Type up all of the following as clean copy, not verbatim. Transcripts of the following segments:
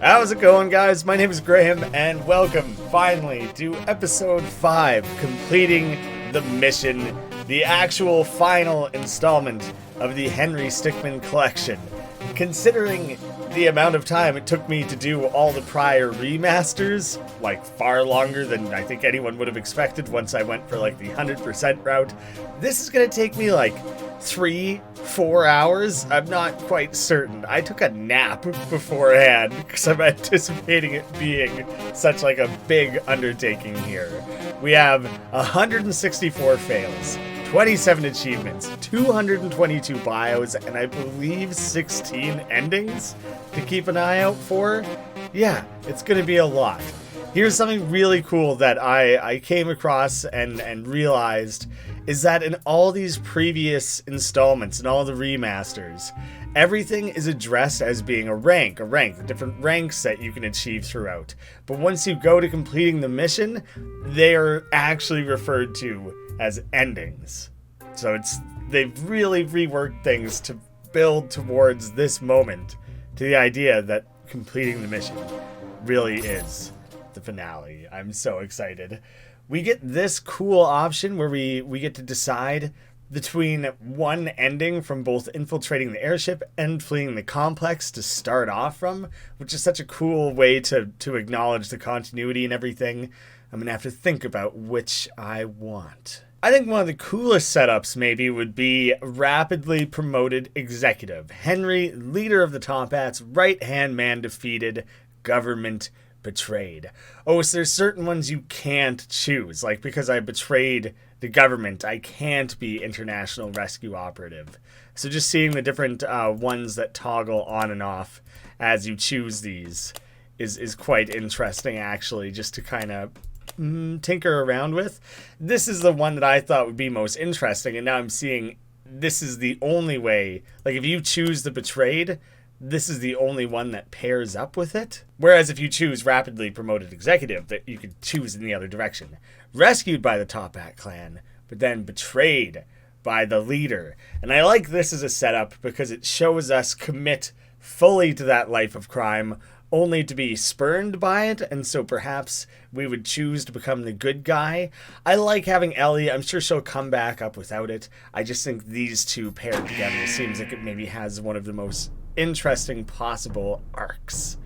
How's it going, guys? My name is Graeme, and welcome, finally, to episode 5, completing the mission, the actual final installment of the Henry Stickmin Collection. Considering the amount of time it took me to do all the prior remasters, like far longer than I think anyone would have expected once I went for like the 100% route, this is going to take me like 3-4 hours. I'm not quite certain. I took a nap beforehand because I'm anticipating it being such like a big undertaking here. We have 164 fails, 27 achievements, 222 bios, and I believe 16 endings to keep an eye out for. Yeah, it's gonna be a lot. Here's something really cool that I came across and realized is that in all these previous installments and all the remasters, everything is addressed as being a rank, the different ranks that you can achieve throughout. But once you go to completing the mission, they are actually referred to as endings. So they've really reworked things to build towards this moment, to the idea that completing the mission really is the finale. I'm so excited. We get this cool option where we get to decide between one ending from both infiltrating the airship and fleeing the complex to start off from, which is such a cool way to acknowledge the continuity and everything. I'm gonna have to think about which I want. I think one of the coolest setups maybe would be rapidly promoted executive. Henry, leader of the Top Hats, right-hand man defeated, government betrayed. Oh, so there's certain ones you can't choose. Like, because I betrayed the government, I can't be international rescue operative. So just seeing the different ones that toggle on and off as you choose these is quite interesting, actually, just to kind of tinker around with. This is the one that I thought would be most interesting, and now I'm seeing this is the only way. Like, if you choose the betrayed, this is the only one that pairs up with it. Whereas if you choose rapidly promoted executive, that you could choose in the other direction. Rescued by the Top Hat clan, but then betrayed by the leader. And I like this as a setup because it shows us commit fully to that life of crime, only to be spurned by it, and so perhaps we would choose to become the good guy. I like having Ellie. I'm sure she'll come back up without it. I just think these two paired together seems like it maybe has one of the most interesting possible arcs.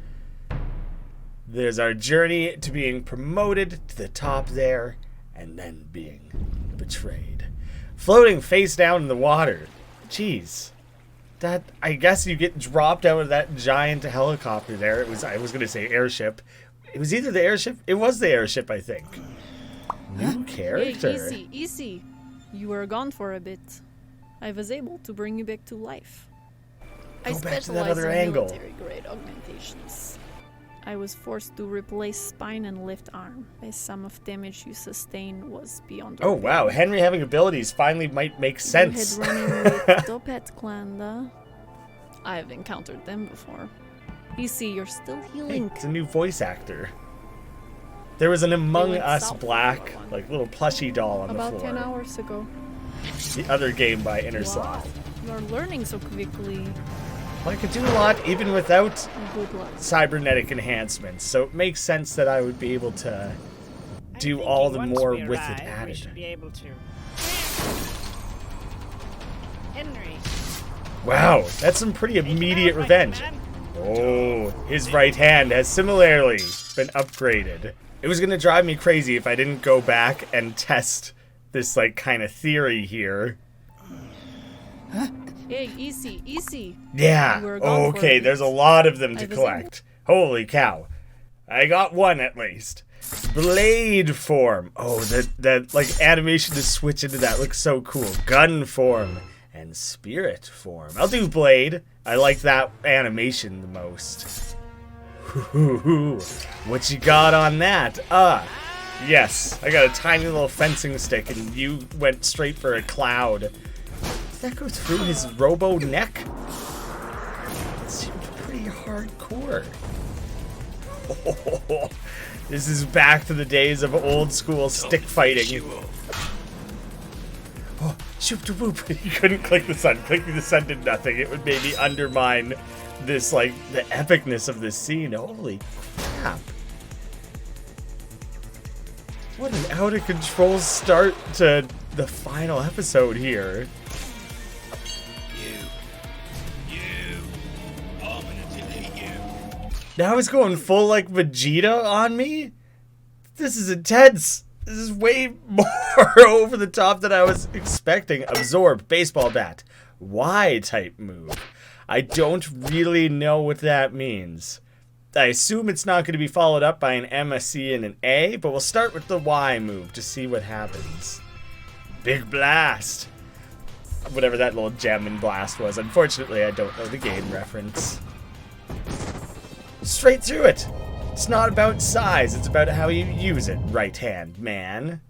There's our journey to being promoted to the top there, and then being betrayed. Floating face down in the water. Jeez. That, I guess you get dropped out of that giant helicopter there. I was gonna say airship. It was either the airship. It was the airship, I think. New character. Hey, easy. You were gone for a bit. I was able to bring you back to life. I specialize in military-grade augmentations. I was forced to replace spine and left arm, as some of damage you sustained was beyond repair. Oh wow, Henry having abilities finally might make sense. You had run-in with Top Hat clan, though. I've encountered them before. You see, you're still healing. Hey, it's a new voice actor. There was an Among Us Black, like little plushy doll on the floor. About 10 hours ago. The other game by Innersloth. Wow, you're learning so quickly. Well, I could do a lot even without cybernetic enhancements, so it makes sense that I would be able to do all the more with it added. We should be able to. Henry. Wow, that's some pretty immediate revenge. Oh, his right hand has similarly been upgraded. It was gonna drive me crazy if I didn't go back and test this like kind of theory here. Hey, easy. Yeah, okay, there's a lot of them to collect. Holy cow. I got one at least. Blade form. Oh, that like animation to switch into that looks so cool. Gun form and spirit form. I'll do blade. I like that animation the most. What you got on that? Yes, I got a tiny little fencing stick and you went straight for a cloud. Did that go through his robo neck? It seemed pretty hardcore. Oh, this is back to the days of old school stick fighting. Oh, shoop to whoop. You couldn't click the sun. Clicking the sun did nothing. It would maybe undermine this, like, the epicness of this scene. Holy crap. What an out-of-control start to the final episode here. Now it's going full, like, Vegeta on me? This is intense. This is way more over the top than I was expecting. Absorb, baseball bat. Y-type move. I don't really know what that means. I assume it's not going to be followed up by an M, a C, and an A, but we'll start with the Y move to see what happens. Big blast. Whatever that little gem and blast was. Unfortunately, I don't know the game reference. Straight through it. It's not about size, it's about how you use it, right hand man.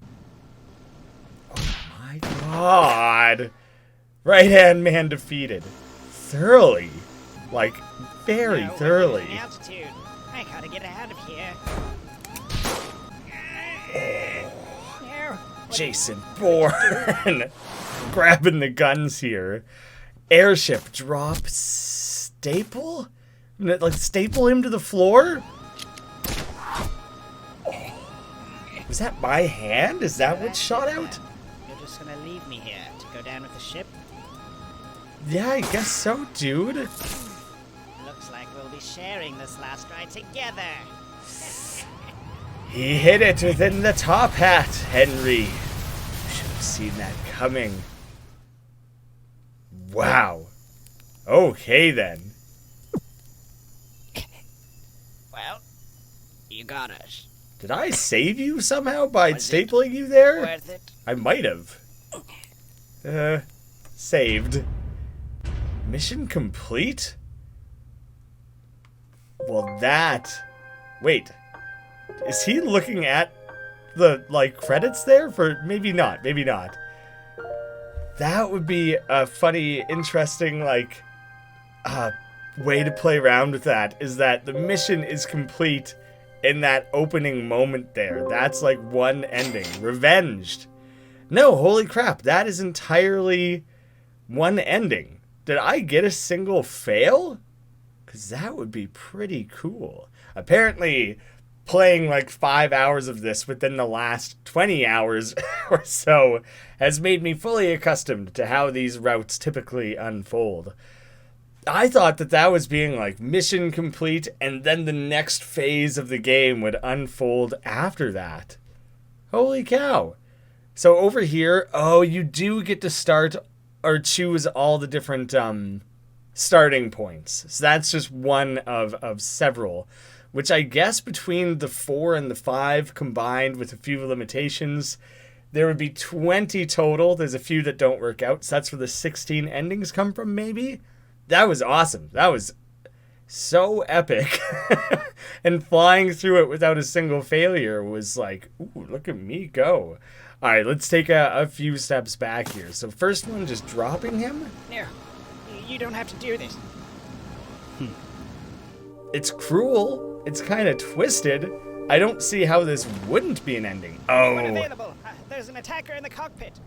Oh my god. Right hand man defeated. Thoroughly. Like, very thoroughly. Altitude. I gotta get out of here. Jason Bourne. Grabbing the guns here. Airship drop staple? Like, staple him to the floor? Was that my hand? Is that what shot out? You're just gonna leave me here to go down with the ship? Yeah, I guess so, dude. Looks like we'll be sharing this last ride together. He hit it within the top hat, Henry. You should have seen that coming. Wow. Okay, then. Well, you got us. Did I save you somehow by stapling you there? Worth it? I might have. Saved. Mission complete? Well, that... Wait. Is he looking at the, like, credits there? For maybe not, maybe not. That would be a funny, interesting, like, way to play around with that, is that the mission is complete in that opening moment there. That's like one ending. Revenged. No, holy crap, that is entirely one ending. Did I get a single fail? Because that would be pretty cool. Apparently, playing like 5 hours of this within the last 20 hours or so has made me fully accustomed to how these routes typically unfold. I thought that that was being like mission complete and then the next phase of the game would unfold after that. Holy cow. So over here, oh, you do get to start or choose all the different starting points. So that's just one of several, which I guess between the 4 and the 5 combined with a few limitations, there would be 20 total. There's a few that don't work out. So that's where the 16 endings come from, maybe? That was awesome. That was so epic. And flying through it without a single failure was like, ooh, look at me go. All right, let's take a few steps back here. So first one, just dropping him. No, you don't have to do this. It's cruel. It's kind of twisted. I don't see how this wouldn't be an ending. Oh. Unavailable. There's an attacker in the cockpit.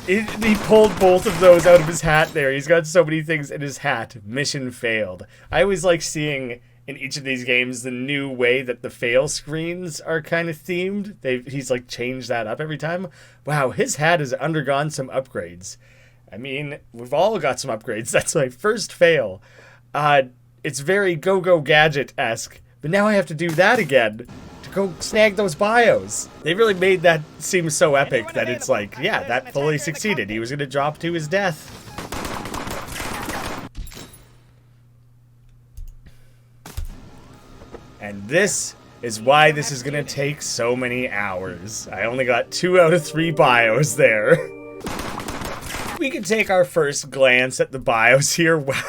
He pulled both of those out of his hat there. He's got so many things in his hat. Mission failed. I always like seeing in each of these games the new way that the fail screens are kind of themed. He's like changed that up every time. Wow, his hat has undergone some upgrades. I mean, we've all got some upgrades. That's my first fail. It's very Go-Go Gadget-esque. But now I have to do that again. Go snag those bios. They really made that seem so epic that it's like, yeah, that fully succeeded. He was going to drop to his death. And this is why this is going to take so many hours. I only got 2 out of 3 bios there. We can take our first glance at the bios here. Wow,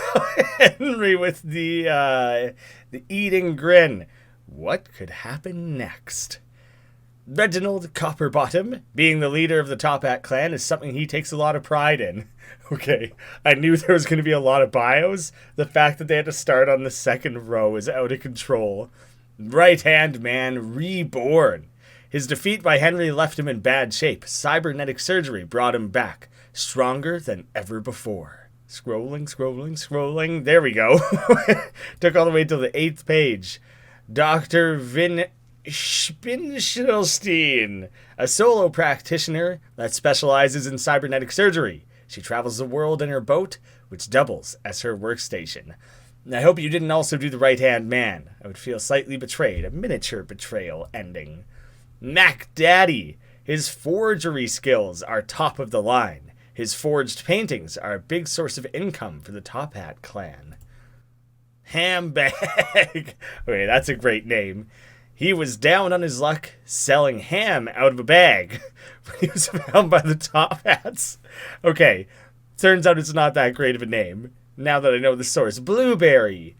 Henry with the eating grin. What could happen next? Reginald Copperbottom, being the leader of the Top Hat clan, is something he takes a lot of pride in. Okay, I knew there was going to be a lot of bios. The fact that they had to start on the second row is out of control. Right-hand man reborn. His defeat by Henry left him in bad shape. Cybernetic surgery brought him back, stronger than ever before. Scrolling. There we go. Took all the way till the 8th page. Dr. Vin Spinschelstein, a solo practitioner that specializes in cybernetic surgery. She travels the world in her boat, which doubles as her workstation. I hope you didn't also do the right-hand man. I would feel slightly betrayed, a miniature betrayal ending. Mac Daddy. His forgery skills are top of the line. His forged paintings are a big source of income for the Top Hat clan. Hambag. Okay, that's a great name. He was down on his luck selling ham out of a bag when he was found by the Top Hats. Okay, turns out it's not that great of a name. Now that I know the source. Blueberry.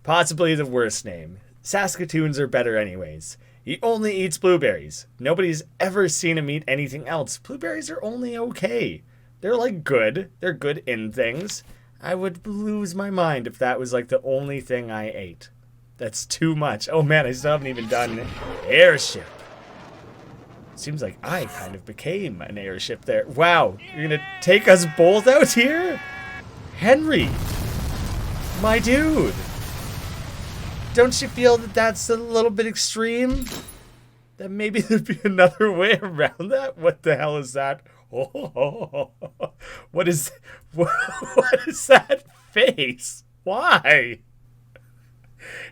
Possibly the worst name. Saskatoons are better anyways. He only eats blueberries. Nobody's ever seen him eat anything else. Blueberries are only okay. They're like good. They're good in things. I would lose my mind if that was like the only thing I ate. That's too much. Oh man, I still haven't even done airship. Seems like I kind of became an airship there. Wow, you're gonna take us both out here? Henry, my dude. Don't you feel that that's a little bit extreme? That maybe there'd be another way around that? What the hell is that? Oh, what is that face? Why?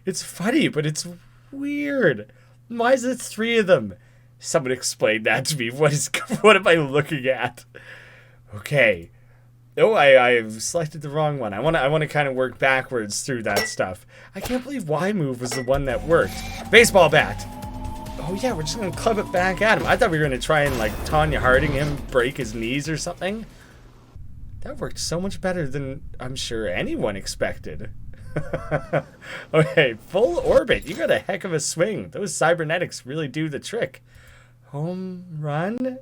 It's funny, but it's weird. Why is it 3 of them? Someone explain that to me. What am I looking at? Okay. Oh, I've selected the wrong one. I want to kind of work backwards through that stuff. I can't believe Y move was the one that worked. Baseball bat. Oh yeah, we're just gonna club it back at him. I thought we were gonna try and like Tanya Harding him, break his knees or something. That worked so much better than I'm sure anyone expected. Okay, full orbit. You got a heck of a swing. Those cybernetics really do the trick. Home run?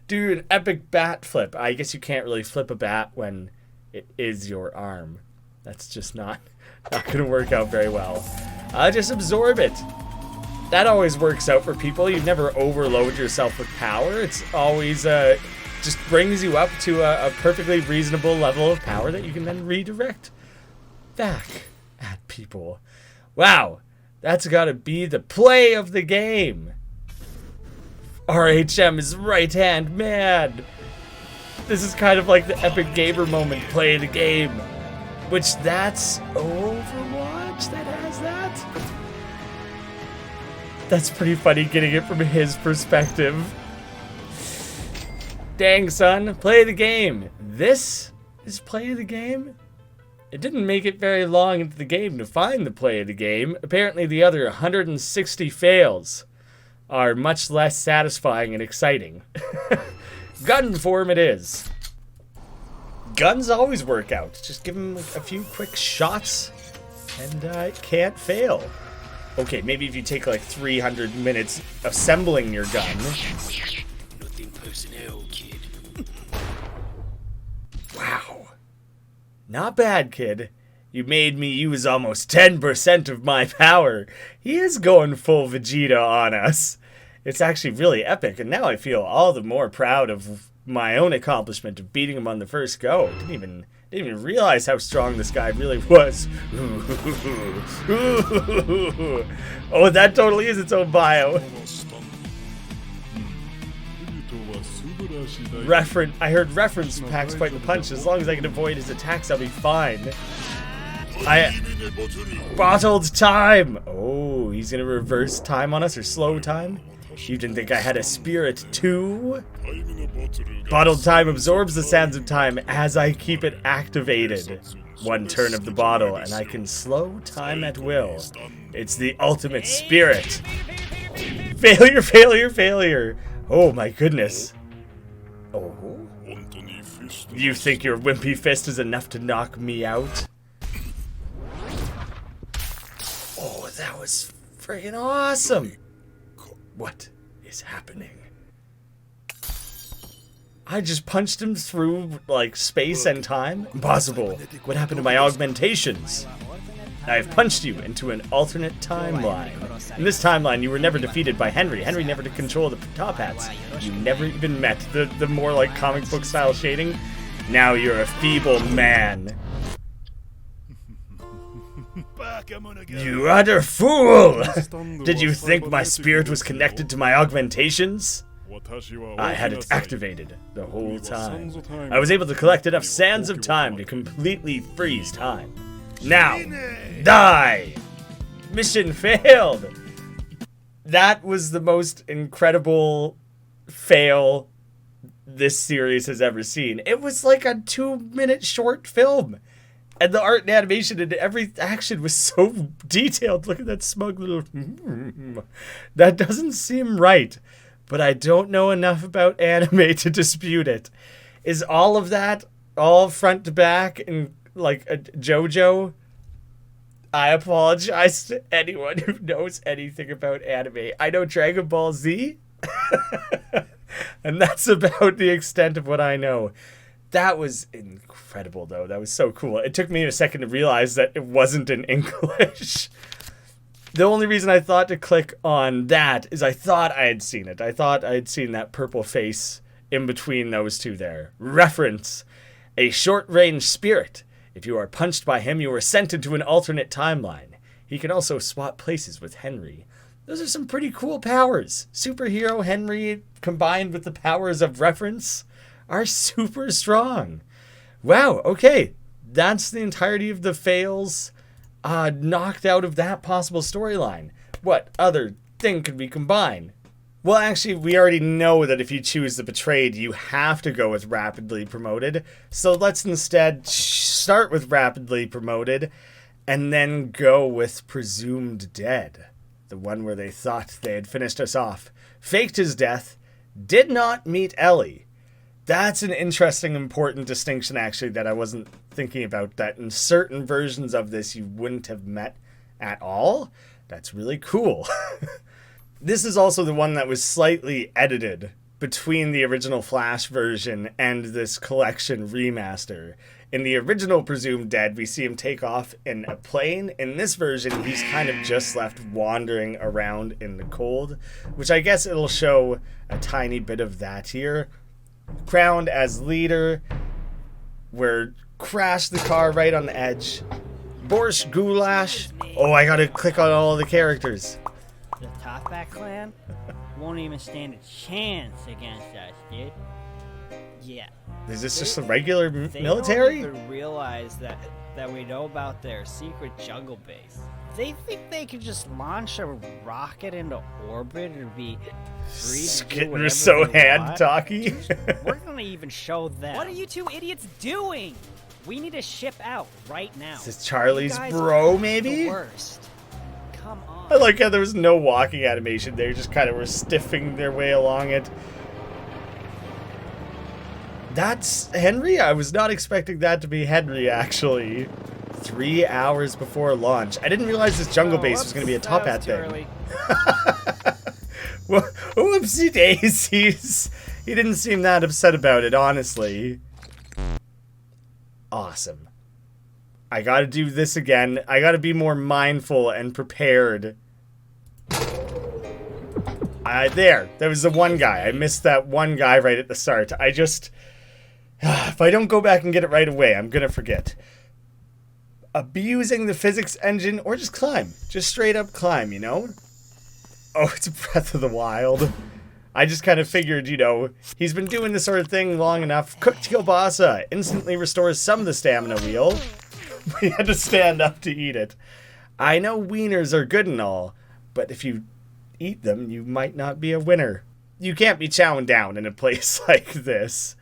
Do an epic bat flip. I guess you can't really flip a bat when it is your arm. That's just not gonna work out very well. Just absorb it. That always works out for people. You never overload yourself with power. It's always just brings you up to a perfectly reasonable level of power that you can then redirect back at people. Wow, that's gotta be the play of the game. RHM is right-hand man. This is kind of like the epic gamer moment, play the game. Which that's Overwatch that has that? That's pretty funny getting it from his perspective. Dang, son, play the game. This is play the game? It didn't make it very long into the game to find the play of the game. Apparently the other 160 fails are much less satisfying and exciting. Gun form it is. Guns always work out. Just give them a few quick shots and it can't fail. Okay, maybe if you take like 300 minutes assembling your gun. Nothing personnel, kid. Wow. Not bad, kid. You made me use almost 10% of my power. He is going full Vegeta on us. It's actually really epic, and now I feel all the more proud of my own accomplishment of beating him on the first go. Didn't even realize how strong this guy really was. Oh, that totally is its own bio. I heard reference packs quite the punch. As long as I can avoid his attacks, I'll be fine. Bottled time! Oh, he's gonna reverse time on us, or slow time? You didn't think I had a spirit too? Bottled time absorbs the sands of time as I keep it activated. One turn of the bottle and I can slow time at will. It's the ultimate spirit. Failure, failure, failure. Oh my goodness. Oh? You think your wimpy fist is enough to knock me out? Oh, that was friggin' awesome. What is happening? I just punched him through, like, space and time? Impossible. What happened to my augmentations? I've punched you into an alternate timeline. In this timeline, you were never defeated by Henry. Henry never did control the Top Hats. You never even met the more, like, comic book style shading. Now you're a feeble man. You utter fool! Did you think my spirit was connected to my augmentations? I had it activated the whole time. I was able to collect enough sands of time to completely freeze time. Now, die! Mission failed! That was the most incredible fail this series has ever seen. It was like a 2-minute short film. And the art and animation and every action was so detailed. Look at that smug little... That doesn't seem right. But I don't know enough about anime to dispute it. Is all of that all front to back and like a JoJo? I apologize to anyone who knows anything about anime. I know Dragon Ball Z. And that's about the extent of what I know. That was incredible, though. That was so cool. It took me a second to realize that it wasn't in English. The only reason I thought to click on that is I thought I had seen it. I thought I had seen that purple face in between those two there. Reference. A short-range spirit. If you are punched by him, you are sent into an alternate timeline. He can also swap places with Henry. Those are some pretty cool powers. Superhero Henry combined with the powers of reference are super strong. Wow, okay. That's the entirety of the fails knocked out of that possible storyline. What other thing could we combine? Well, actually, we already know that if you choose the Betrayed, you have to go with Rapidly Promoted. So let's instead start with Rapidly Promoted and then go with Presumed Dead. The one where they thought they had finished us off. Faked his death. Did not meet Ellie. That's an interesting, important distinction, actually, that I wasn't thinking about. That in certain versions of this, you wouldn't have met at all. That's really cool. This is also the one that was slightly edited between the original Flash version and this collection remaster. In the original Presumed Dead, we see him take off in a plane. In this version, he's kind of just left wandering around in the cold, which I guess it'll show a tiny bit of that here. Crowned as leader. We're crashed the car right on the edge. Borscht Goulash. Oh, I gotta click on all the characters. The Topback clan won't even stand a chance against us, dude. Yeah. Is this just a regular military? They don't even realize that we know about their secret jungle base. They think they could just launch a rocket into orbit and be free to do whatever so they hand want. talky. We're gonna even show them. What are you two idiots doing? We need to ship out right now. Is this Charlie's bro, maybe? The worst. Come on. I like how there was no walking animation. They just kind of were stiffing their way along it. That's Henry? I was not expecting that to be Henry, actually. 3 hours before launch. I didn't realize this jungle base was going to be a top hat thing. Well, whoopsie daisies. He didn't seem that upset about it, honestly. Awesome. I gotta do this again. I gotta be more mindful and prepared. There was the one guy. I missed that one guy right at the start. I just... If I don't go back and get it right away, I'm gonna forget. Abusing the physics engine, or just climb. Just straight up climb, you know? Oh, it's Breath of the Wild. I just kind of figured, you know, he's been doing this sort of thing long enough. Cooked kielbasa instantly restores some of the stamina wheel. We had to stand up to eat it. I know wieners are good and all, but if you eat them, you might not be a winner. You can't be chowing down in a place like this.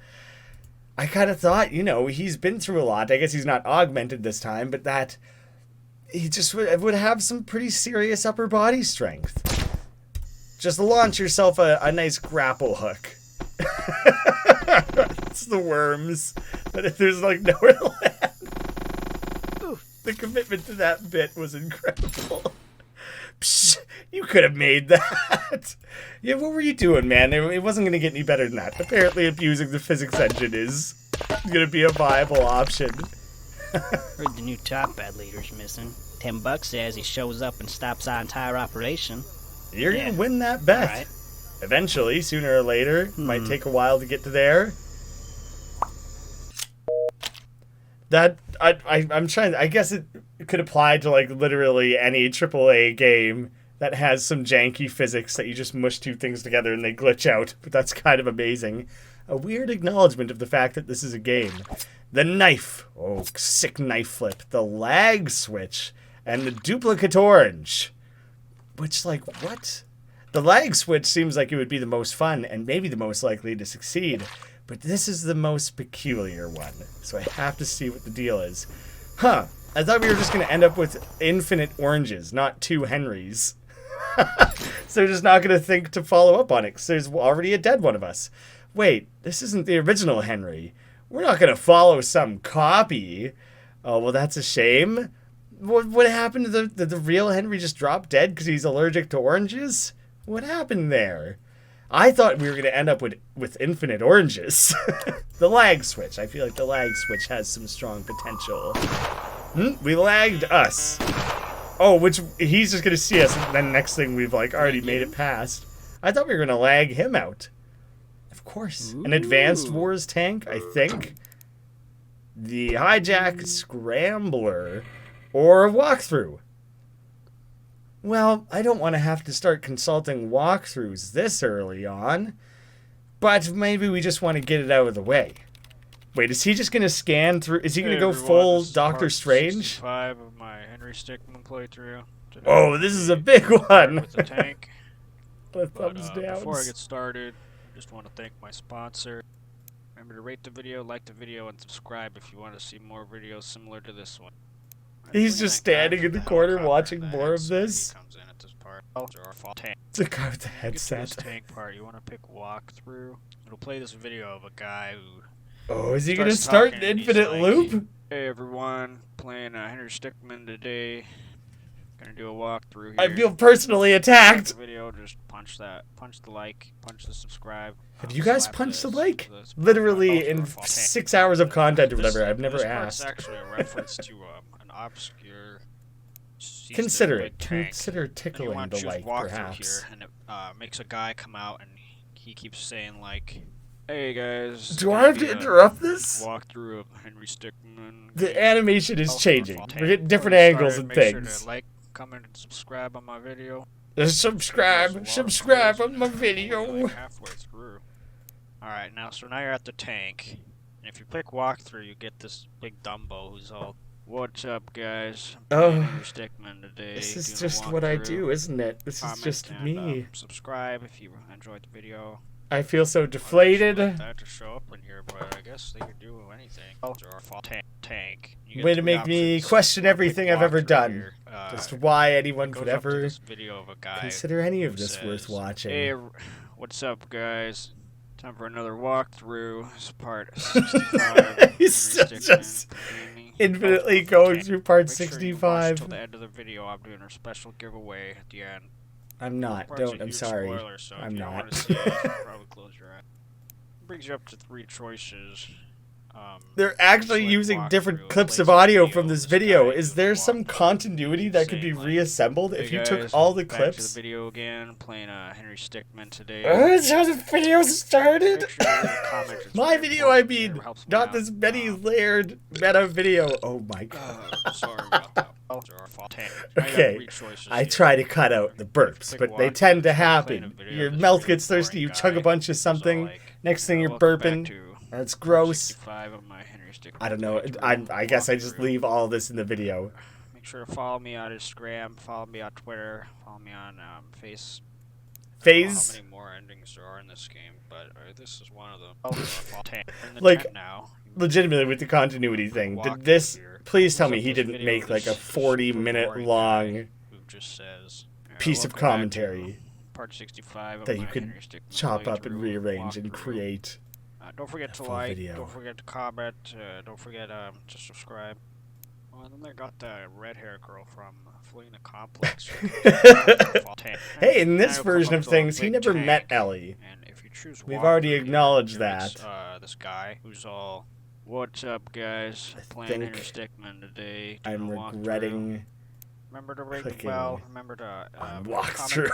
I kind of thought, you know, he's been through a lot. I guess he's not augmented this time, but that he just would have some pretty serious upper body strength. Just launch yourself a nice grapple hook. It's the worms. But if there's like nowhere to land. The commitment to that bit was incredible. Psh, you could have made that. Yeah, what were you doing, man? It wasn't going to get any better than that. Apparently abusing the physics engine is going to be a viable option. Heard the new top bad leader's missing. $10 says he shows up and stops our entire operation. You're going to win that bet. Right. Eventually, sooner or later. Might take a while to get to there. I'm trying. I guess it could apply to like literally any AAA game that has some janky physics that you just mush two things together and they glitch out. But that's kind of amazing. A weird acknowledgement of the fact that this is a game. The knife. Oh, sick knife flip. The lag switch. And the duplicate orange. Which, like, what? The lag switch seems like it would be the most fun and maybe the most likely to succeed. But this is the most peculiar one. So I have to see what the deal is. Huh. I thought we were just going to end up with infinite oranges, not 2 Henrys. So we're just not going to think to follow up on it because there's already a dead one of us. Wait, this isn't the original Henry. We're not going to follow some copy. Oh, well, that's a shame. What happened to the real Henry just drop dead because he's allergic to oranges? What happened there? I thought we were going to end up with infinite oranges. The lag switch. I feel like the lag switch has some strong potential. We lagged us. Oh, which he's just going to see us, and then next thing we've like already made it past. I thought we were going to lag him out. Of course. An advanced wars tank, I think. The hijack scrambler. Or a walkthrough. Well, I don't want to have to start consulting walkthroughs this early on. But maybe we just want to get it out of the way. Wait, is he just going to scan through? Is he going to go full Doctor Strange? 65 of my Henry Stickmin playthrough. Today. Oh, this is a big one. With the tank. Thumbs down. Before I get started, I just want to thank my sponsor. Remember to rate the video, like the video, and subscribe if you want to see more videos similar to this one. He's just standing in the corner watching more of this. Comes in at this part. It's a guy with the headset. This tank part, you want to pick walkthrough. It'll play this video of a guy who. Oh, is he gonna start an infinite loop? Hey everyone, playing Henry Stickmin today. Gonna do a walkthrough here. I feel personally attacked. The video, just punch the like, punch the subscribe. Have you guys punched the like? Literally in 6 hours of content or whatever. I've never asked. This actually a reference to an obscure. Consider it. Consider tickling the like, perhaps. Here, and it makes a guy come out and he keeps saying like, "Hey guys." Do I have to interrupt this? Walkthrough of Henry Stickmin. The animation is changing. We're getting different angles and things. Make sure to like, comment, and subscribe on my video. Subscribe on my video. Like halfway through. Alright, now you're at the tank. And if you click walkthrough, you get this big Dumbo who's all, "What's up, guys? I'm Henry Stickmin today." This is just what I do, isn't it? This is just me. Subscribe if you enjoyed the video. I feel so deflated. Like that to show up in here, but I guess they could do anything. Tank. Way to make me question everything I've ever done. Just why anyone could ever consider any of this worth watching. "Hey, what's up, guys? Time for another walkthrough. This is part 65. He's still just infinitely going through part 65. Until the end of the video, I'm doing a special giveaway at the end. I'm not. I'm sorry. Spoiler, so I'm not. Want to see it, you should probably close your eyes. Brings you up to 3 choices. They're actually using different clips of audio from this video. Is there some continuity that could be reassembled if you took all the clips? Back to the video again, playing Henry Stickmin today. That's how the video started. My video, I mean, Helps me not out. this many layered meta video. Oh my god. Sorry about that. Okay, I try to cut out the burps, but they tend to happen. Your mouth gets thirsty, you chug a bunch of something, next thing you're burping. That's gross. I don't know. I guess I just leave all this in the video. Make sure to follow me on Instagram, follow me on Twitter, follow me on Face. I don't know how many more endings there are in this game, but this is one of them. Like, legitimately with the continuity thing, did this... Please tell me he didn't make like a 40-minute long piece of commentary part 65 that you could chop up and rearrange and create. Don't forget to like, don't forget to comment, don't forget to subscribe. Oh, and then they got the red hair girl from Fleeing the Complex. Hey, in this version of things, he never met Ellie. And if you choose We've already acknowledged that. This guy who's all, "What's up, guys? Playing Henry Stickmin today." I'm regretting. Remember to ring the bell. Remember to walk through.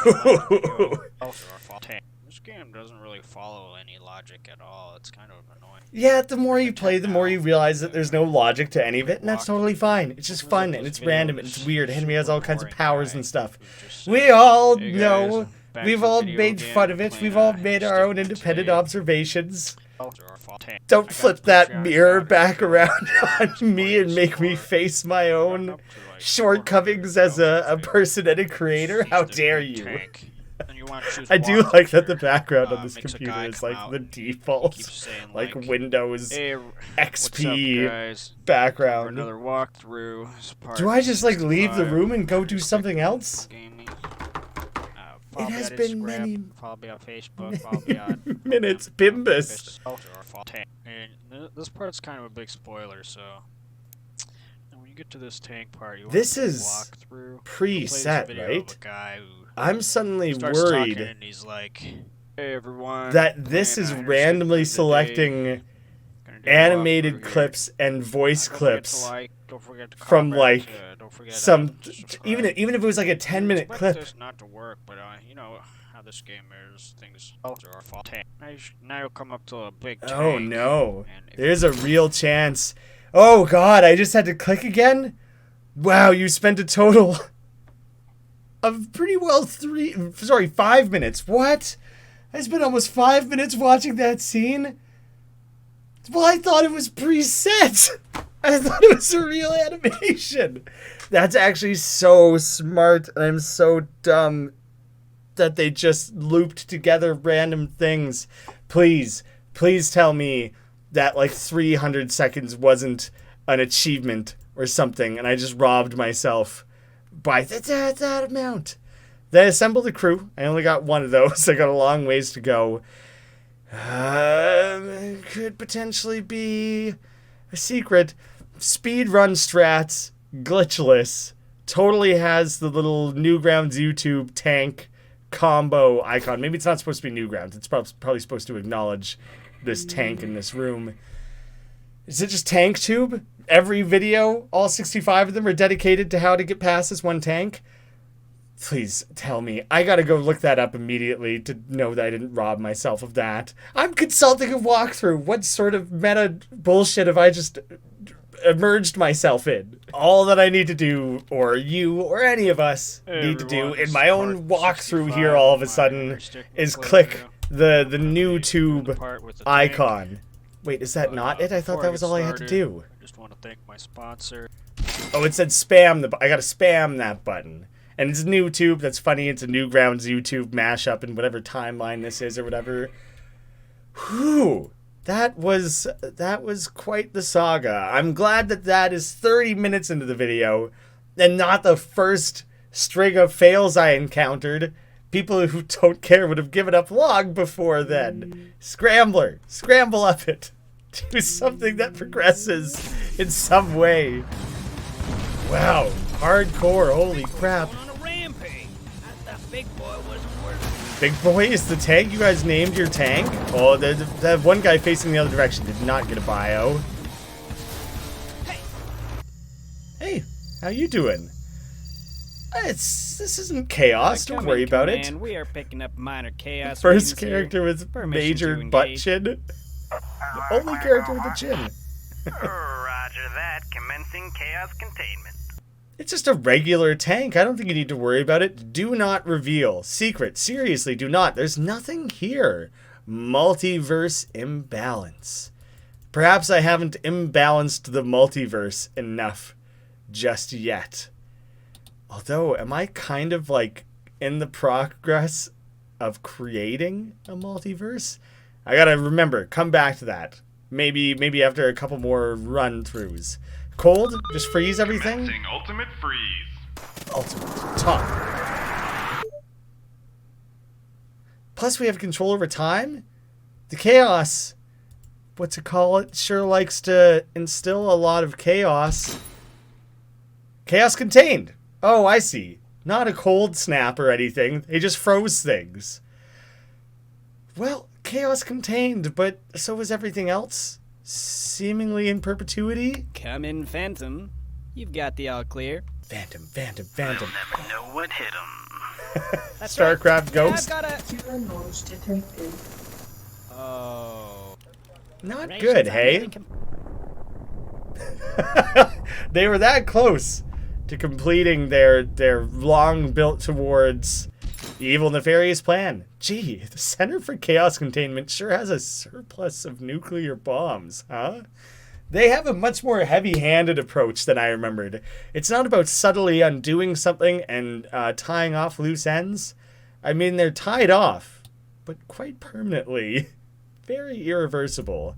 This game doesn't really follow any logic at all. It's kind of annoying. Yeah, the more you play, the more you realize that there's no logic to any of it, and that's totally fine. It's just fun, and it's random, and it's weird. Henry has all kinds of powers and stuff. We all know. We've all made fun of it. We've all made our own independent observations. Don't flip that mirror back around on me and make me face my own shortcomings as a person and a creator. How dare you? I do like that the background on this computer is like the default, like Windows XP background. Another walkthrough. Do I just like leave the room and go do something else? It has been many probably on Facebook, probably on minutes, Bimbus. And this part's kind of a big spoiler, so when you get to this tank part, you this want to is walk through. Preset, right? Guy who I'm suddenly starts worried talking and he's like, "Hey everyone," that this is randomly selecting animated clips and voice clips from like some even if it was like a 10-minute clip. This not to work, but you know how this game is. Things are fault. Now you'll come up to a big tank. Oh no! There's a real chance. Oh god! I just had to click again. Wow! You spent a total of pretty well 5 minutes. What? I spent almost 5 minutes watching that scene. Well, I thought it was preset. I thought it was a real animation. That's actually so smart, and I'm so dumb that they just looped together random things. Please tell me that like 300 seconds wasn't an achievement or something, and I just robbed myself by that amount. Then assemble the crew. I only got one of those. I got a long ways to go. Could potentially be a secret. Speedrun strats, glitchless. Totally has the little Newgrounds YouTube tank combo icon. Maybe it's not supposed to be Newgrounds. It's probably supposed to acknowledge this tank in this room. Is it just tank tube? Every video, all 65 of them are dedicated to how to get past this one tank? Please tell me. I gotta go look that up immediately to know that I didn't rob myself of that. I'm consulting a walkthrough. What sort of meta bullshit have I just immersed myself in? All that I need to do, or you, or any of us need to do in my own walkthrough here all of a sudden, is click the new tube icon. Wait, is that not it? I thought that was all I had to do. I just want to thank my sponsor. Oh, it said spam. I gotta spam that button. And it's new tube. That's funny. It's a Newgrounds YouTube mashup in whatever timeline this is or whatever. Whew. That was quite the saga. I'm glad that is 30 minutes into the video and not the first string of fails I encountered. People who don't care would have given up long before then. Scrambler. Scramble up it. Do something that progresses in some way. Wow. Hardcore. Holy crap. Big Boy is the tank? You guys named your tank? Oh, that one guy facing the other direction did not get a bio. Hey, how you doing? This isn't chaos. Don't worry about it. We are picking up minor chaos. First character with major butt chin. The only character with a chin. Roger that. Commencing chaos containment. It's just a regular tank. I don't think you need to worry about it. Do not reveal. Secret. Seriously, do not. There's nothing here. Multiverse imbalance. Perhaps I haven't imbalanced the multiverse enough just yet. Although, am I kind of like in the progress of creating a multiverse? I gotta remember, come back to that. Maybe after a couple more run-throughs. Cold? Just freeze everything? Commencing ultimate freeze. Ultimate. Top. Plus we have control over time? The chaos, what's it call it, sure likes to instill a lot of chaos. Chaos contained. Oh, I see. Not a cold snap or anything. They just froze things. Well, chaos contained, but so is everything else. Seemingly in perpetuity. Come in, Phantom. You've got the all clear. Phantom. They'll never know what hit 'em. That's StarCraft right. Ghost. Yeah, I've got Secure knowledge detected. Oh. Not Rations good, are hey? really They were that close to completing their long built towards evil nefarious plan. Gee, the Center for Chaos Containment sure has a surplus of nuclear bombs, huh? They have a much more heavy-handed approach than I remembered. It's not about subtly undoing something and tying off loose ends. I mean, they're tied off, but quite permanently. Very irreversible.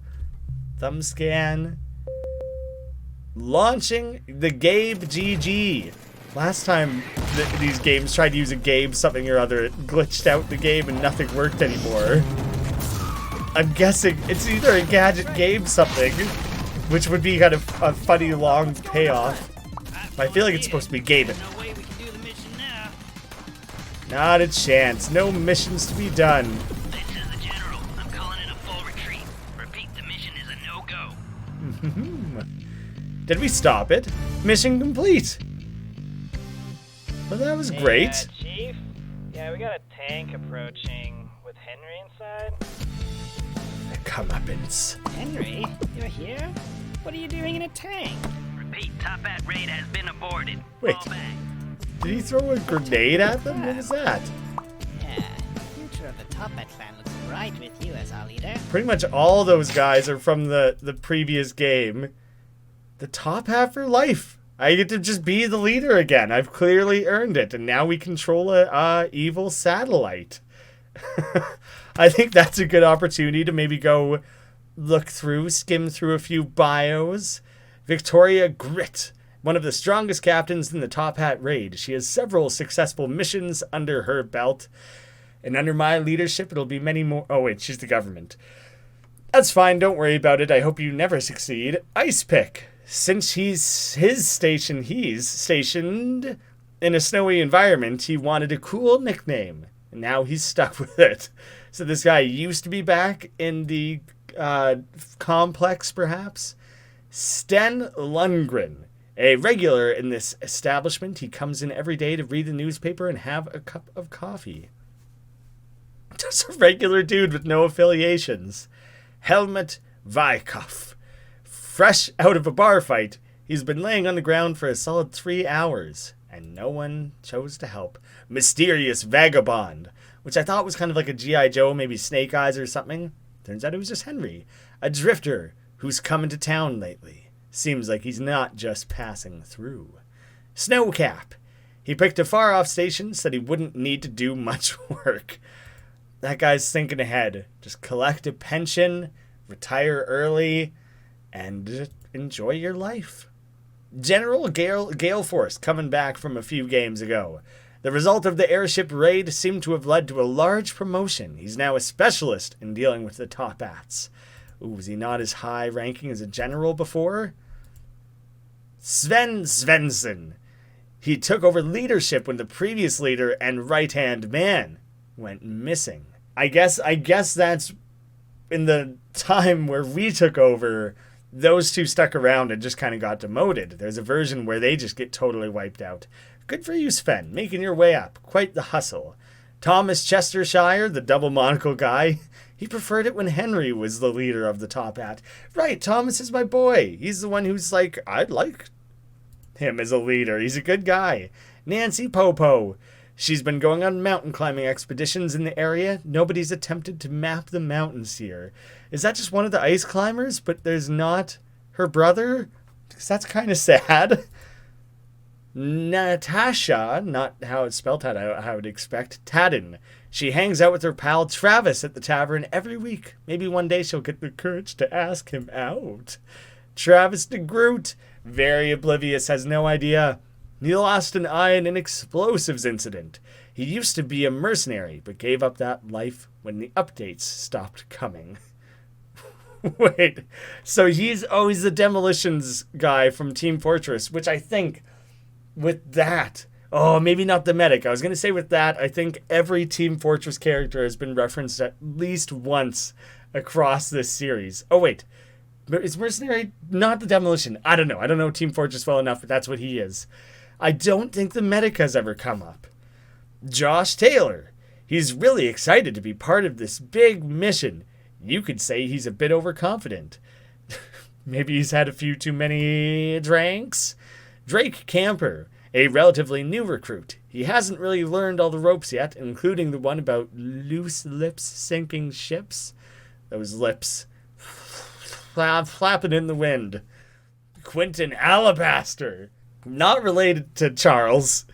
Thumb scan. Launching the Gabe GG. Last time these games tried to use a Gabe something or other, it glitched out the game and nothing worked anymore. I'm guessing it's either a gadget Gabe something, which would be kind of a funny long payoff. I feel like it's supposed to be Gabe. No way we can do the mission now. Not a chance. No missions to be done. This is the General. I'm calling in a full retreat. Repeat, the mission is a no-go. Did we stop it? Mission complete. Well, that was great. Chief? Yeah, we got a tank approaching with Henry inside. The comeuppance. Henry? You're here? What are you doing in a tank? Repeat, Top Hat raid has been aborted. Wait. Fall back. Did he throw a grenade at them? What was that? Yeah, the future of the Top Hat clan looks bright with you as our leader. Pretty much all those guys are from the previous game. The Top Hat for life. I get to just be the leader again. I've clearly earned it, and now we control a evil satellite. I think that's a good opportunity to maybe go skim through a few bios. Victoria Grit, one of the strongest captains in the Top Hat raid. She has several successful missions under her belt, and under my leadership, it'll be many more. Oh wait, she's the government. That's fine. Don't worry about it. I hope you never succeed. Ice Pick. Since he's stationed in a snowy environment, he wanted a cool nickname, and now he's stuck with it. So this guy used to be back in the complex, perhaps. Sten Lundgren, a regular in this establishment. He comes in every day to read the newspaper and have a cup of coffee. Just a regular dude with no affiliations. Helmut Vykov. Fresh out of a bar fight, he's been laying on the ground for a solid 3 hours, and no one chose to help. Mysterious Vagabond, which I thought was kind of like a G.I. Joe, maybe Snake Eyes or something. Turns out it was just Henry, a drifter who's come into town lately. Seems like he's not just passing through. Snowcap. He picked a far-off station, said he wouldn't need to do much work. That guy's thinking ahead. Just collect a pension, retire early, and enjoy your life. General Gale Force coming back from a few games ago. The result of the airship raid seemed to have led to a large promotion. He's now a specialist in dealing with the Top Hats. Ooh, was he not as high ranking as a general before? Sven Svensson. He took over leadership when the previous leader and right-hand man went missing. I guess that's in the time where we took over. Those two stuck around and just kind of got demoted. There's a version where they just get totally wiped out. Good for you, Sven, making your way up. Quite the hustle. Thomas Chestershire, the double monocle guy, he preferred it when Henry was the leader of the Top Hat. Right, Thomas is my boy. He's the one who's like, I'd like him as a leader. He's a good guy. Nancy Popo. She's been going on mountain climbing expeditions in the area. Nobody's attempted to map the mountains here. Is that just one of the ice climbers, but there's not her brother? Because that's kind of sad. Natasha, not how it's spelled out, I would expect, Tadden. She hangs out with her pal Travis at the tavern every week. Maybe one day she'll get the courage to ask him out. Travis de Groot, very oblivious, has no idea. He lost an eye in an explosives incident. He used to be a mercenary, but gave up that life when the updates stopped coming. Wait, so he's the demolitions guy from Team Fortress, which I think with that, maybe not the medic. I was going to say with that, I think every Team Fortress character has been referenced at least once across this series. Oh, wait, is mercenary not the demolition? I don't know. I don't know Team Fortress well enough, but that's what he is. I don't think the medic has ever come up. Josh Taylor. He's really excited to be part of this big mission. You could say he's a bit overconfident. Maybe he's had a few too many drinks. Drake Camper, a relatively new recruit. He hasn't really learned all the ropes yet, including the one about loose lips sinking ships. Those lips flapping in the wind. Quentin Alabaster, not related to Charles,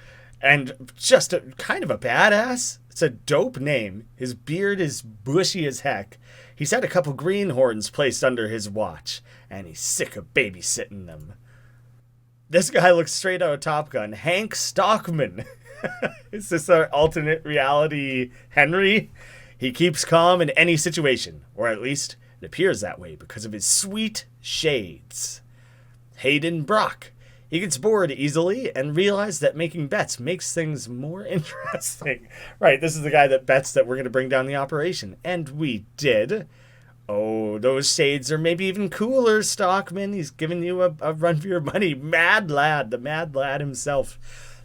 and just kind of a badass. It's a dope name. His beard is bushy as heck. He's had a couple greenhorns placed under his watch, and he's sick of babysitting them. This guy looks straight out of Top Gun. Hank Stockman. Is this our alternate reality Henry? He keeps calm in any situation, or at least it appears that way because of his sweet shades. Hayden Brock. He gets bored easily and realizes that making bets makes things more interesting. Right, this is the guy that bets that we're going to bring down the operation. And we did. Oh, those shades are maybe even cooler, Stockman. He's giving you a run for your money. Mad Lad, the Mad Lad himself.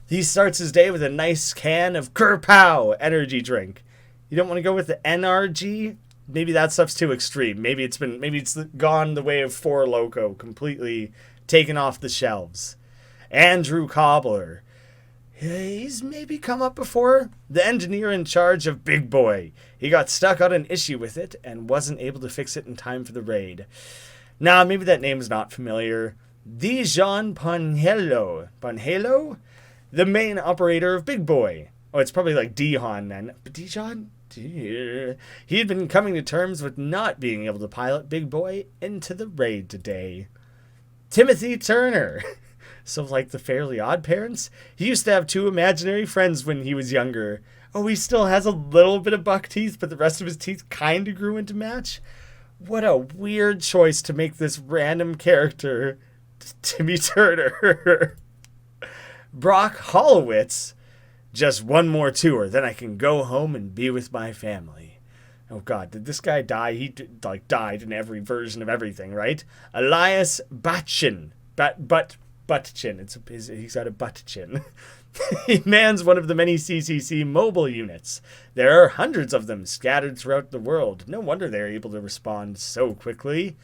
He starts his day with a nice can of Kerpow energy drink. You don't want to go with the NRG? Maybe that stuff's too extreme. Maybe it's gone the way of Four Loko, completely taken off the shelves. Andrew Cobbler. He's maybe come up before. The engineer in charge of Big Boy. He got stuck on an issue with it and wasn't able to fix it in time for the raid. Nah, maybe that name's not familiar. Dijon Panhelo. Panhelo? The main operator of Big Boy. Oh, it's probably like Dijon then. But Dijon? He had been coming to terms with not being able to pilot Big Boy into the raid today. Timothy Turner. So like the Fairly Odd Parents, he used to have two imaginary friends when he was younger. Oh, he still has a little bit of buck teeth, but the rest of his teeth kind of grew into match. What a weird choice to make this random character Timmy Turner. Brock Hollowitz. Just one more tour, then I can go home and be with my family. Oh God, did this guy die? He died in every version of everything, right? Elias Batchin. Buttchin. He's got a butt chin. He mans one of the many CCC mobile units. There are hundreds of them scattered throughout the world. No wonder they're able to respond so quickly.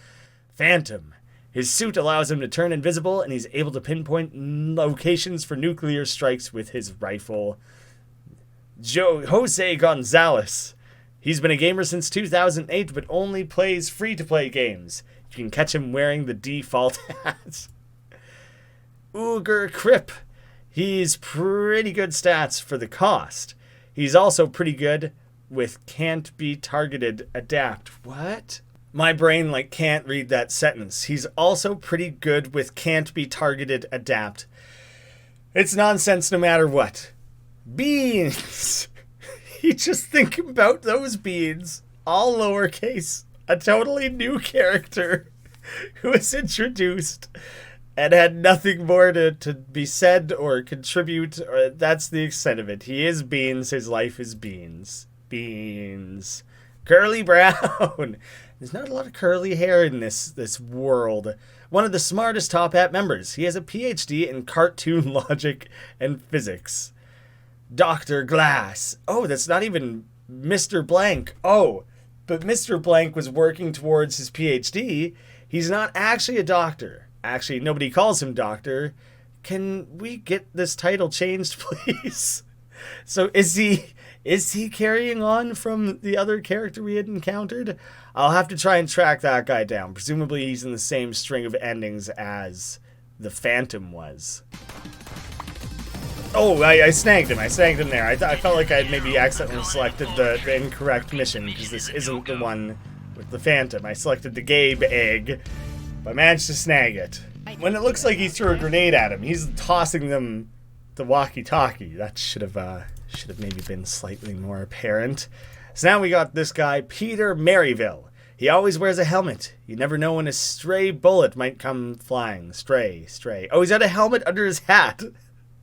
Phantom. His suit allows him to turn invisible, and he's able to pinpoint locations for nuclear strikes with his rifle. Jose Gonzalez. He's been a gamer since 2008, but only plays free-to-play games. You can catch him wearing the default hat. Uger Kripp. He's pretty good stats for the cost. He's also pretty good with can't be targeted adapt. What? My brain can't read that sentence. He's also pretty good with can't be targeted adapt. It's nonsense no matter what. Beans. You just think about those beans. All lowercase. A totally new character who was introduced and had nothing more to be said or contribute. Or that's the extent of it. He is Beans. His life is Beans. Beans. Curly Brown. There's not a lot of curly hair in this world. One of the smartest Top Hat members. He has a PhD in cartoon logic and physics. Dr. Glass. Oh, that's not even Mr. Blank. Oh, but Mr. Blank was working towards his PhD. He's not actually a doctor. Actually, nobody calls him doctor. Can we get this title changed, please? So is he carrying on from the other character we had encountered? I'll have to try and track that guy down. Presumably he's in the same string of endings as the Phantom was. Oh, I snagged him. I snagged him there. I felt like I had maybe accidentally selected the incorrect mission, because this isn't the one with the Phantom. I selected the Gabe egg, but I managed to snag it. When it looks like he threw a grenade at him, he's tossing them the walkie-talkie. That should have maybe been slightly more apparent. So now we got this guy, Peter Maryville. He always wears a helmet. You never know when a stray bullet might come flying. Stray. Oh, he's got a helmet under his hat.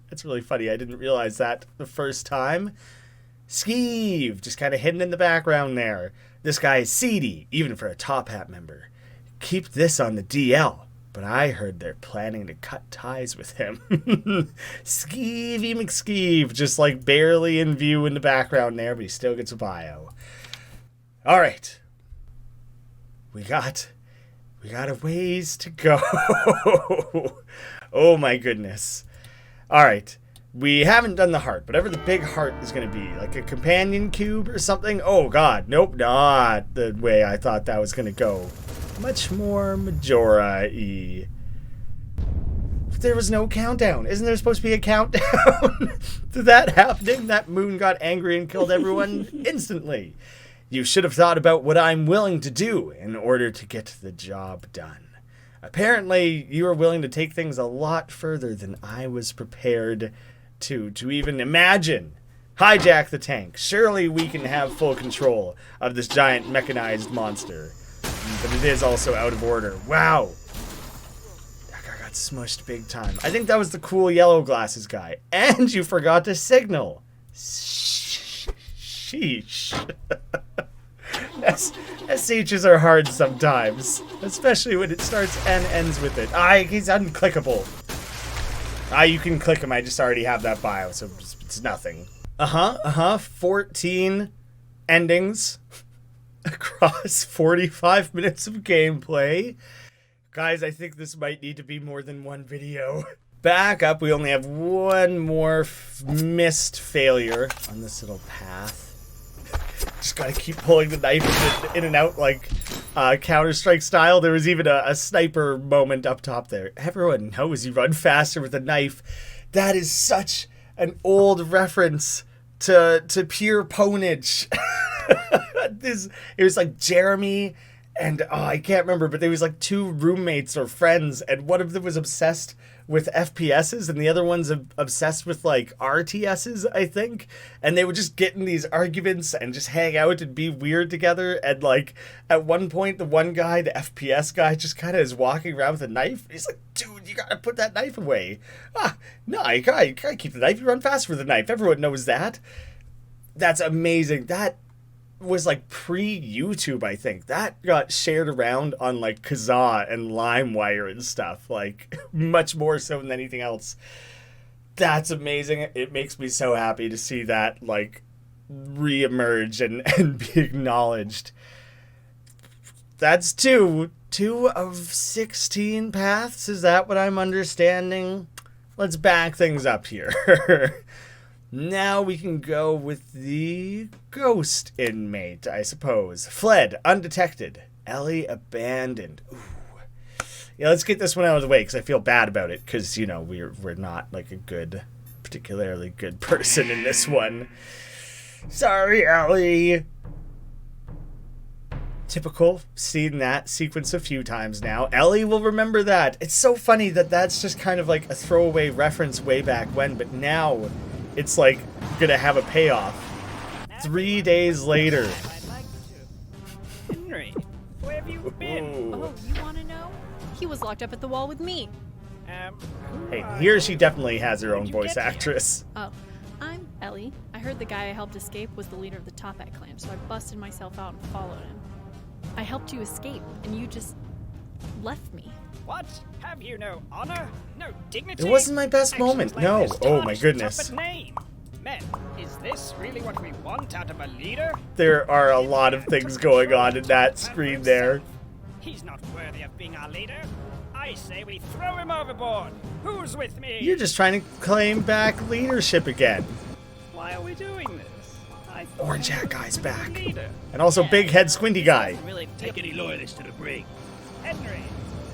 That's really funny. I didn't realize that the first time. Skeeve, just kind of hidden in the background there. This guy is seedy, even for a Top Hat member. Keep this on the DL, but I heard they're planning to cut ties with him. Skeevy McSkeeve, just like barely in view in the background there, but he still gets a bio. All right. We got a ways to go. Oh my goodness. All right. We haven't done the heart. Whatever the big heart is going to be. Like a companion cube or something. Oh god. Nope. Not the way I thought that was going to go. Much more Majora-y. There was no countdown. Isn't there supposed to be a countdown to that happening? That moon got angry and killed everyone instantly. You should have thought about what I'm willing to do in order to get the job done. Apparently, you are willing to take things a lot further than I was prepared to even imagine. Hijack the tank. Surely we can have full control of this giant mechanized monster. But it is also out of order. Wow. That guy got smushed big time. I think that was the cool yellow glasses guy. And you forgot to signal. Sheesh. SHs are hard sometimes. Especially when it starts and ends with it. He's unclickable. You can click him. I just already have that bio, so it's nothing. 14 endings across 45 minutes of gameplay. Guys, I think this might need to be more than one video. Back up, we only have one more missed failure on this little path. Just gotta keep pulling the knife in and out like Counter-Strike style. There was even a sniper moment up top there. Everyone knows you run faster with a knife. That is such an old reference to pure ponage. It was like Jeremy and I can't remember, but there was like two roommates or friends, and one of them was obsessed with FPSs and the other one's obsessed with like RTSs, I think. And they would just get in these arguments and just hang out and be weird together. And like at one point, the one guy, the FPS guy, just kind of is walking around with a knife. He's like, dude, you gotta put that knife away. No, you gotta keep the knife. You run faster with a knife. Everyone knows that. That's amazing. That was like pre-YouTube, I think. That got shared around on like Kazaa and LimeWire and stuff, like much more so than anything else. That's amazing. It makes me so happy to see that like re-emerge and be acknowledged. That's two of 16 paths. Is that what I'm understanding? Let's back things up here. Now we can go with the ghost inmate, I suppose. Fled, undetected. Ellie abandoned. Ooh. Yeah, let's get this one out of the way because I feel bad about it because, you know, we're not like a particularly good person in this one. Sorry, Ellie. Typical. Seen that sequence a few times now. Ellie will remember that. It's so funny that that's just kind of like a throwaway reference way back when, but now it's like gonna have a payoff. 3 days later. I'd like to. Henry, where have you been? Oh, you want to know? He was locked up at the wall with me. Hey, here she definitely has her own voice actress. Oh, I'm Ellie. I heard the guy I helped escape was the leader of the Toppat clan, so I busted myself out and followed him. I helped you escape, and you just left me. What? Have you no honor? No dignity? It wasn't my best moment, Actions no. like this Oh my tarnish goodness. Toppat name. Men, is this really what we want out of a leader? There are a lot of things going on in that screen there. He's not worthy of being our leader. I say we throw him overboard. Who's with me? You're just trying to claim back leadership again. Why are we doing this? I thought Orange he hat was guy's the back. leader. And also big head squinty guy. Really take any loyalists to the brig. Henry,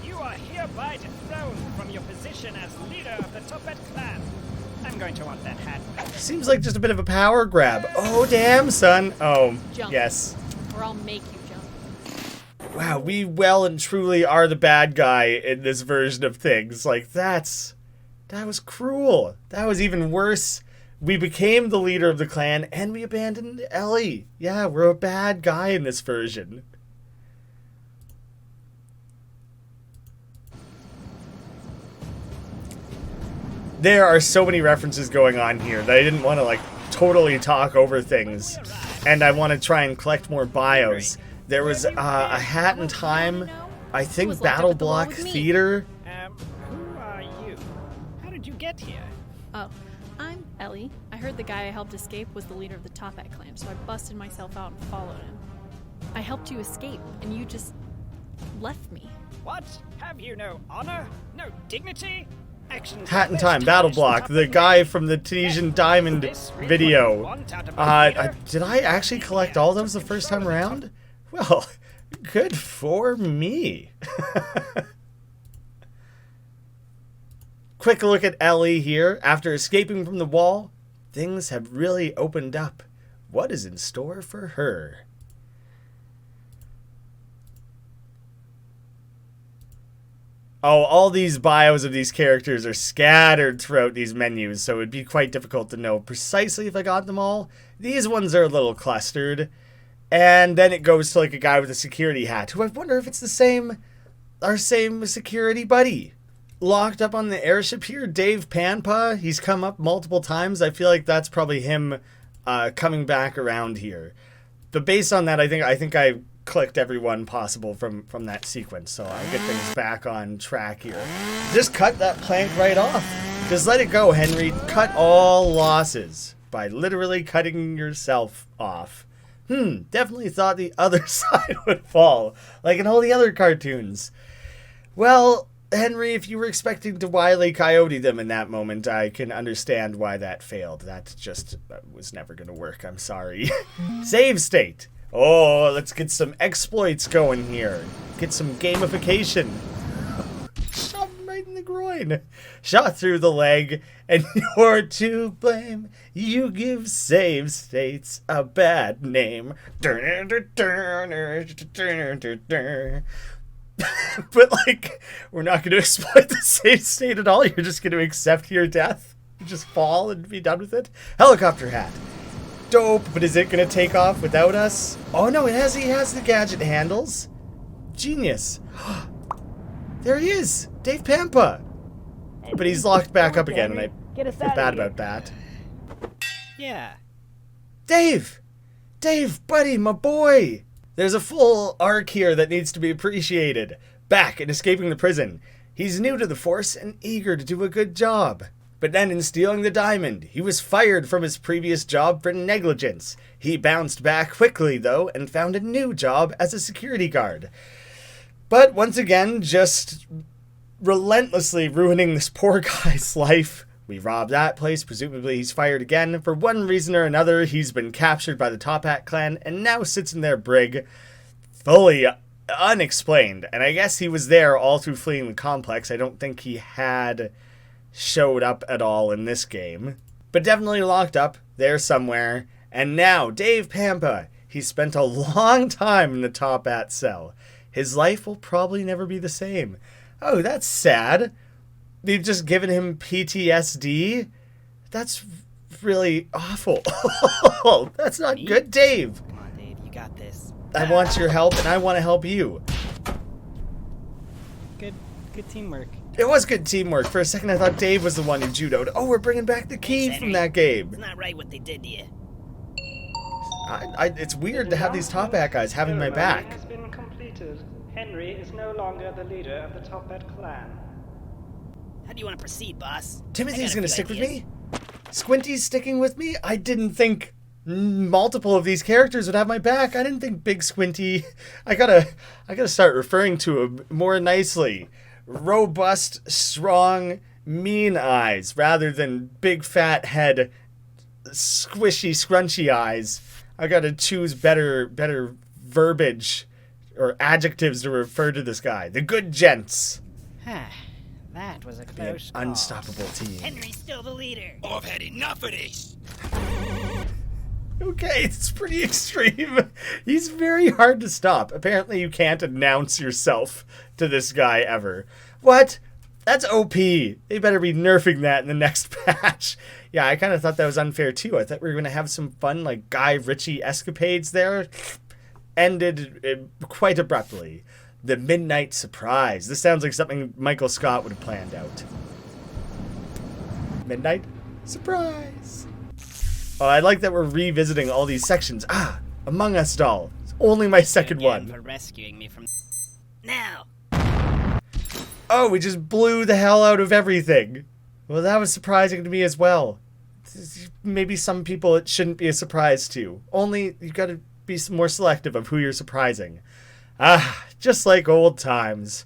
you are hereby dethroned from your position as leader of the Toppat clan. I'm going to want that hat back. Seems like just a bit of a power grab. Oh, damn, son. Oh, Jump. yes. Or I'll make you jump. Wow, we well and truly are the bad guy in this version of things. Like, that was cruel. That was even worse. We became the leader of the clan, and we abandoned Ellie. Yeah, we're a bad guy in this version. There are so many references going on here that I didn't want to, like, totally talk over things. And I want to try and collect more bios. There was a Hat in Time, I think Battle Block Theater get here? Oh, I'm Ellie. I heard the guy I helped escape was the leader of the Top Hat clan, so I busted myself out and followed him. I helped you escape, and you just left me. What? Have you no honor? No dignity? Actions Hat in Time, Battle Block, the guy from the Tunisian Diamond video. Did I actually collect all those the first time around? Well, good for me. Quick look at Ellie here. After escaping from the wall, things have really opened up. What is in store for her? Oh, all these bios of these characters are scattered throughout these menus, so it would be quite difficult to know precisely if I got them all. These ones are a little clustered. And then it goes to like a guy with a security hat, who I wonder if it's the same, our same security buddy. Locked up on the airship here, Dave Panpa. He's come up multiple times. I feel like that's probably him coming back around here. But based on that, I think I clicked everyone possible from that sequence, so I'll get things back on track here. Just cut that plank right off. Just let it go, Henry. Cut all losses by literally cutting yourself off. Definitely thought the other side would fall, like in all the other cartoons. Well, Henry, if you were expecting to Wile E. Coyote them in that moment, I can understand why that failed. That just was never going to work. I'm sorry. Save state. Oh, let's get some exploits going here. Get some gamification. Shot him right in the groin. Shot through the leg, and you're to blame. You give save states a bad name. But, like, we're not going to exploit the save state at all. You're just going to accept your death. You just fall and be done with it. Helicopter hat. Dope, but is it going to take off without us? Oh, no, he has the gadget handles. Genius. There he is. Dave Pampa. But he's locked back up again, and I feel bad about that. Yeah. Dave! Dave, buddy, my boy! There's a full arc here that needs to be appreciated. Back and escaping the prison. He's new to the force and eager to do a good job. But then in stealing the diamond, he was fired from his previous job for negligence. He bounced back quickly, though, and found a new job as a security guard. But once again, just relentlessly ruining this poor guy's life. We robbed that place, presumably he's fired again. For one reason or another, he's been captured by the Top Hat clan and now sits in their brig, fully unexplained. And I guess he was there all through fleeing the complex. I don't think he had showed up at all in this game. But definitely locked up there somewhere. And now, Dave Pampa. He spent a long time in the Top Hat cell. His life will probably never be the same. Oh, that's sad. They've just given him PTSD? That's really awful. That's not good, Dave. Come on, Dave, you got this. I want your help, and I want to help you. Good teamwork. It was good teamwork. For a second, I thought Dave was the one who judoed. Oh, we're bringing back the key from that game. It's not right what they did to you. It's weird to have these Top Hat guys having my back. Has been completed. Henry is no longer the leader of the Top Hat clan. How do you want to proceed, boss? Timothy's gonna stick with me? Squinty's sticking with me? I didn't think multiple of these characters would have my back. I didn't think Big Squinty. I gotta start referring to him more nicely. Robust, strong, mean eyes, rather than big fat head, squishy, scrunchy eyes. I gotta choose better verbiage or adjectives to refer to this guy. The good gents. That was a close call. Unstoppable team. Henry's still the leader. I've had enough of this. Okay, it's pretty extreme. He's very hard to stop. Apparently you can't announce yourself to this guy ever. What? That's OP. They better be nerfing that in the next patch. Yeah, I kind of thought that was unfair too. I thought we were going to have some fun, like, Guy Ritchie escapades there. Ended quite abruptly. The Midnight Surprise. This sounds like something Michael Scott would have planned out. Midnight Surprise. Oh, I like that we're revisiting all these sections. Among Us doll. It's only my second one. For rescuing me from now. Oh, we just blew the hell out of everything. Well, that was surprising to me as well. Maybe some people it shouldn't be a surprise to. Only you gotta be more selective of who you're surprising. Ah, just like old times.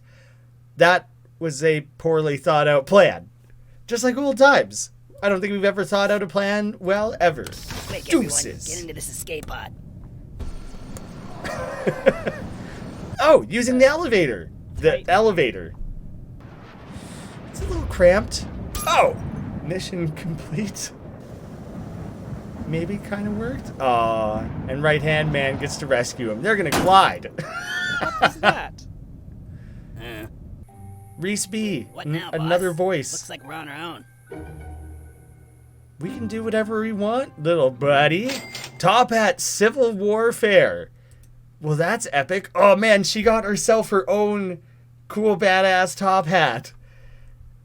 That was a poorly thought out plan. Just like old times. I don't think we've ever thought out a plan well, ever. Quick, Deuces. everyone, get into this escape pod. Oh, using the elevator. The elevator. It's a little cramped. Oh, mission complete. Maybe kind of worked. Aw, and right-hand man gets to rescue him. They're gonna collide. What is that? Reese B. What now, boss? Another voice. Looks like we're on our own. We can do whatever we want, little buddy. Top Hat Civil Warfare. Well, that's epic. Oh, man, she got herself her own cool, badass top hat.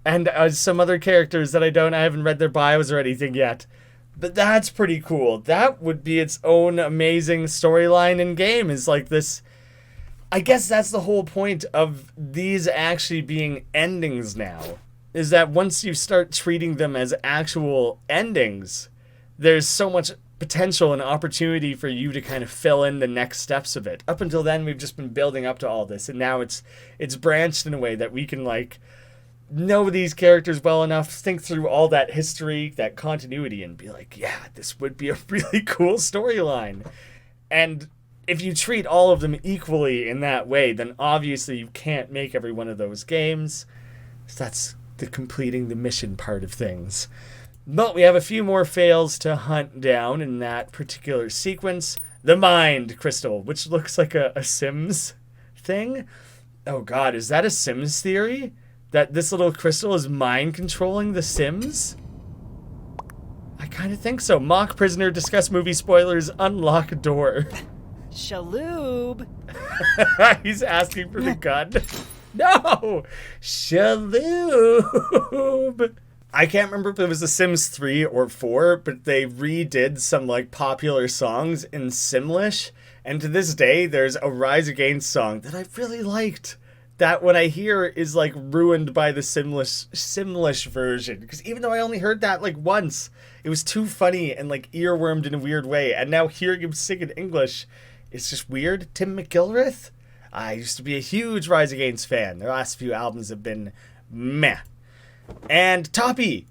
And some other characters that I haven't read their bios or anything yet. But that's pretty cool. That would be its own amazing storyline in game, is like this. I guess that's the whole point of these actually being endings now. Is that once you start treating them as actual endings, there's so much potential and opportunity for you to kind of fill in the next steps of it. Up until then, we've just been building up to all this, and now it's branched in a way that we can like know these characters well enough, think through all that history, that continuity, and be like, yeah, this would be a really cool storyline. And if you treat all of them equally in that way, then obviously you can't make every one of those games. So that's the completing the mission part of things. But we have a few more fails to hunt down in that particular sequence. The Mind Crystal, which looks like a Sims thing. Oh god, is that a Sims theory? That this little crystal is mind controlling the Sims? I kind of think so. Mock prisoner, discuss movie spoilers, unlock door. Shaloob. He's asking for the gun. No! Shaloob! I can't remember if it was The Sims 3 or 4, but they redid some like popular songs in Simlish. And to this day, there's a Rise Against song that I really liked. That when I hear is like ruined by the Simlish version. Because even though I only heard that like once, it was too funny and like earwormed in a weird way. And now hearing him sing in English, it's just weird. Tim McGilwraith? I used to be a huge Rise Against fan. Their last few albums have been meh. And Toppy!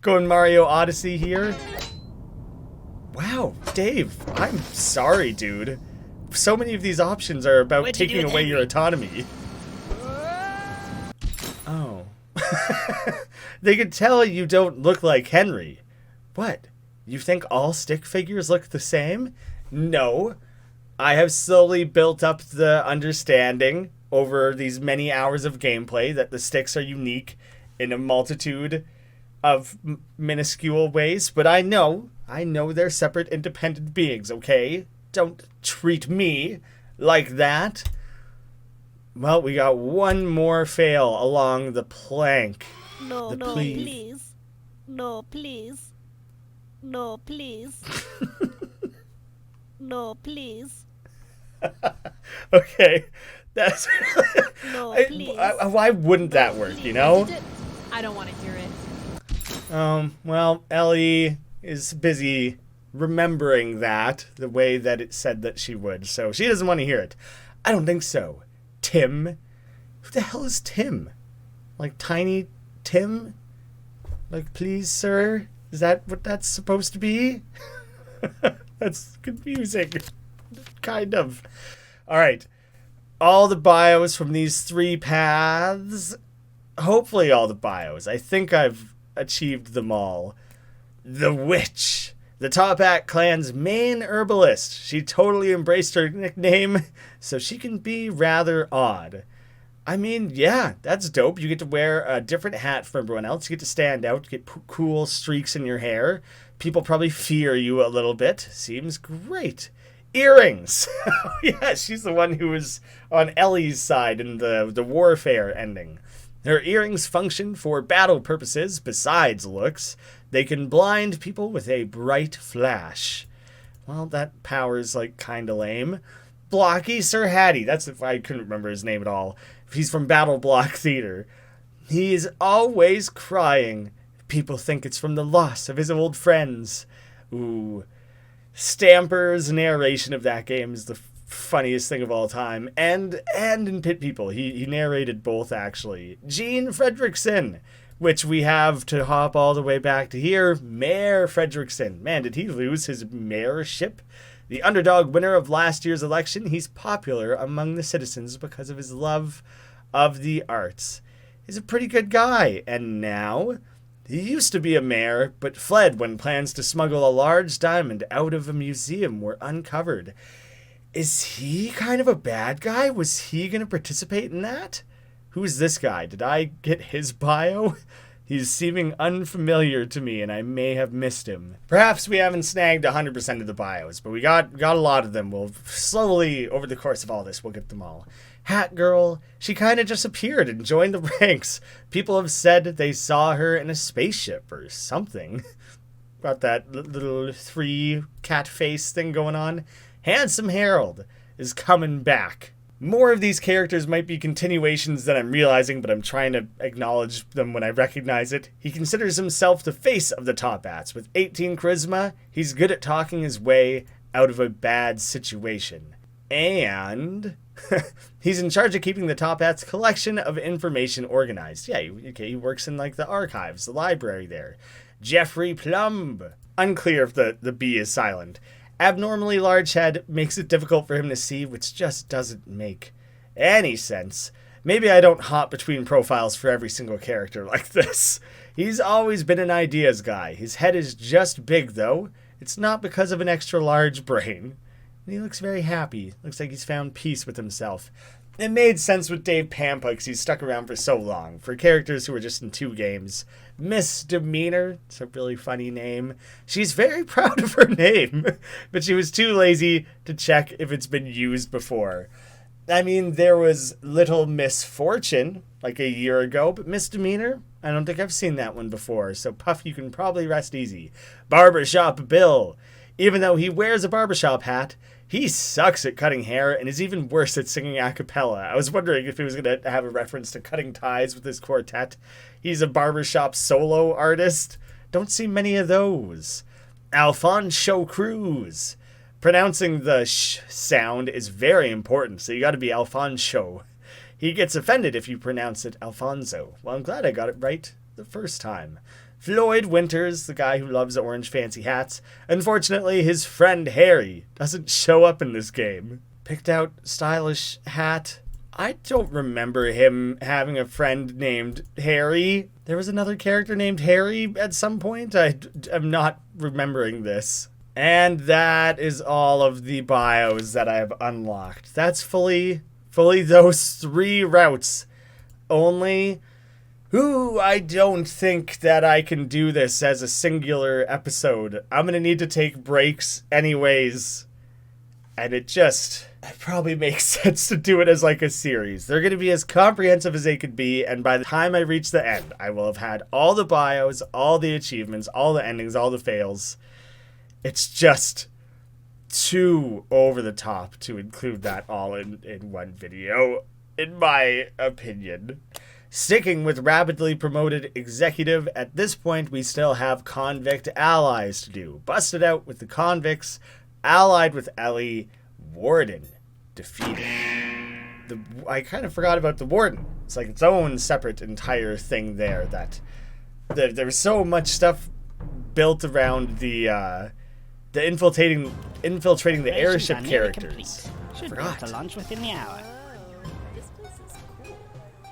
Going Mario Odyssey here. Wow, Dave, I'm sorry, dude. So many of these options are about taking away your autonomy. Oh. They could tell you don't look like Henry. What? You think all stick figures look the same? No. I have slowly built up the understanding over these many hours of gameplay that the sticks are unique in a multitude of minuscule ways, but I know they're separate independent beings, okay? Don't treat me like that. Well, we got one more fail along the plank. No, please. No, please. No, please. No, please. Okay, that's... No, please. Why wouldn't that work, you know? I don't want to hear it. Well, Ellie is busy remembering that the way that it said that she would, so she doesn't want to hear it. I don't think so. Tim? Who the hell is Tim? Like Tiny Tim? Like, please, sir? Is that what that's supposed to be? That's confusing. Kind of. Alright. All the bios from these 3 paths. Hopefully all the bios. I think I've achieved them all. The Witch. The Top Hat clan's main herbalist. She totally embraced her nickname, so she can be rather odd. I mean, yeah, that's dope. You get to wear a different hat from everyone else. You get to stand out, get cool streaks in your hair. People probably fear you a little bit. Seems great. Earrings. Yeah, she's the one who was on Ellie's side in the warfare ending. Her earrings function for battle purposes besides looks. They can blind people with a bright flash. Well, that power's like kinda lame. Blocky Sir Hattie. That's if I couldn't remember his name at all. He's from Battle Block Theater. He is always crying. People think it's from the loss of his old friends. Ooh. Stamper's narration of that game is the funniest thing of all time. And in Pit People, he narrated both, actually. Gene Fredrickson, which we have to hop all the way back to here. Mayor Fredrickson. Man, did he lose his mayorship? The underdog winner of last year's election, he's popular among the citizens because of his love of the arts. He's a pretty good guy, and now he used to be a mayor, but fled when plans to smuggle a large diamond out of a museum were uncovered. Is he kind of a bad guy? Was he going to participate in that? Who's this guy? Did I get his bio? He's seeming unfamiliar to me, and I may have missed him. Perhaps we haven't snagged 100% of the bios, but we got a lot of them. We'll slowly, over the course of all this, we'll get them all. Hat Girl, she kind of just appeared and joined the ranks. People have said they saw her in a spaceship or something. Got that little 3 cat face thing going on. Handsome Harold is coming back. More of these characters might be continuations than I'm realizing, but I'm trying to acknowledge them when I recognize it. He considers himself the face of the Top Hats. With 18 charisma, he's good at talking his way out of a bad situation. And he's in charge of keeping the Top Hats collection of information organized. Yeah, okay, he works in like the archives, the library there. Jeffrey Plumb. Unclear if the B is silent. Abnormally large head makes it difficult for him to see, which just doesn't make any sense. Maybe I don't hop between profiles for every single character like this. He's always been an ideas guy. His head is just big, though. It's not because of an extra large brain. And he looks very happy. Looks like he's found peace with himself. It made sense with Dave Pampa because he's stuck around for so long. For characters who are just in 2 games. Misdemeanor, it's a really funny name. She's very proud of her name, but she was too lazy to check if it's been used before. I mean, there was Little Misfortune like a year ago, but Misdemeanor, I don't think I've seen that one before. So Puff, you can probably rest easy. Barbershop Bill. Even though he wears a barbershop hat, he sucks at cutting hair and is even worse at singing a cappella. I was wondering if he was going to have a reference to cutting ties with his quartet. He's a barbershop solo artist. Don't see many of those. Alfonso Cruz. Pronouncing the sh sound is very important, so you got to be Alfonso. He gets offended if you pronounce it Alfonso. Well, I'm glad I got it right the first time. Floyd Winters, the guy who loves orange fancy hats. Unfortunately, his friend Harry doesn't show up in this game. Picked out stylish hat. I don't remember him having a friend named Harry. There was another character named Harry at some point. I'm not remembering this. And that is all of the bios that I have unlocked. That's fully those 3 routes. Only... Ooh, I don't think that I can do this as a singular episode. I'm gonna need to take breaks anyways. And it probably makes sense to do it as like a series. They're gonna be as comprehensive as they could be, and by the time I reach the end, I will have had all the bios, all the achievements, all the endings, all the fails. It's just too over the top to include that all in one video, in my opinion. Sticking with rapidly promoted executive, at this point we still have convict allies to do. Busted out with the convicts, allied with Ellie, Warden defeated. I kind of forgot about the Warden. It's like its own separate entire thing there. That there was so much stuff built around the infiltrating the airship characters. Should be to lunch within the hour.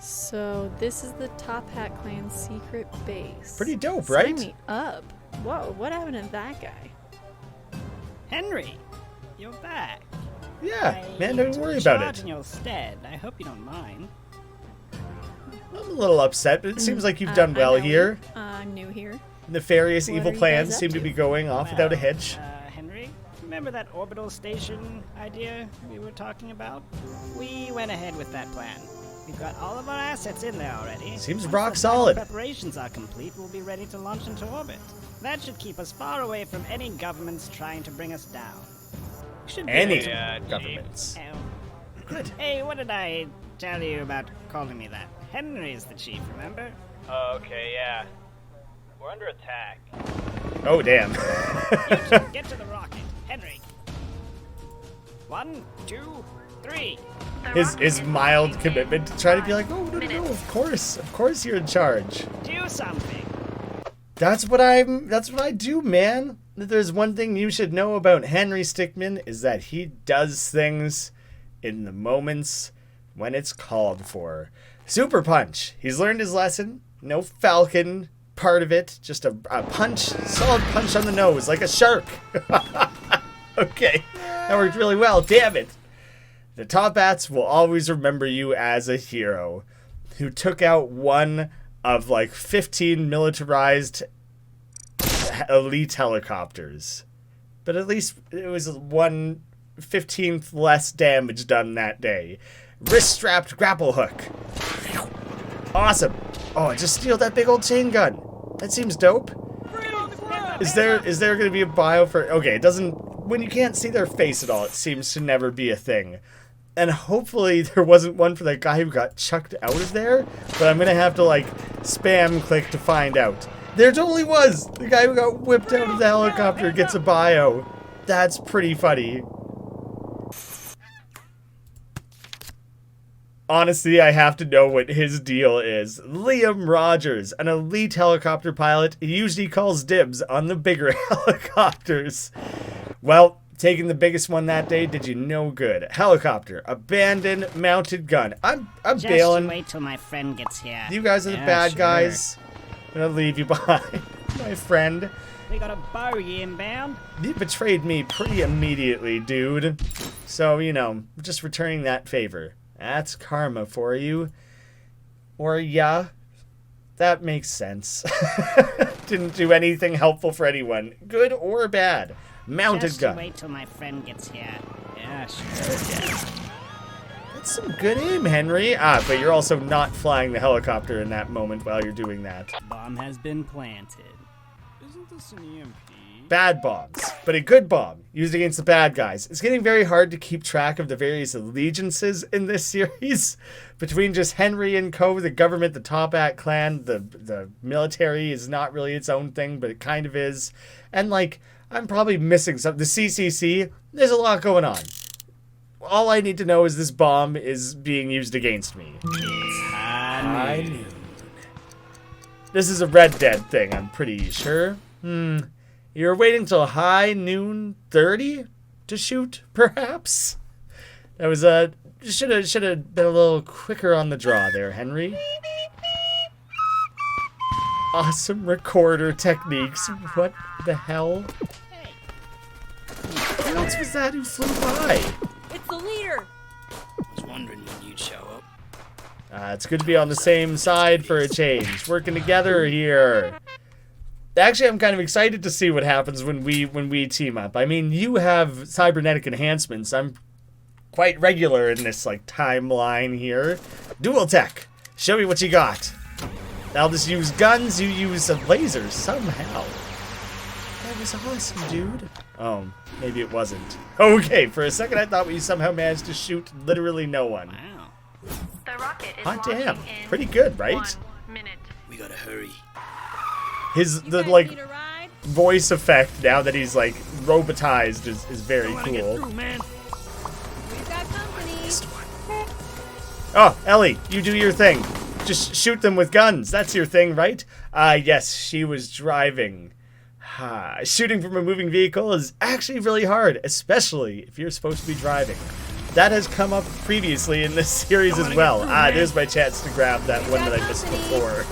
So this is the Top Hat Clan's secret base. Pretty dope, right? Sign me up. Whoa, what happened to that guy? Henry, you're back. Yeah, man, don't worry about it. In your stead. I hope you don't mind. I'm a little upset, but it seems like you've done well here. I'm new here. Nefarious What evil are you plans guys up seem to to? be going off without a hitch. Henry, remember that orbital station idea we were talking about? We went ahead with that plan. We've got all of our assets in there already. Seems Once rock the solid. Preparations are complete, we'll be ready to launch into orbit. That should keep us far away from any governments trying to bring us down. Should be Any able to- governments. Oh. Good. Hey, what did I tell you about calling me that? Henry's the chief, remember? Okay, yeah. We're under attack. Oh, damn. You two, get to the rocket. Henry. 1, 2, 3. His mild commitment to try to be like, oh, no, of course you're in charge. Do something. That's what I do, man. If there's one thing you should know about Henry Stickmin is that he does things in the moments when it's called for. Super punch. He's learned his lesson. No falcon part of it. Just a punch, solid punch on the nose like a shark. Okay, that worked really well. Damn it. The Top Hats will always remember you as a hero who took out one of like 15 militarized elite helicopters. But at least it was 1/15th less damage done that day. Wrist-strapped grapple hook. Awesome. Oh, just steal that big old chain gun. That seems dope. Is there going to be a bio for... Okay, it doesn't... When you can't see their face at all, it seems to never be a thing. And hopefully there wasn't one for that guy who got chucked out of there. But I'm going to have to, like, spam click to find out. There totally was! The guy who got whipped out of the helicopter gets a bio. That's pretty funny. Honestly, I have to know what his deal is. Liam Rogers, an elite helicopter pilot, he usually calls dibs on the bigger helicopters. Well, taking the biggest one that day did you no good. Helicopter, abandoned, mounted gun. I'm Just bailing. Just wait till my friend gets here. You guys are the bad guys. I'm gonna leave you behind, my friend. We got a bogey inbound. You betrayed me pretty immediately, dude. So, you know, just returning that favor. That's karma for you. Or, yeah, that makes sense. Didn't do anything helpful for anyone, good or bad. Mounted Just gun. Wait till my friend gets here. Yeah, sure. That's some good aim, Henry. But you're also not flying the helicopter in that moment while you're doing that. Bomb has been planted. Isn't this an EMP? Bad bombs, but a good bomb used against the bad guys. It's getting very hard to keep track of the various allegiances in this series. Between just Henry and co, the government, the Top Hat clan, the military is not really its own thing, but it kind of is. And like, I'm probably missing something. The CCC, there's a lot going on. All I need to know is this bomb is being used against me. High noon. This is a Red Dead thing, I'm pretty sure. You're waiting till high noon 30 to shoot, perhaps? That was should have been a little quicker on the draw there, Henry. Awesome recorder techniques. What the hell? Who else was that who flew by? It's the leader! I was wondering when you'd show up. It's good to be on the same side for a change. Working together here. Actually, I'm kind of excited to see what happens when we team up. I mean, you have cybernetic enhancements. I'm quite regular in this like timeline here. Dual tech. Show me what you got. I'll just use guns. You use a laser somehow. That was awesome, dude. Oh, maybe it wasn't. Okay, for a second I thought we somehow managed to shoot literally no one. Wow. The rocket is Hot damn. launching in Pretty good, right? 1 minute. We gotta hurry. The like voice effect now that he's like robotized is very cool. Through, man. We've got company. Oh, Ellie, you do your thing. Just shoot them with guns. That's your thing, right? Yes, she was driving. Shooting from a moving vehicle is actually really hard, especially if you're supposed to be driving. That has come up previously in this series as well. There's my chance to grab that one that I missed before.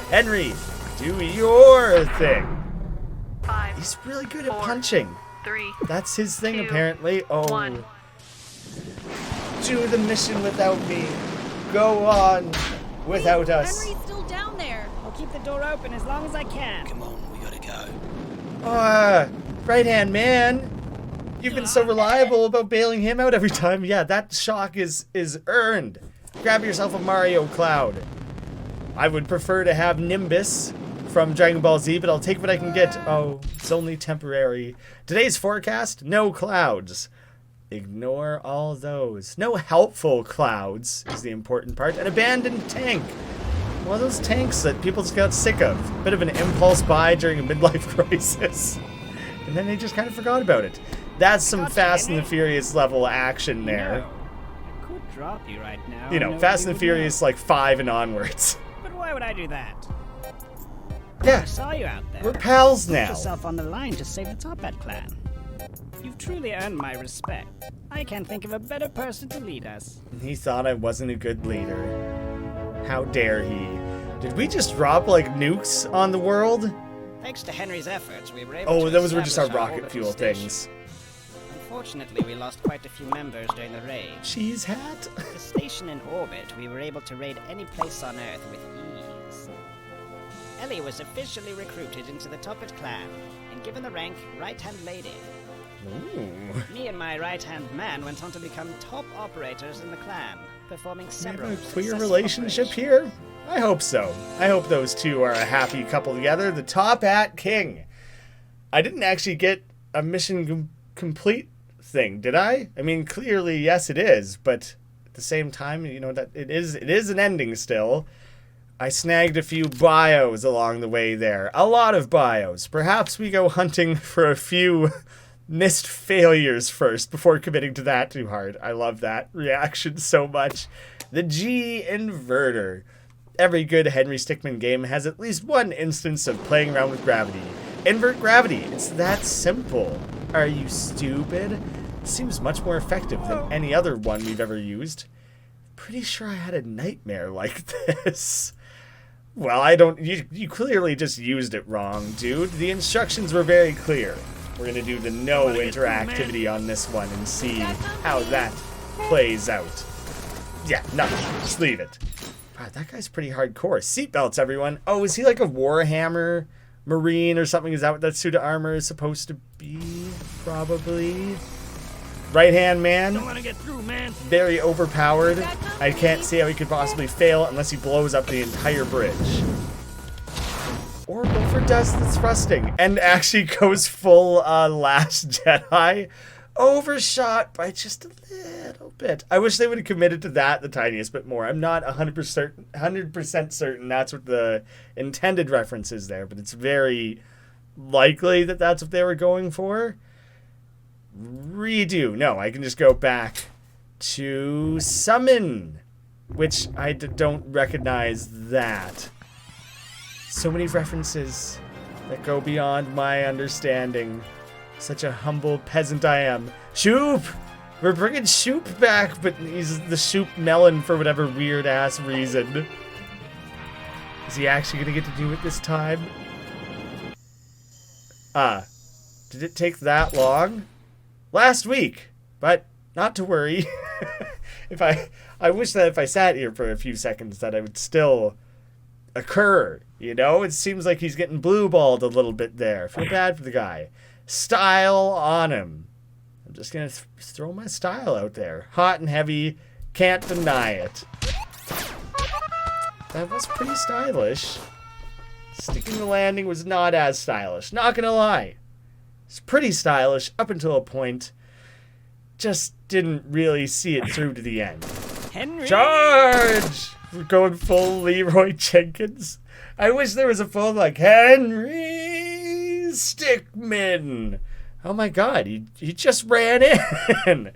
Henry, do your thing. 5, He's really good at 4, punching. 3. That's his thing, 2, apparently. Oh. 1. Do the mission without me. Go on without us. Henry's still down there. I'll keep the door open as long as I can. Come on, we gotta go. Right-hand man. You've been so reliable about bailing him out every time. Yeah, that shock is earned. Grab yourself a Mario Cloud. I would prefer to have Nimbus from Dragon Ball Z, but I'll take what I can get. Oh, it's only temporary. Today's forecast, no clouds. Ignore all those. No helpful clouds is the important part. An abandoned tank. One of those tanks that people just got sick of. Bit of an impulse buy during a midlife crisis. And then they just kind of forgot about it. That's some Fast and the Furious level action there. I could drop you right now. You know, Fast and the Furious like 5 and onwards. But why would I do that? Yeah. I saw you out there. We're pals now. Put yourself on the line to save the Top Hat clan. You've truly earned my respect. I can't think of a better person to lead us. He thought I wasn't a good leader. How dare he? Did we just drop like nukes on the world? Thanks to Henry's efforts, we were able to Oh, those were just our establish rocket orbital fuel station. things. Unfortunately, we lost quite a few members during the raid. Cheese hat? With the station in orbit, we were able to raid any place on Earth with ease. Ellie was officially recruited into the Top Hat clan and given the rank Right-Hand Lady. Ooh. Me and my right-hand man went on to become top operators in the clan, performing We have several a queer successful relationship operations. here? I hope so. I hope those two are a happy couple together. The Top Hat King. I didn't actually get a mission complete thing, did I? I mean, clearly, yes, it is, but at the same time, you know, that it is an ending still. I snagged a few bios along the way there. A lot of bios. Perhaps we go hunting for a few missed failures first before committing to that too hard. I love that reaction so much. The G inverter. Every good Henry Stickmin game has at least one instance of playing around with gravity. Invert gravity. It's that simple. Are you stupid? Seems much more effective than any other one we've ever used. Pretty sure I had a nightmare like this. Well, you clearly just used it wrong, dude. The instructions were very clear. We're gonna do the no interactivity on this one and see how that plays out. Yeah, nothing. Just leave it. God, that guy's pretty hardcore. Seatbelts, everyone. Oh, is he like a Warhammer Marine or something? Is that what that suit of armor is supposed to be? Probably. Right-hand man. Don't want to get through, man. Very overpowered. I can't see how he could possibly fail unless he blows up the entire bridge. Orbital does the thrusting and actually goes full Last Jedi. Overshot by just a little bit. I wish they would have committed to that the tiniest bit more. I'm not 100% certain that's what the intended reference is there, but it's very likely that that's what they were going for. Redo. No, I can just go back to summon, which I don't recognize that. So many references that go beyond my understanding. Such a humble peasant I am. Shoop! We're bringing Shoop back, but he's the Shoop melon for whatever weird-ass reason. Is he actually going to get to do it this time? Did it take that long? Last week, but not to worry. I wish that if I sat here for a few seconds that it would still occur, you know? It seems like he's getting blue-balled a little bit there. Feel bad for the guy. Style on him. I'm just gonna throw my style out there. Hot and heavy, can't deny it. That was pretty stylish. Sticking the landing was not as stylish, not gonna lie. It's pretty stylish up until a point. Just didn't really see it through to the end. Henry! Charge! We're going full Leroy Jenkins. I wish there was a full like Henry Stickmin. Oh my god, he just ran in.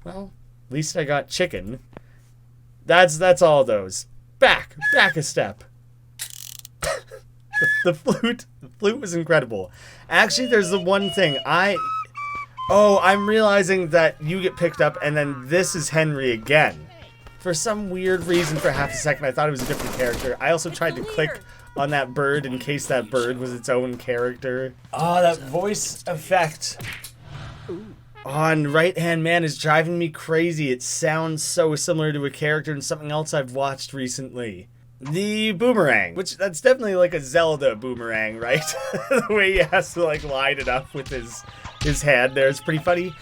Well, at least I got chicken. That's all those. Back a step. The flute was incredible. Actually, there's the one thing I'm realizing that you get picked up and then this is Henry again. For some weird reason, for half a second, I thought it was a different character. I also tried to click on that bird in case that bird was its own character. Oh, that voice effect on Right-Hand Man is driving me crazy. It sounds so similar to a character in something else I've watched recently. The boomerang, which that's definitely like a Zelda boomerang, right? The way he has to like line it up with his hand there is pretty funny.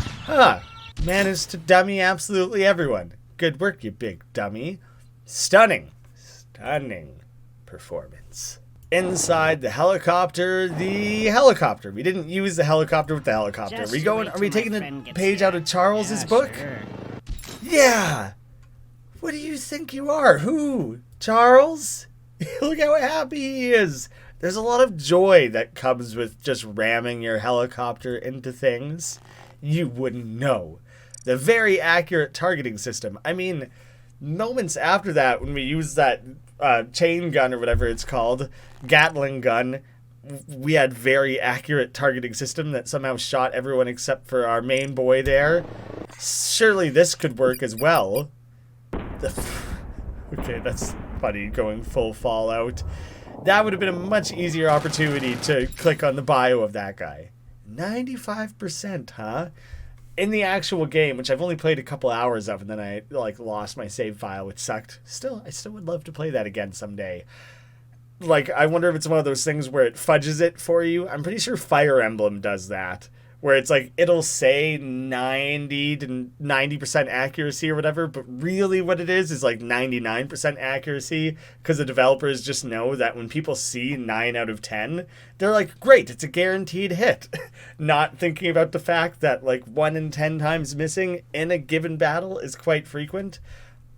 Managed to dummy absolutely everyone. Good work, you big dummy. Stunning performance. inside the helicopter. We didn't use the helicopter with the helicopter. Just Are we taking the friend gets page here. out of Charles's Yeah, book? sure. Yeah. What do you think you are? Who? Charles? Look how happy he is. There's a lot of joy that comes with just ramming your helicopter into things. You wouldn't know. The very accurate targeting system. I mean, moments after that, when we used that chain gun or whatever it's called, Gatling gun, we had very accurate targeting system that somehow shot everyone except for our main boy there. Surely this could work as well. Okay, that's funny, going full Fallout. That would have been a much easier opportunity to click on the bio of that guy. 95%, huh? In the actual game, which I've only played a couple hours of, and then I lost my save file, which sucked. I still would love to play that again someday. I wonder if it's one of those things where it fudges it for you. I'm pretty sure Fire Emblem does that, where it's it'll say 90 to 90% accuracy or whatever, but really what it is 99% accuracy, because the developers just know that when people see 9 out of 10, they're like, great, it's a guaranteed hit. Not thinking about the fact that 1 in 10 times missing in a given battle is quite frequent.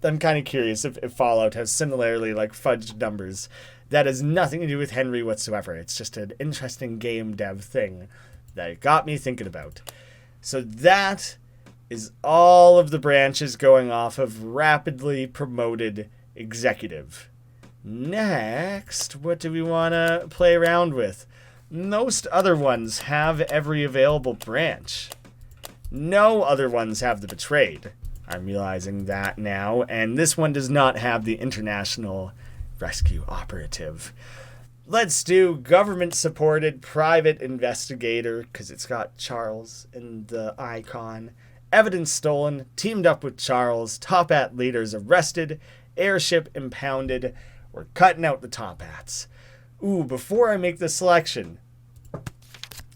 I'm kind of curious if Fallout has similarly fudged numbers. That has nothing to do with Henry whatsoever. It's just an interesting game dev thing that it got me thinking about. So that is all of the branches going off of rapidly promoted executive. Next, what do we want to play around with? Most other ones have every available branch. No other ones have the Betrayed. I'm realizing that now, and this one does not have the International Rescue Operative. Let's do government-supported private investigator, because it's got Charles in the icon. Evidence stolen, teamed up with Charles, Top Hat leaders arrested, airship impounded. We're cutting out the Top Hats. Ooh, before I make the selection,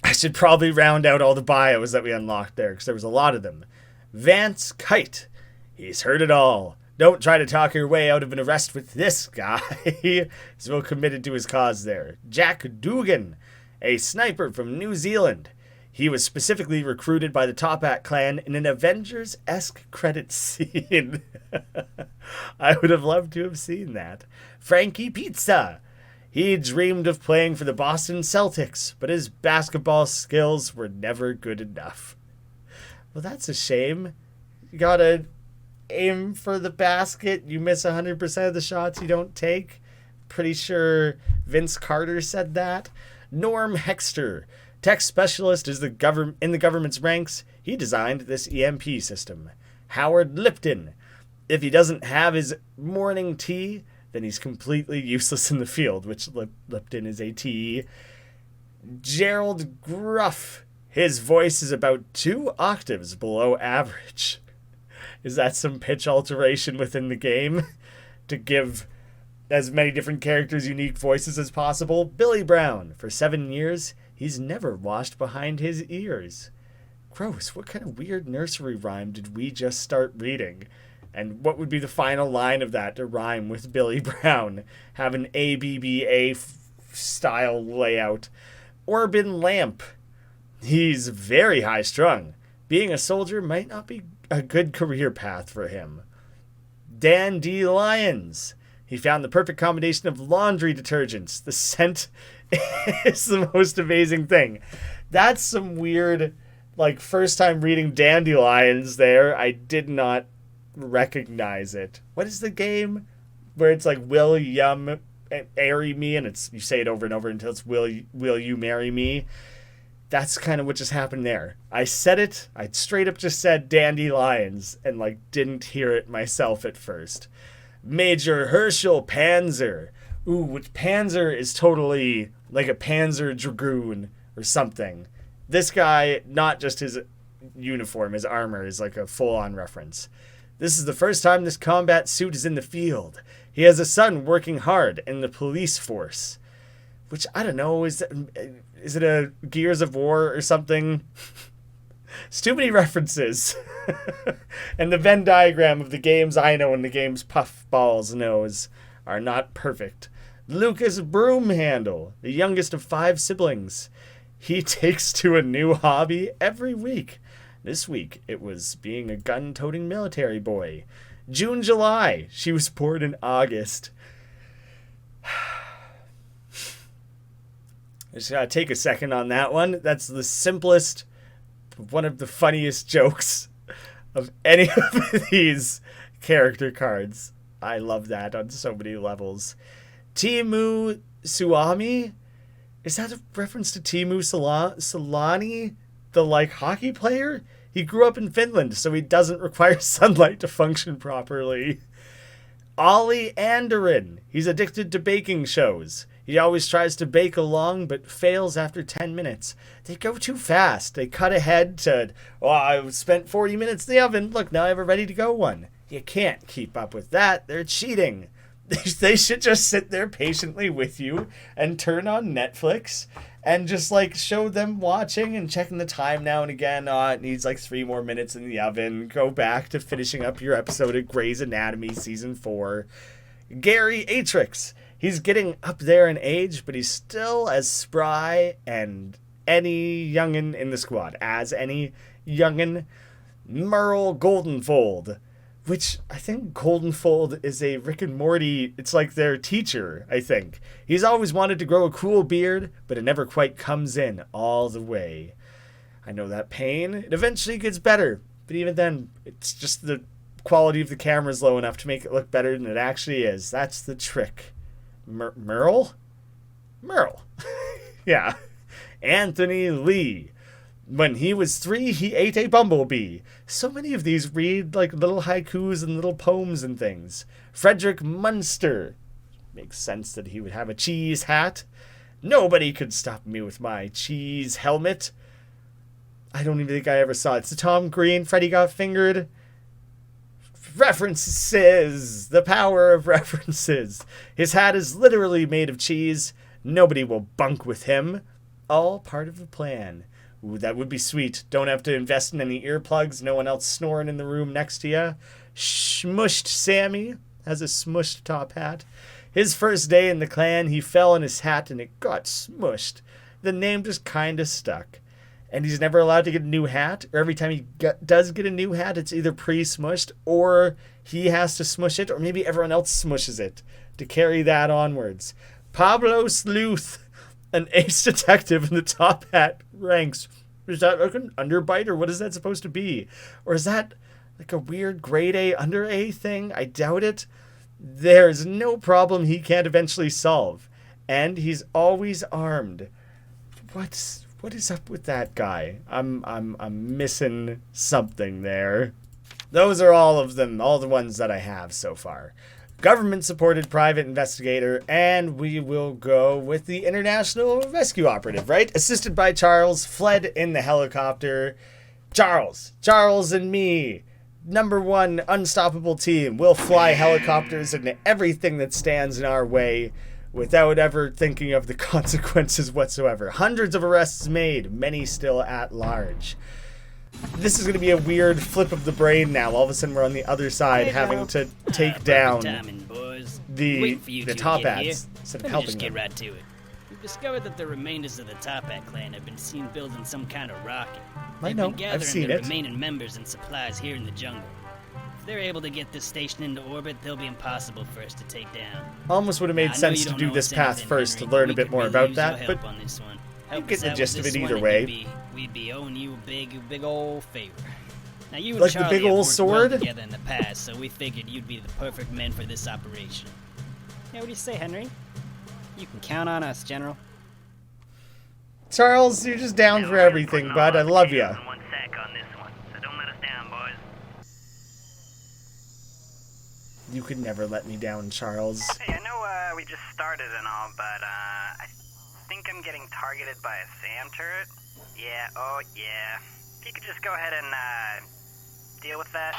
I should probably round out all the bios that we unlocked there, because there was a lot of them. Vance Kite. He's heard it all. Don't try to talk your way out of an arrest with this guy. He's well committed to his cause there. Jack Dugan, a sniper from New Zealand. He was specifically recruited by the Top Hat clan in an Avengers-esque credit scene. I would have loved to have seen that. Frankie Pizza. He dreamed of playing for the Boston Celtics, but his basketball skills were never good enough. Well, that's a shame. You gotta aim for the basket. You miss 100% of the shots you don't take. Pretty sure Vince Carter said that. Norm Hexter, tech specialist is in the government's ranks. He designed this EMP system. Howard Lipton. If he doesn't have his morning tea, then he's completely useless in the field, which Lipton is a T. Gerald Gruff. His voice is about 2 octaves below average. Is that some pitch alteration within the game to give as many different characters unique voices as possible? Billy Brown. For 7 years, he's never washed behind his ears. Gross. What kind of weird nursery rhyme did we just start reading? And what would be the final line of that to rhyme with Billy Brown? Have an ABBA style layout. Orban Lamp. He's very high strung. Being a soldier might not be a good career path for him. Dan D. Lyons. He found the perfect combination of laundry detergents. The scent is the most amazing thing. That's some weird, first time reading Dandelions there. I did not recognize it. What is the game where it's will you marry me, and it's you say it over and over until it's will you marry me? That's kind of what just happened there. I said it. I straight up just said Dandelions and didn't hear it myself at first. Major Herschel Panzer. Ooh, which Panzer is totally like a Panzer Dragoon or something. This guy, not just his uniform, his armor is a full-on reference. This is the first time this combat suit is in the field. He has a son working hard in the police force. Which, I don't know, is it a Gears of War or something? It's too many references. And the Venn diagram of the games I know and the games Puffballs knows are not perfect. Lucas Broomhandle, the youngest of 5 siblings. He takes to a new hobby every week. This week, it was being a gun-toting military boy. June, July. She was born in August. I just gotta take a second on that one. That's the simplest, one of the funniest jokes of any of these character cards. I love that on so many levels. Timu Suami? Is that a reference to Timu Solani, the hockey player? He grew up in Finland, so he doesn't require sunlight to function properly. Ollie Anderin. He's addicted to baking shows. He always tries to bake along, but fails after 10 minutes. They go too fast. They cut ahead to, I spent 40 minutes in the oven. Look, now I have a ready-to-go one. You can't keep up with that. They're cheating. They should just sit there patiently with you and turn on Netflix and just show them watching and checking the time now and again. It needs 3 more minutes in the oven. Go back to finishing up your episode of Grey's Anatomy Season 4. Gary Atrix. He's getting up there in age, but he's still as spry and any youngin' in the squad. Merle Goldenfold. Which, I think Goldenfold is a Rick and Morty, it's like their teacher, I think. He's always wanted to grow a cool beard, but it never quite comes in all the way. I know that pain. It eventually gets better, but even then, it's just the quality of the camera's low enough to make it look better than it actually is. That's the trick. Merle? Yeah. Anthony Lee. When he was 3, he ate a bumblebee. So many of these read little haikus and little poems and things. Frederick Munster. Makes sense that he would have a cheese hat. Nobody could stop me with my cheese helmet. I don't even think I ever saw it. It's the Tom Green, Freddy Got Fingered. References. The power of references. His hat is literally made of cheese. Nobody will bunk with him. All part of the plan. Ooh, that would be sweet. Don't have to invest in any earplugs. No one else snoring in the room next to you. Smushed Sammy has a smushed top hat. His first day in the clan, he fell on his hat and it got smushed. The name just kind of stuck. And he's never allowed to get a new hat. Or every time he does get a new hat, it's either pre-smushed or he has to smush it, or maybe everyone else smushes it to carry that onwards. Pablo Sleuth. An ace detective in the top hat ranks. Is that an underbite, or what is that supposed to be? Or is that a weird grade A, under A thing? I doubt it. There's no problem he can't eventually solve. And he's always armed. What is up with that guy? I'm missing something there. Those are all of them, all the ones that I have so far. Government-supported private investigator, and we will go with the international rescue operative, right? Assisted by Charles, fled in the helicopter. Charles and me, #1 unstoppable team. We'll fly helicopters into everything that stands in our way without ever thinking of the consequences whatsoever. Hundreds of arrests made, many still at large. This is going to be a weird flip of the brain now. All of a sudden, we're on the other side, having to take down the top hats instead of helping them. Get right to it. We've discovered that the remainders of the Top Hat clan have been seen building some kind of rocket. They've been gathering the remaining members and supplies here in the jungle. If they're able to get this station into orbit, they'll be impossible for us to take down. Almost would have made sense to do this path first to learn a bit more about that, but you get the gist of it either way. We'd be owing you a big old favor. Now you and like Charlie the big old have worked sword well together in the past, so we figured you'd be the perfect men for this operation. Yeah, what do you say, Henry? You can count on us, General. Charles, you're just down for everything, bud. I love you. One sec on this one, so don't let us down, boys. You could never let me down, Charles. Hey, I know we just started and all, but I think I'm getting targeted by a SAM turret. Yeah, oh yeah. If you could just go ahead and deal with that.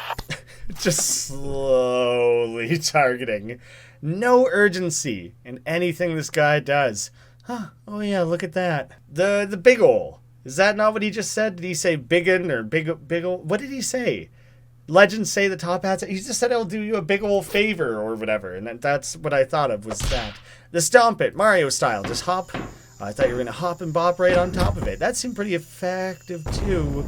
Just slowly targeting. No urgency in anything this guy does. Huh, oh yeah, look at that. The big ol'. Is that not what he just said? Did he say biggin or big ol'? What did he say? Legends say the top hats. He just said it'll do you a big old favor or whatever, and that's what I thought of was that. The stomp it, Mario style. Just hop. I thought you were gonna hop and bop right on top of it. That seemed pretty effective too.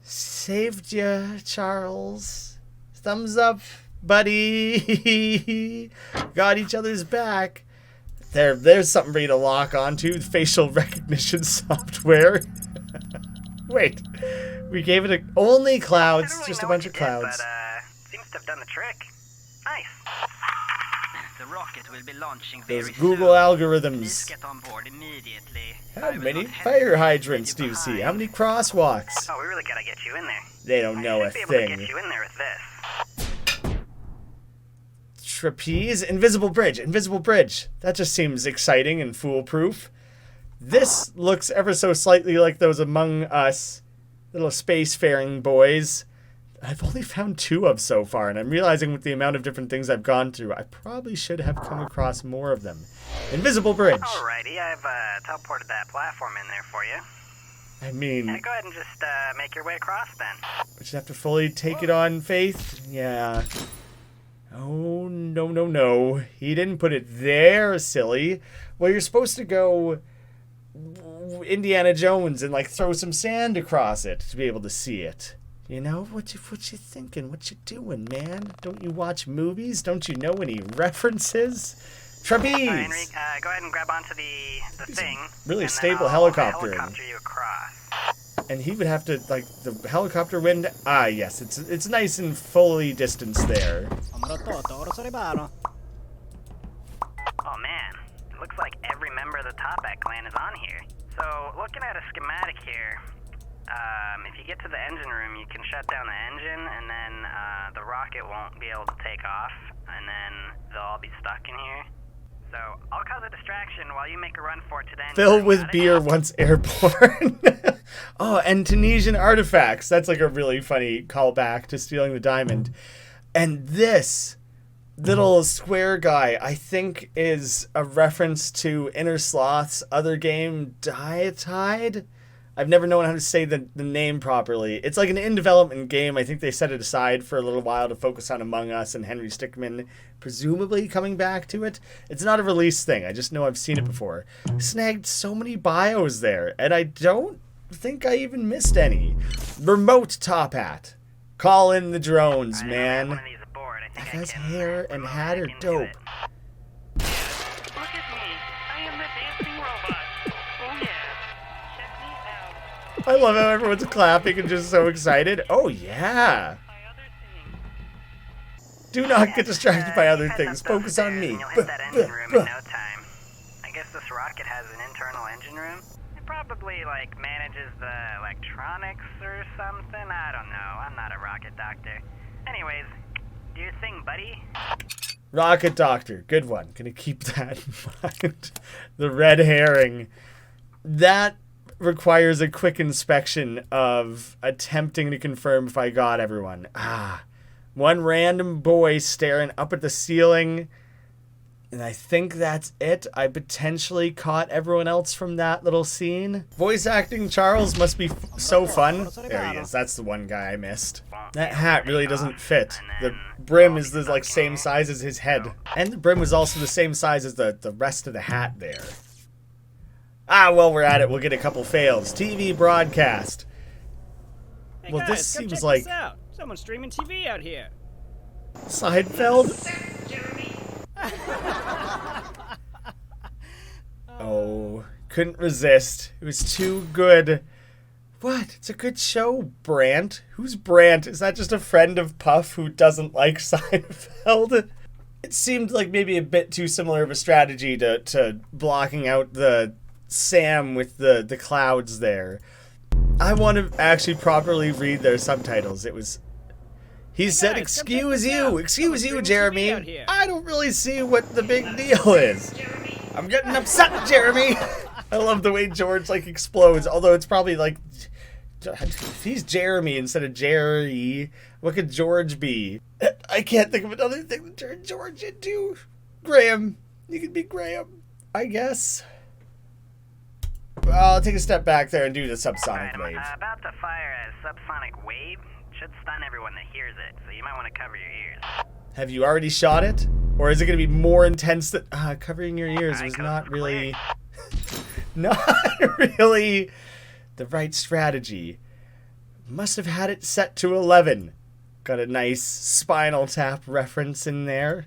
Saved ya, Charles. Thumbs up, buddy. Got each other's back. There's something for you to lock onto. Facial recognition software. Wait. We gave it only clouds, Really just a bunch of clouds. But, seems to have done the trick. Nice. The rocket will be launching very Those Google algorithms. Please get on board immediately. How many fire hydrants do you see? How many crosswalks? Oh, we really gotta get you in there. They don't know a I should be able to thing. get you in there with this. Trapeze? Invisible bridge. Invisible bridge. That just seems exciting and foolproof. This looks ever so slightly like those Among Us little spacefaring boys. I've only found 2 of so far, and I'm realizing with the amount of different things I've gone through, I probably should have come across more of them. Invisible bridge. Alrighty, I've teleported that platform in there for you. I mean, Go ahead and just make your way across then. we should have to fully take it on faith. Yeah. Oh, no. He didn't put it there, silly. Well, you're supposed to go Indiana Jones and, like, throw some sand across it to be able to see it. You know, what you thinking? What you doing, man? Don't you watch movies? Don't you know any references? Trapeze! Henry, go ahead and grab onto the thing. Really and stable then I'll helicopter. helicopter you across. And he would have to, like, the helicopter wind. Ah, yes, it's nice and fully distanced there. Oh man, it looks like every member of the Toppat clan is on here. So, looking at a schematic here, if you get to the engine room, you can shut down the engine, and then the rocket won't be able to take off, and then they'll all be stuck in here. So, I'll cause a distraction while you make a run for it to the engine Fill room. with Got it? beer once airborne. Oh, and Tunisian artifacts. That's like a really funny callback to stealing the diamond. And this little square guy, I think, is a reference to Innersloth's other game, Dietide. I've never known how to say the name properly. It's like an in-development game. I think they set it aside for a little while to focus on Among Us and Henry Stickmin presumably coming back to it. It's not a release thing. I just know I've seen it before. Snagged so many bios there, and I don't think I even missed any. Remote top hat. Call in the drones, man. One of these aboard. I think That I guy's can hair and remote hat are hack into dope. it. Look at me. I am the dancing robot. Oh yeah. Check me out. I love how everyone's clapping and just so excited. Oh, yeah. My other thing. Do not get distracted by other Head things. up Focus those on me. stairs and You'll hit that engine room in no time. I guess this rocket has an internal engine room. It probably, like, manages the electronics or something. I don't know. I'm not a rocket doctor. Anyways, do your thing, buddy. Rocket Doctor. Good one. Gonna keep that in mind. The red herring. That requires a quick inspection of attempting to confirm if I got everyone. One random boy staring up at the ceiling. And I think that's it. I potentially caught everyone else from that little scene. Voice acting Charles must be so fun. There he is. That's the one guy I missed. That hat really doesn't fit. The brim is the like same size as his head. And the brim was also the same size as the rest of the hat there. While we're at it, we'll get a couple fails. TV broadcast. Hey Well, guys, this come seems check like this out. Someone's streaming TV out here. Seinfeld. Oh, couldn't resist. It was too good. What? It's a good show, Brant. Who's Brant? Is that just a friend of Puff who doesn't like Seinfeld? It seemed like maybe a bit too similar of a strategy to blocking out the Sam with the clouds there. I want to actually properly read their subtitles. It was... He said, guys, excuse come check this you, out. excuse you, Someone's streaming TV out Jeremy. here." I don't really see what the big deal is. I'm getting upset, Jeremy. I love the way George, like, explodes. Although it's probably, like, if he's Jeremy instead of Jerry, what could George be? I can't think of another thing to turn George into. Graeme. You could be Graeme, I guess. I'll take a step back there and do the subsonic Alright, wave. I'm about to fire a subsonic wave. should stun everyone that hears it, so you might want to cover your ears. Have you already shot it? Or is it going to be more intense than... covering your ears was not really... not really the right strategy. Must have had it set to 11. Got a nice Spinal Tap reference in there.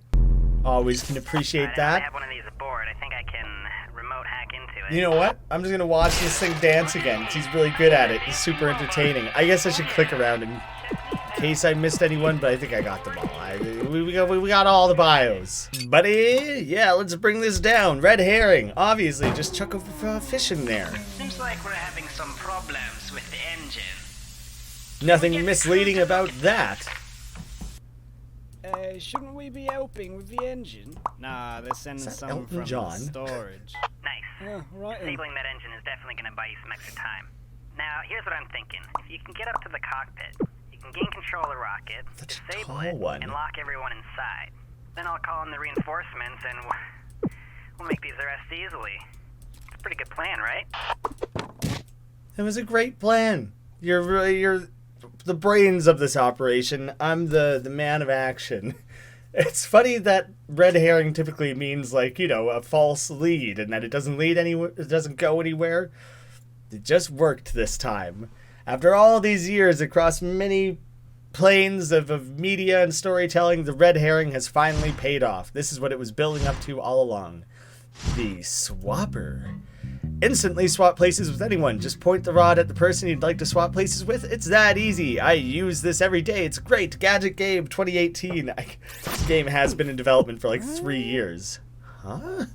Always can appreciate that. I have one of these aboard. I think I can remote hack into it. You know what? I'm just going to watch this thing dance again. He's really good at it. He's super entertaining. I guess I should click around in case I missed anyone, but I think I got them all. We got all the bios. Buddy, yeah, let's bring this down. Red herring. Obviously, just chuck a fish in there. Seems like we're having some problems with the engine. Nothing misleading about that. Shouldn't we be helping with the engine? Nah, they're sending some from John? storage. Nice. Right. Disabling that engine is definitely going to buy you some extra time. Now, here's what I'm thinking. If you can get up to the cockpit, you can gain control of the rocket, disable it, and lock everyone inside. Then I'll call in the reinforcements, and we'll make these arrests easily. It's a pretty good plan, right? It was a great plan. You're the brains of this operation. I'm the man of action. It's funny that red herring typically means, like, you know, a false lead, and that it doesn't lead anywhere, it doesn't go anywhere. It just worked this time. After all these years across many planes of media and storytelling, the red herring has finally paid off. This is what it was building up to all along. The swapper. Instantly swap places with anyone. Just point the rod at the person you'd like to swap places with. It's that easy. I use this every day. It's great. Gadget Game 2018. This game has been in development for like 3 years. Huh?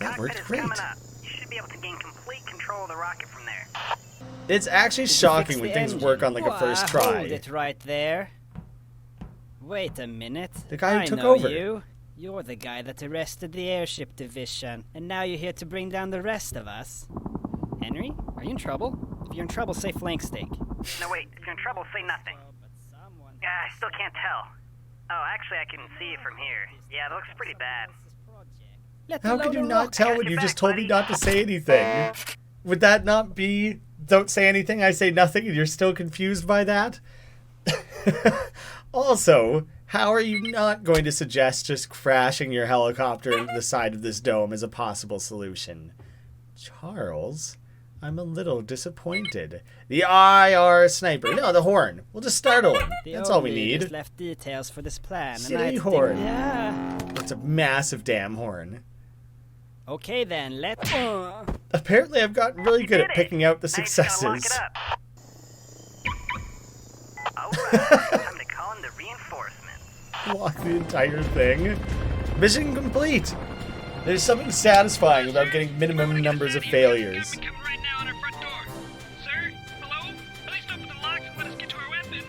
That worked great. You should be able to gain complete control of the rocket from there. It's actually shocking when things work on like a first try. Hold it right there. Wait a minute. The guy who took know over. You. You're the guy that arrested the airship division, and now you're here to bring down the rest of us. Henry, are you in trouble? If you're in trouble, say flank steak. No, wait. If you're in trouble, say nothing. I still can't tell. Oh, actually, I can see it from here. Yeah, it looks pretty bad. How could you not tell when you just told me not to say anything? Would that not be, don't say anything, I say nothing, and you're still confused by that? Also, how are you not going to suggest just crashing your helicopter into the side of this dome as a possible solution? Charles, I'm a little disappointed. The IR sniper. No, the horn. We'll just startle him. That's all we need. Just left details for this plan. Silly horn. Yeah. It's a massive damn horn. Okay then, let's... Apparently I've gotten really good at picking out the successes. Time to call in the reinforcements. Lock the entire thing. Mission complete. There's something satisfying about getting minimum numbers of failures. Right now on our front door. Sir? Hello? Please open the locks and let us get to our weapons.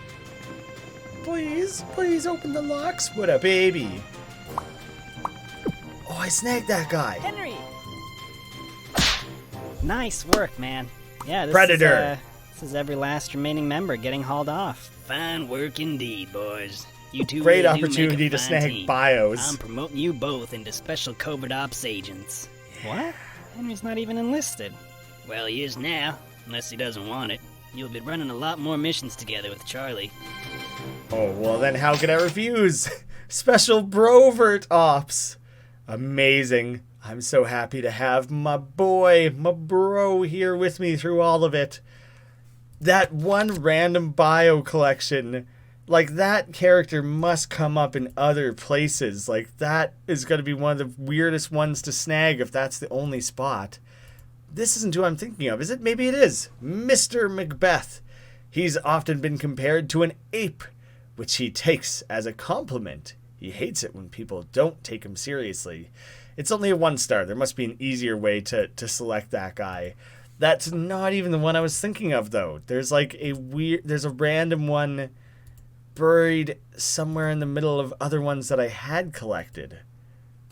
Please open the locks. What a baby. Oh, I snagged that guy. Henry! Nice work, man. Yeah, this Predator. This is every last remaining member getting hauled off. Fine work indeed, boys. You two Great really opportunity to snag team. bios. I'm promoting you both into special covert ops agents. What? Henry's not even enlisted. Well, he is now, unless he doesn't want it. You'll be running a lot more missions together with Charlie. Oh, well then how could I refuse? Special brovert ops. Amazing. I'm so happy to have my boy, my bro here with me through all of it. That one random bio collection, like, that character must come up in other places. Like, that is going to be one of the weirdest ones to snag if that's the only spot. This isn't who I'm thinking of, is it? Maybe it is. Mr. Macbeth. He's often been compared to an ape, which he takes as a compliment. He hates it when people don't take him seriously. It's only a 1-star. There must be an easier way to select that guy. That's not even the one I was thinking of, though. There's like there's a random one buried somewhere in the middle of other ones that I had collected,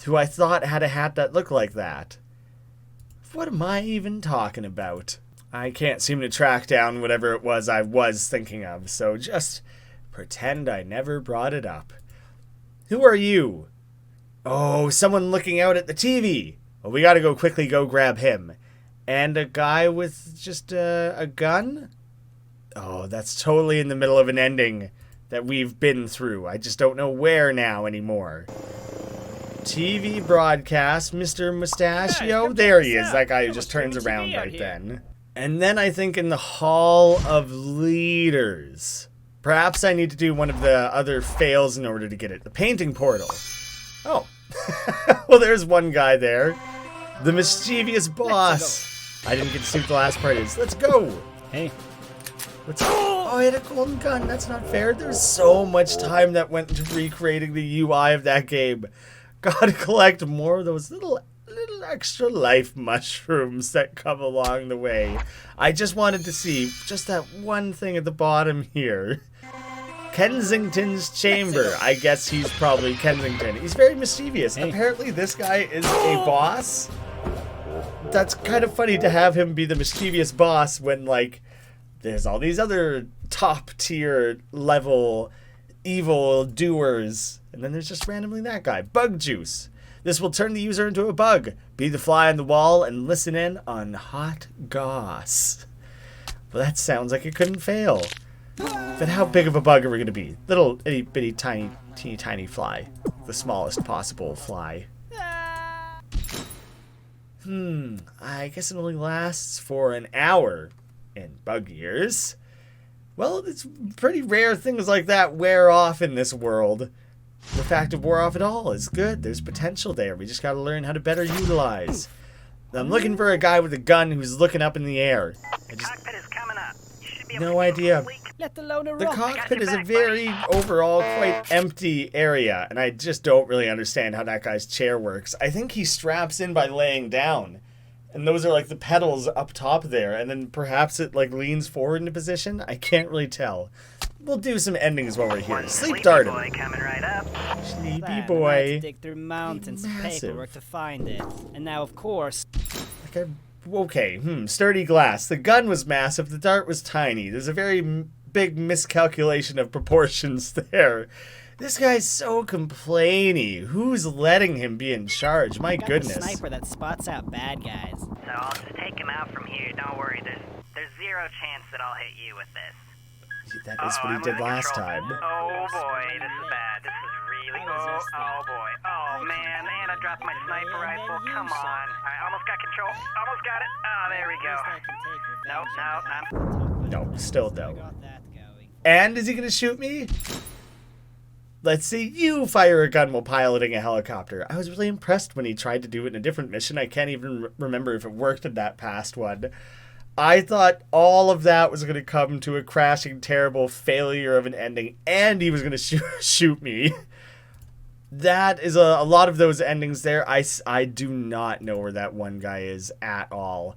who I thought had a hat that looked like that. What am I even talking about? I can't seem to track down whatever it was I was thinking of, so just pretend I never brought it up. Who are you? Oh, someone looking out at the TV. Well, we gotta quickly go grab him. And a guy with just a gun? Oh, that's totally in the middle of an ending that we've been through. I just don't know where now anymore. TV broadcast, Mr. Mustachio. There he is, that guy who just turns around right then. And then I think in the Hall of Leaders. Perhaps I need to do one of the other fails in order to get it. The painting portal. Oh. Well, there's one guy there. The mischievous boss. I didn't get to see what the last part is. Let's go. Hey. Oh, I had a golden gun. That's not fair. There's so much time that went into recreating the UI of that game. Gotta collect more of those little extra life mushrooms that come along the way. I just wanted to see just that one thing at the bottom here. Kensington's Chamber. I guess he's probably Kensington. He's very mischievous. Hey. Apparently this guy is a boss. That's kind of funny to have him be the mischievous boss when, like, there's all these other top tier level evil doers. And then there's just randomly that guy. Bug juice. This will turn the user into a bug. Be the fly on the wall and listen in on hot goss. Well, that sounds like it couldn't fail. But how big of a bug are we going to be? Little itty bitty tiny teeny tiny fly. The smallest possible fly. I guess it only lasts for an hour in bug years. Well, it's pretty rare things like that wear off in this world. The fact it wore off at all is good. There's potential there. We just got to learn how to better utilize. I'm looking for a guy with a gun who's looking up in the air. Cockpit is coming up. You should be able No to idea. Let the loader The rock. cockpit is a very, overall, quite empty area, and I just don't really understand how that guy's chair works. I think he straps in by laying down, and those are like the pedals up top there, and then perhaps it like leans forward into position. I can't really tell. We'll do some endings while we're here. Sleep dart him. boy coming right up. Sleepy boy. Dig through mountains of Massive. paperwork to find it. And now, of course... Okay, sturdy glass. The gun was massive, the dart was tiny. There's a very big miscalculation of proportions there. This guy's so complainy. Who's letting him be in charge? My goodness. A sniper that spots out bad guys. So I'll just take him out from here. Don't worry. There's zero chance that I'll hit you with this. That is what he did last time. Oh boy, this is bad. This is really... Oh boy. Oh man, and I dropped my sniper rifle. Come on. I almost got control. Almost got it. Oh, there we go. No, still no. And is he going to shoot me? Let's see you fire a gun while piloting a helicopter. I was really impressed when he tried to do it in a different mission. I can't even remember if it worked in that past one. I thought all of that was going to come to a crashing, terrible failure of an ending, and he was going to shoot me. That is a lot of those endings there. I do not know where that one guy is at all.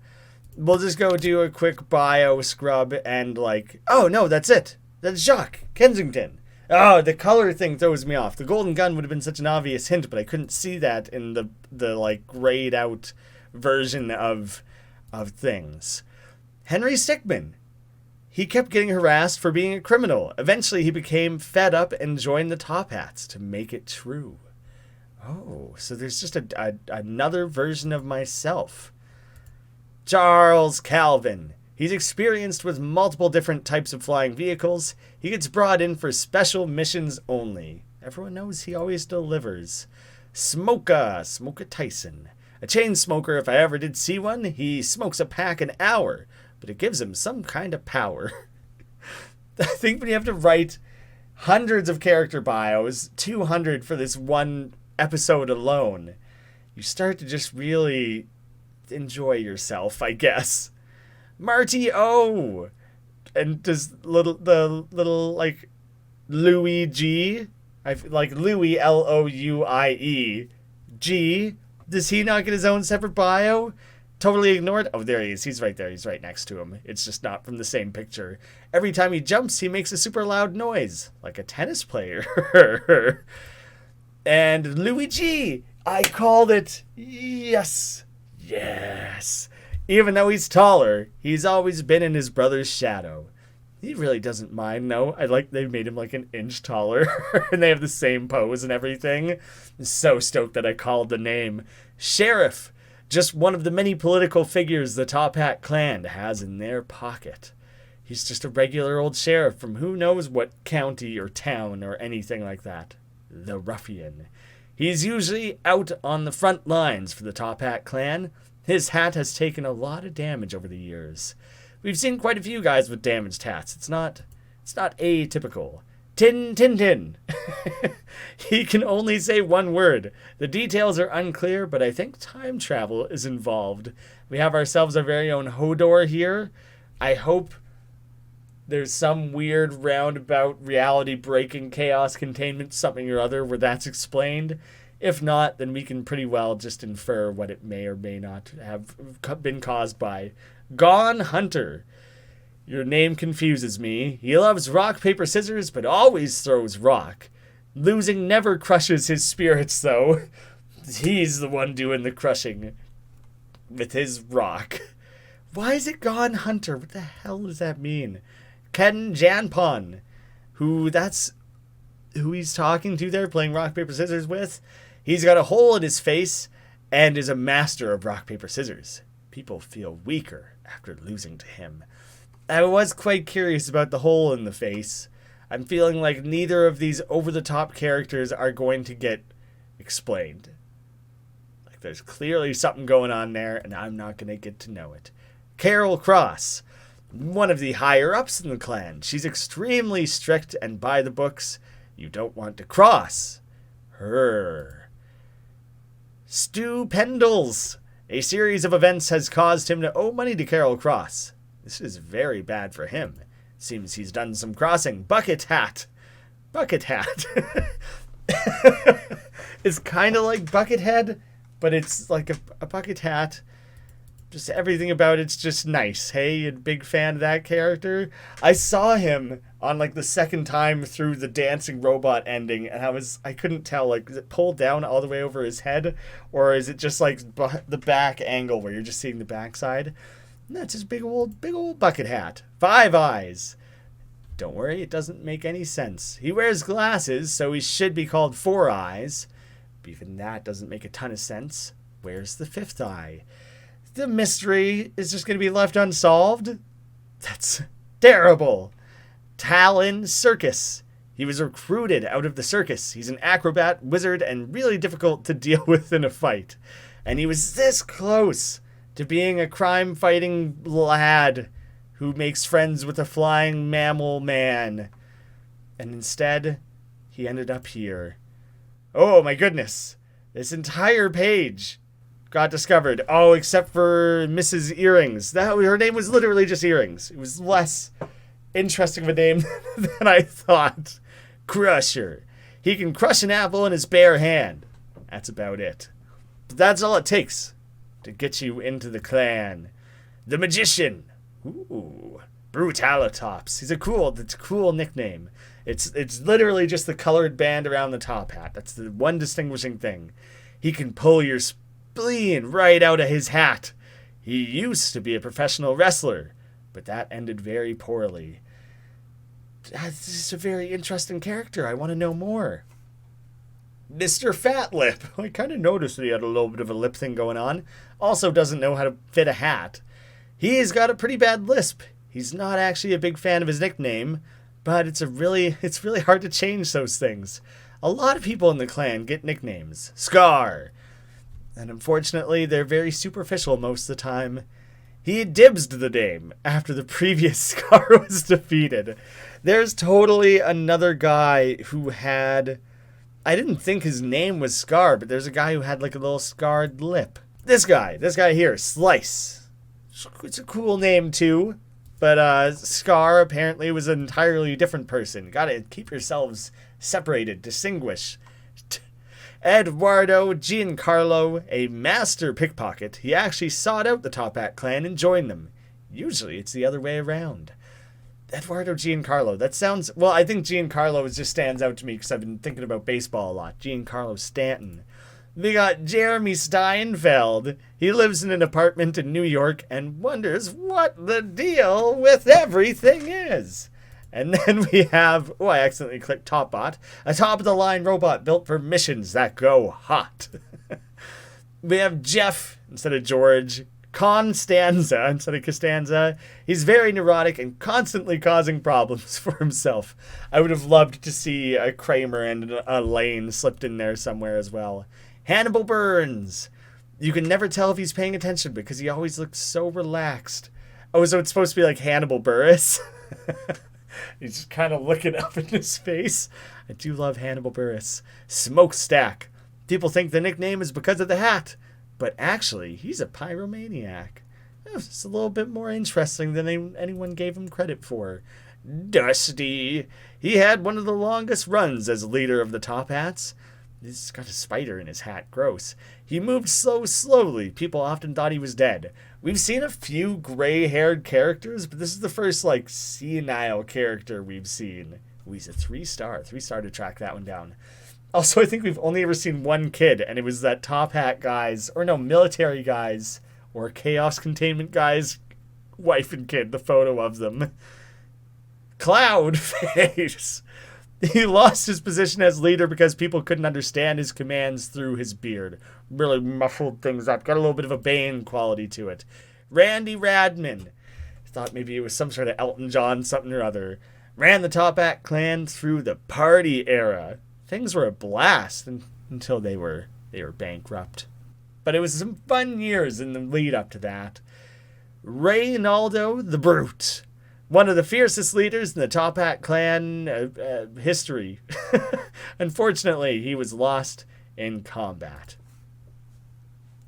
We'll just go do a quick bio scrub and like... Oh, no, that's it. That's Jacques Kensington. Oh, the color thing throws me off. The golden gun would have been such an obvious hint, but I couldn't see that in the like grayed out version of things. Henry Stickmin. He kept getting harassed for being a criminal. Eventually, he became fed up and joined the Top Hats to make it true. Oh, so there's just another version of myself. Charles Calvin. He's experienced with multiple different types of flying vehicles. He gets brought in for special missions only. Everyone knows he always delivers. Smoka Tyson. A chain smoker, if I ever did see one. He smokes a pack an hour, but it gives him some kind of power. I think when you have to write hundreds of character bios, 200 for this one episode alone, you start to just really enjoy yourself, I guess. Marty O. And does the little like Louis G, like Louis Louie G, does he not get his own separate bio? Totally ignored. Oh, there he is. He's right there. He's right next to him. It's just not from the same picture. Every time he jumps, he makes a super loud noise, like a tennis player. And Louis G, I called it. Yes. Even though he's taller, he's always been in his brother's shadow. He really doesn't mind, no. I like they made him like an inch taller, and they have the same pose and everything. I'm so stoked that I called the name. Sheriff, just one of the many political figures the Top Hat clan has in their pocket. He's just a regular old sheriff from who knows what county or town or anything like that. The ruffian. He's usually out on the front lines for the Top Hat clan. His hat has taken a lot of damage over the years. We've seen quite a few guys with damaged hats. It's not atypical. Tin, tin, tin. He can only say one word. The details are unclear, but I think time travel is involved. We have ourselves our very own Hodor here. I hope there's some weird roundabout reality breaking chaos containment something or other where that's explained. If not, then we can pretty well just infer what it may or may not have been caused by. Gone Hunter. Your name confuses me. He loves rock, paper, scissors, but always throws rock. Losing never crushes his spirits, though. He's the one doing the crushing with his rock. Why is it Gone Hunter? What the hell does that mean? Ken Janpon, that's who he's talking to there, playing rock, paper, scissors with. He's got a hole in his face and is a master of rock, paper, scissors. People feel weaker after losing to him. I was quite curious about the hole in the face. I'm feeling like neither of these over-the-top characters are going to get explained. Like there's clearly something going on there, and I'm not going to get to know it. Carol Cross, one of the higher-ups in the clan. She's extremely strict and by the books. You don't want to cross her. Stu Pendles. A series of events has caused him to owe money to Carol Cross. This is very bad for him. Seems he's done some crossing. Bucket Hat. Bucket Hat. It's kind of like Buckethead, but it's like a bucket hat. Just everything about it's just nice. Hey, you a big fan of that character? I saw him on like the second time through the dancing robot ending, and I couldn't tell, like, is it pulled down all the way over his head, or is it just like the back angle where you're just seeing the backside? No, it's just big old bucket hat. 5 eyes. Don't worry, it doesn't make any sense. He wears glasses, so he should be called 4 eyes. But even that doesn't make a ton of sense. Where's the 5th eye? The mystery is just going to be left unsolved? That's terrible. Talon Circus. He was recruited out of the circus. He's an acrobat, wizard, and really difficult to deal with in a fight. And he was this close to being a crime-fighting lad who makes friends with a flying mammal man. And instead, he ended up here. Oh my goodness. This entire page got discovered. Oh, except for Mrs. Earrings. Her name was literally just Earrings. It was less interesting of a name than I thought. Crusher. He can crush an apple in his bare hand. That's about it. But that's all it takes to get you into the clan. The Magician. Ooh. Brutalitops. He's a cool nickname. It's literally just the colored band around the top hat. That's the one distinguishing thing. He can pull your spleen right out of his hat. He used to be a professional wrestler, but that ended very poorly. This is a very interesting character. I want to know more. Mr. Fat Lip. I kind of noticed that he had a little bit of a lip thing going on. Also doesn't know how to fit a hat. He's got a pretty bad lisp. He's not actually a big fan of his nickname, but it's really hard to change those things. A lot of people in the clan get nicknames. Scar. And unfortunately, they're very superficial most of the time. He dibsed the name after the previous Scar was defeated. There's totally another guy who had... I didn't think his name was Scar, but there's a guy who had like a little scarred lip. This guy here, Slice. It's a cool name too, but Scar apparently was an entirely different person. Gotta keep yourselves separated, distinguish. Eduardo Giancarlo, a master pickpocket. He actually sought out the Top Hat clan and joined them. Usually it's the other way around. Eduardo Giancarlo. That sounds... Well, I think Giancarlo just stands out to me because I've been thinking about baseball a lot. Giancarlo Stanton. We got Jeremy Steinfeld. He lives in an apartment in New York and wonders what the deal with everything is. And then we have... Oh, I accidentally clicked Topbot. A top-of-the-line robot built for missions that go hot. We have Jeff instead of George. Constanza instead of Costanza. He's very neurotic and constantly causing problems for himself. I would have loved to see a Kramer and a Lane slipped in there somewhere as well. Hannibal Burns. You can never tell if he's paying attention because he always looks so relaxed. Oh, so it's supposed to be like Hannibal Buress? He's just kind of looking up in his face. I do love Hannibal Buress. Smokestack. People think the nickname is because of the hat, but actually, he's a pyromaniac. It's a little bit more interesting than anyone gave him credit for. Dusty. He had one of the longest runs as leader of the Top Hats. He's got a spider in his hat. Gross. He moved so slowly, people often thought he was dead. We've seen a few gray-haired characters, but this is the first, senile character we've seen. Ooh, he's a 3-star. 3-star to track that one down. Also, I think we've only ever seen one kid, and it was that Top Hat guy's, military guy's, or Chaos Containment guy's wife and kid, the photo of them. Cloudface. He lost his position as leader because people couldn't understand his commands through his beard. Really muffled things up. Got a little bit of a Bane quality to it. Randy Radman. Thought maybe it was some sort of Elton John something or other. Ran the Top Hat clan through the party era. Things were a blast until they were bankrupt. But it was some fun years in the lead up to that. Reynaldo the Brute. One of the fiercest leaders in the Top Hat clan history. Unfortunately, he was lost in combat.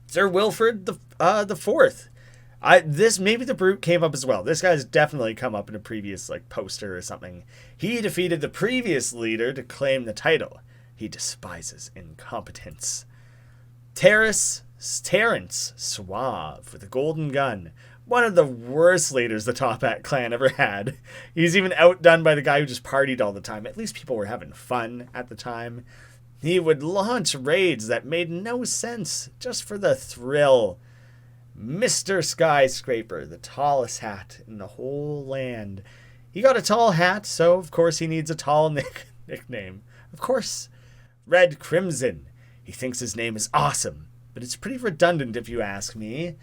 Sir Wilfred the Fourth. Maybe the Brute came up as well. This guy's definitely come up in a previous poster or something. He defeated the previous leader to claim the title. He despises incompetence. Terrence Suave with a golden gun. One of the worst leaders the Top Hat clan ever had. He's even outdone by the guy who just partied all the time. At least people were having fun at the time. He would launch raids that made no sense just for the thrill. Mr. Skyscraper, the tallest hat in the whole land. He got a tall hat, so of course he needs a tall nickname. Of course. Red Crimson. He thinks his name is awesome, but it's pretty redundant if you ask me.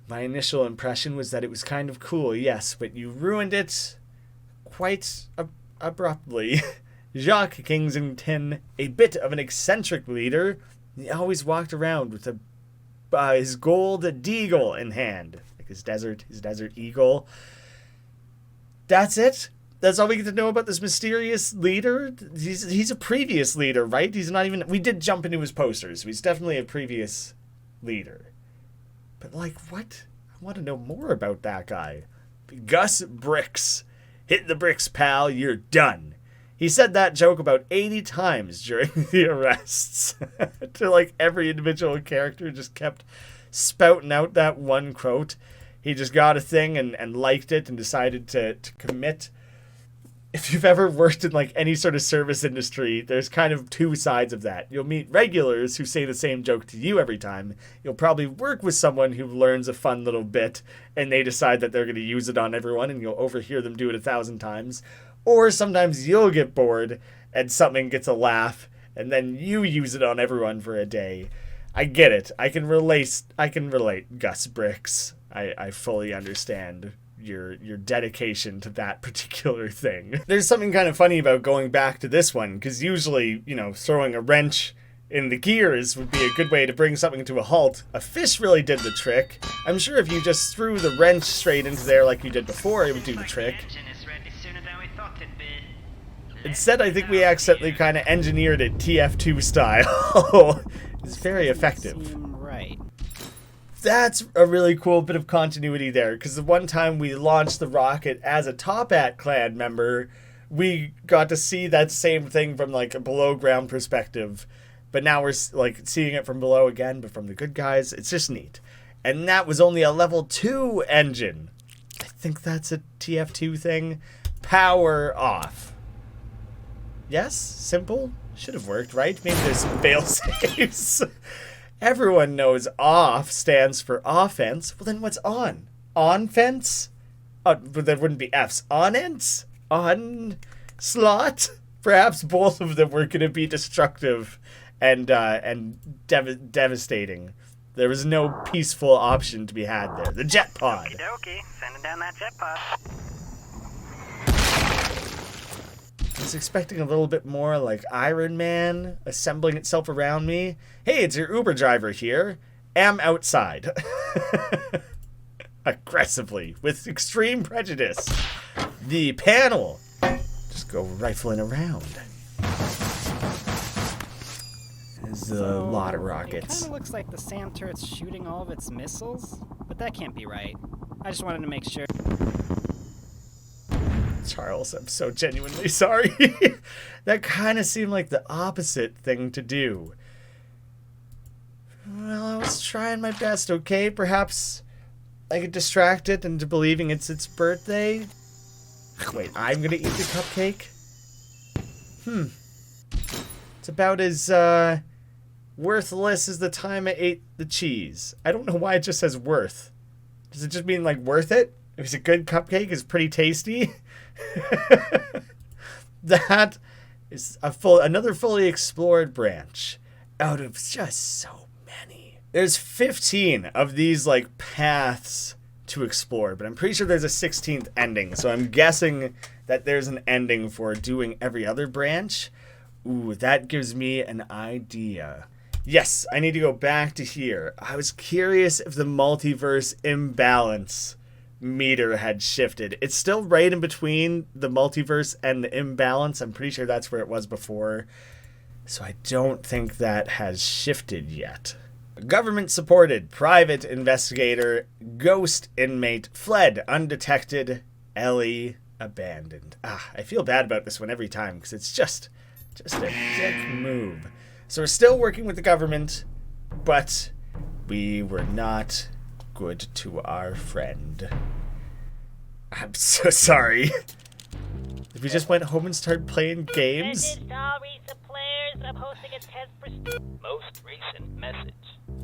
My initial impression was that it was kind of cool, yes, but you ruined it quite abruptly. Jacques Kingsington, a bit of an eccentric leader, he always walked around with his gold deagle in hand, like his desert eagle. That's it. That's all we get to know about this mysterious leader. He's a previous leader, right? He's not even. We did jump into his posters. So he's definitely a previous leader. But what? I want to know more about that guy. Gus Bricks. Hit the bricks, pal. You're done. He said that joke about 80 times during the arrests. To every individual character just kept spouting out that one quote. He just got a thing and liked it and decided to commit. If you've ever worked in any sort of service industry, there's kind of two sides of that. You'll meet regulars who say the same joke to you every time. You'll probably work with someone who learns a fun little bit and they decide that they're going to use it on everyone and you'll overhear them do it 1,000 times. Or sometimes you'll get bored and something gets a laugh and then you use it on everyone for a day. I get it. I can relate, Gus Bricks. I fully understand your dedication to that particular thing. There's something kind of funny about going back to this one, because usually, throwing a wrench in the gears would be a good way to bring something to a halt. A fish really did the trick. I'm sure if you just threw the wrench straight into there like you did before, it would do the trick. Instead, I think we accidentally kind of engineered it TF2 style. It's very effective. Right. That's a really cool bit of continuity there, because the one time we launched the rocket as a Top Hat clan member, we got to see that same thing from a below ground perspective, but now we're seeing it from below again, but from the good guys. It's just neat. And that was only a level 2 engine. I think that's a TF2 thing. Power off. Yes, simple. Should have worked, right? Maybe there's some fail safes. Everyone knows off stands for offense. Well, then what's on? On-fence? But there wouldn't be F's. On-ence? On-slot? Perhaps both of them were going to be destructive and devastating. There was no peaceful option to be had there. The jet pod. Okie dokie, sending down that jet pod. I was expecting a little bit more like Iron Man assembling itself around me. Hey, it's your Uber driver here. Am outside. Aggressively, with extreme prejudice. The panel. Just go rifling around. There's a lot of rockets. It kind of looks like the SAM turret's shooting all of its missiles, but that can't be right. I just wanted to make sure. Charles, I'm so genuinely sorry. That kind of seemed like the opposite thing to do. Well, I was trying my best, okay? Perhaps I could distract it into believing it's its birthday? Wait, I'm gonna eat the cupcake? It's about as, worthless as the time I ate the cheese. I don't know why it just says worth. Does it just mean, like, worth it? If it's a good cupcake, it's pretty tasty? That is another fully explored branch out of just so many. There's 15 of these like paths to explore, but I'm pretty sure there's a 16th ending, so I'm guessing that there's an ending for doing every other branch. Ooh, that gives me an idea. Yes, I need to go back to here. I was curious if the multiverse imbalance meter had shifted. It's still right in between the multiverse and the imbalance. I'm pretty sure that's where it was before. So I don't think that has shifted yet. Government-supported private investigator, ghost inmate, fled undetected, Ellie abandoned. I feel bad about this one every time because it's just a dick move. So we're still working with the government, but we were not good to our friend. I'm so sorry. If we just went home and started playing games. I'm hosting a test for most recent message.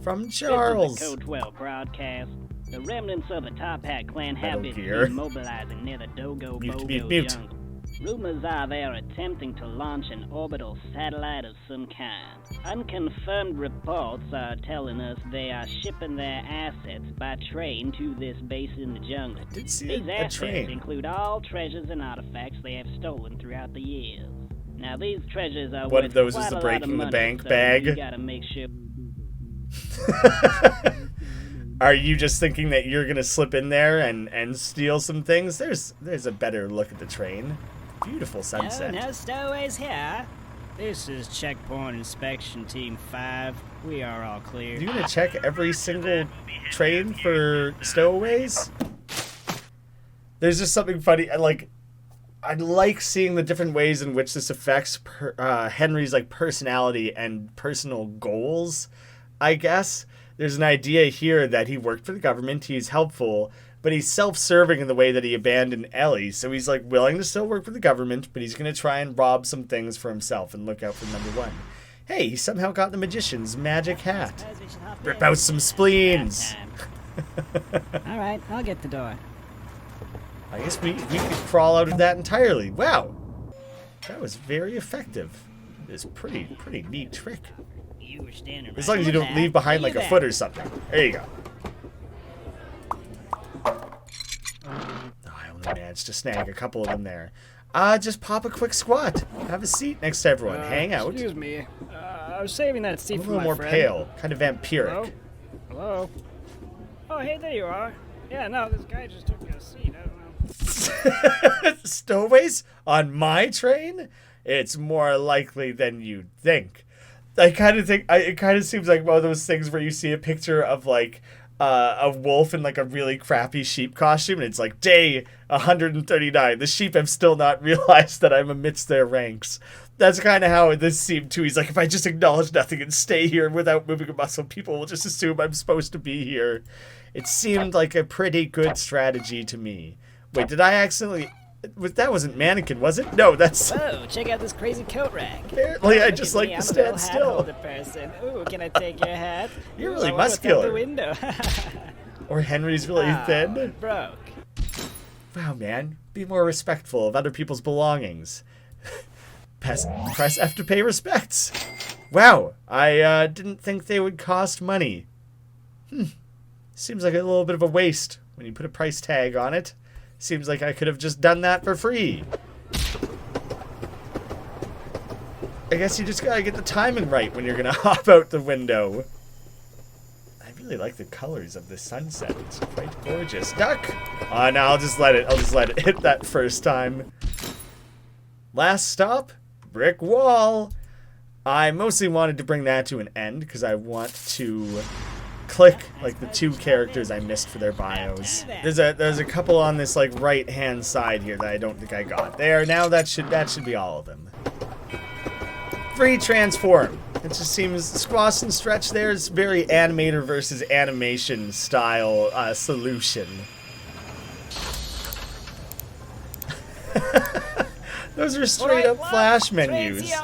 From Charles. This is the Code 12 broadcast. The remnants of the Top Hat clan have been mobilizing near the Dogo Bogo jungle. Rumors are they are attempting to launch an orbital satellite of some kind. Unconfirmed reports are telling us they are shipping their assets by train to this base in the jungle. These assets include all treasures and artifacts they have stolen throughout the years. Now these treasures are one of those is the breaking the bank bag. You gotta make sure. Are you just thinking that you're gonna slip in there and steal some things? There's a better look at the train. Beautiful sunset. No stowaways here. This is Checkpoint Inspection Team 5. We are all clear. You're gonna check every single train for stowaways? There's just something funny. I like seeing the different ways in which this affects Henry's like personality and personal goals, I guess. There's an idea here that he worked for the government, he's helpful, but he's self-serving in the way that he abandoned Ellie. So he's like willing to still work for the government, but he's going to try and rob some things for himself and look out for number one. Hey, he somehow got the magician's magic hat. Rip out some spleens. All right, I'll get the door. I guess we could crawl out of that entirely. Wow, that was very effective. It's pretty neat trick. You were standing as long as you don't leave behind like a foot or something. There you go. I only managed to snag a couple of them there. Just pop a quick squat. Have a seat next to everyone. Hang out. Excuse me. I was saving that seat for my friend. A little more pale. Kind of vampiric. Hello? Oh, hey, there you are. Yeah, no, this guy just took a seat. I don't know. Stowaways? On my train? It's more likely than you'd think. I kind of think... it kind of seems like one of those things where you see a picture of, like... a wolf in like a really crappy sheep costume, and it's like day 139. The sheep have still not realized that I'm amidst their ranks. That's kind of how this seemed too. He's like, if I just acknowledge nothing and stay here without moving a muscle, people will just assume I'm supposed to be here. It seemed like a pretty good strategy to me. Wait, did I accidentally... That wasn't mannequin, was it? No, that's... Oh, check out this crazy coat rack. Apparently, I just like to stand still. Person. Ooh, can I take your hat? You're really muscular. The window. Or Henry's really thin. Broke. Wow, man. Be more respectful of other people's belongings. Press F to pay respects. Wow, I didn't think they would cost money. Seems like a little bit of a waste when you put a price tag on it. Seems like I could have just done that for free. I guess you just gotta get the timing right when you're gonna hop out the window. I really like the colors of the sunset. It's quite gorgeous. Duck! Oh, no, I'll just let it hit that first time. Last stop, brick wall. I mostly wanted to bring that to an end because I want to click like the 2 characters I missed for their bios. There's a couple on this like right hand side here that I don't think I got. There, now that should be all of them. Free transform. It just seems squash and stretch there is very animator versus animation style solution. Those are straight up Flash menus.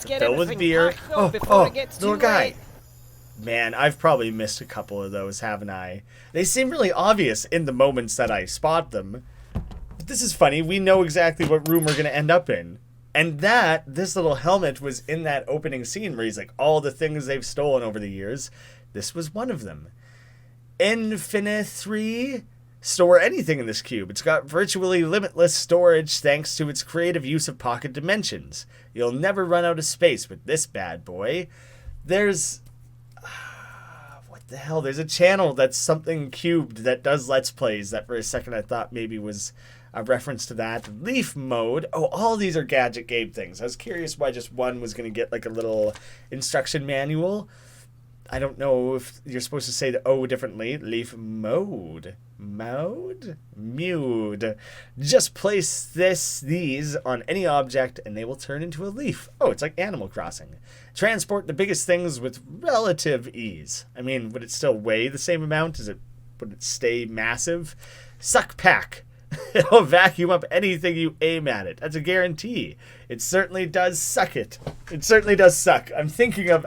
Fill with beer. Oh, little guy. Man, I've probably missed a couple of those, haven't I? They seem really obvious in the moments that I spot them. But this is funny. We know exactly what room we're going to end up in. And this little helmet was in that opening scene where he's like, all the things they've stolen over the years. This was one of them. Infinity. Store anything in this cube. It's got virtually limitless storage thanks to its creative use of pocket dimensions. You'll never run out of space with this bad boy. There's... what the hell? There's a channel that's something cubed that does Let's Plays that for a second I thought maybe was a reference to that. Leaf mode. Oh, all these are Gadget Gabe things. I was curious why just one was going to get like a little instruction manual. I don't know if you're supposed to say the O differently. Leaf mode. Mode? Mewed. Just place these on any object and they will turn into a leaf. Oh, it's like Animal Crossing. Transport the biggest things with relative ease. I mean, would it still weigh the same amount? Would it stay massive? Suck pack. It'll vacuum up anything you aim at it. That's a guarantee. It certainly does suck it. It certainly does suck. I'm thinking of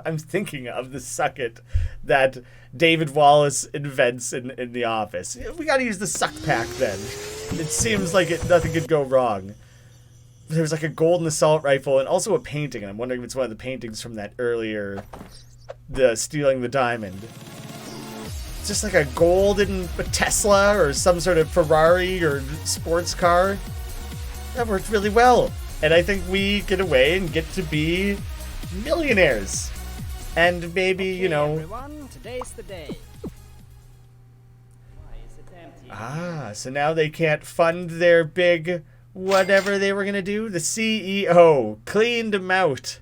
the suck it that David Wallace invents in The Office. We gotta use the suck pack then. It seems like nothing could go wrong. There's like a golden assault rifle and also a painting, and I'm wondering if it's one of the paintings from that earlier, the Stealing the Diamond. Just like a golden Tesla or some sort of Ferrari or sports car. That worked really well. And I think we get away and get to be millionaires. And maybe, you know... Everyone, today's the day. Why is it empty? Ah, so now they can't fund their big whatever they were going to do? The CEO cleaned them out.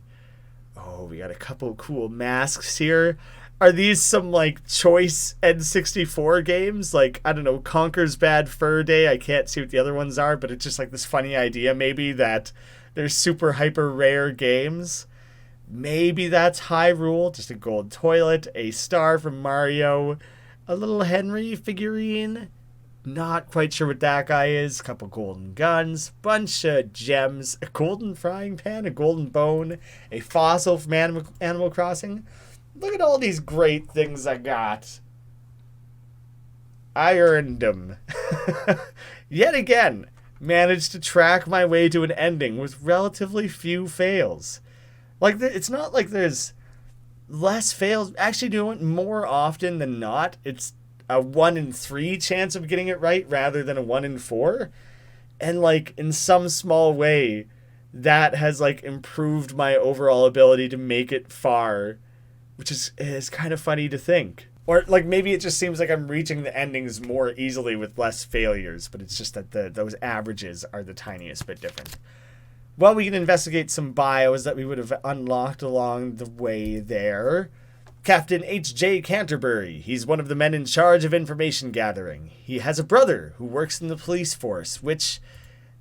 Oh, we got a couple cool masks here. Are these some, like, choice N64 games? Like, I don't know, Conker's Bad Fur Day. I can't see what the other ones are, but it's just like this funny idea, maybe, that they're super hyper rare games. Maybe that's Hyrule. Just a gold toilet, a star from Mario, a little Henry figurine. Not quite sure what that guy is. A couple golden guns, bunch of gems, a golden frying pan, a golden bone, a fossil from Animal Crossing. Look at all these great things I got. I earned them. Yet again, managed to track my way to an ending with relatively few fails. Like, it's not like there's less fails. Actually, doing it more often than not. It's a 1 in 3 chance of getting it right rather than a 1 in 4. And, like, in some small way, that has, like, improved my overall ability to make it far. Which is kind of funny to think. Or, like, maybe it just seems like I'm reaching the endings more easily with less failures, but it's just that those averages are the tiniest bit different. Well, we can investigate some bios that we would have unlocked along the way there. Captain H.J. Canterbury. He's one of the men in charge of information gathering. He has a brother who works in the police force, which...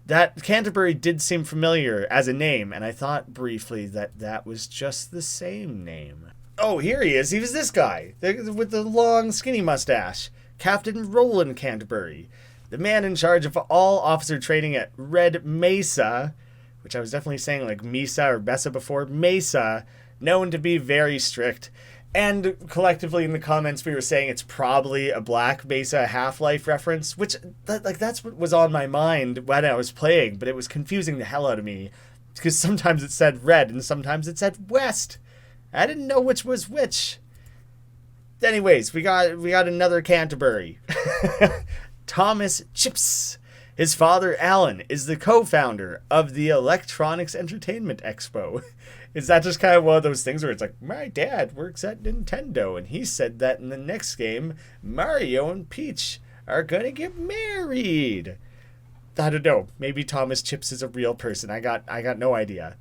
that Canterbury did seem familiar as a name, and I thought briefly that was just the same name. Oh, here he is. He was this guy with the long, skinny mustache. Captain Roland Canterbury, the man in charge of all officer training at Red Mesa, which I was definitely saying like Mesa or Bessa before. Mesa, known to be very strict. And collectively in the comments we were saying it's probably a Black Mesa Half-Life reference, which that's what was on my mind when I was playing, but it was confusing the hell out of me because sometimes it said red and sometimes it said west. I didn't know which was which. Anyways, we got another Canterbury. Thomas Chips. His father, Alan, is the co-founder of the Electronics Entertainment Expo. Is that just kind of one of those things where it's like, my dad works at Nintendo, and he said that in the next game, Mario and Peach are going to get married? I don't know. Maybe Thomas Chips is a real person. I got no idea.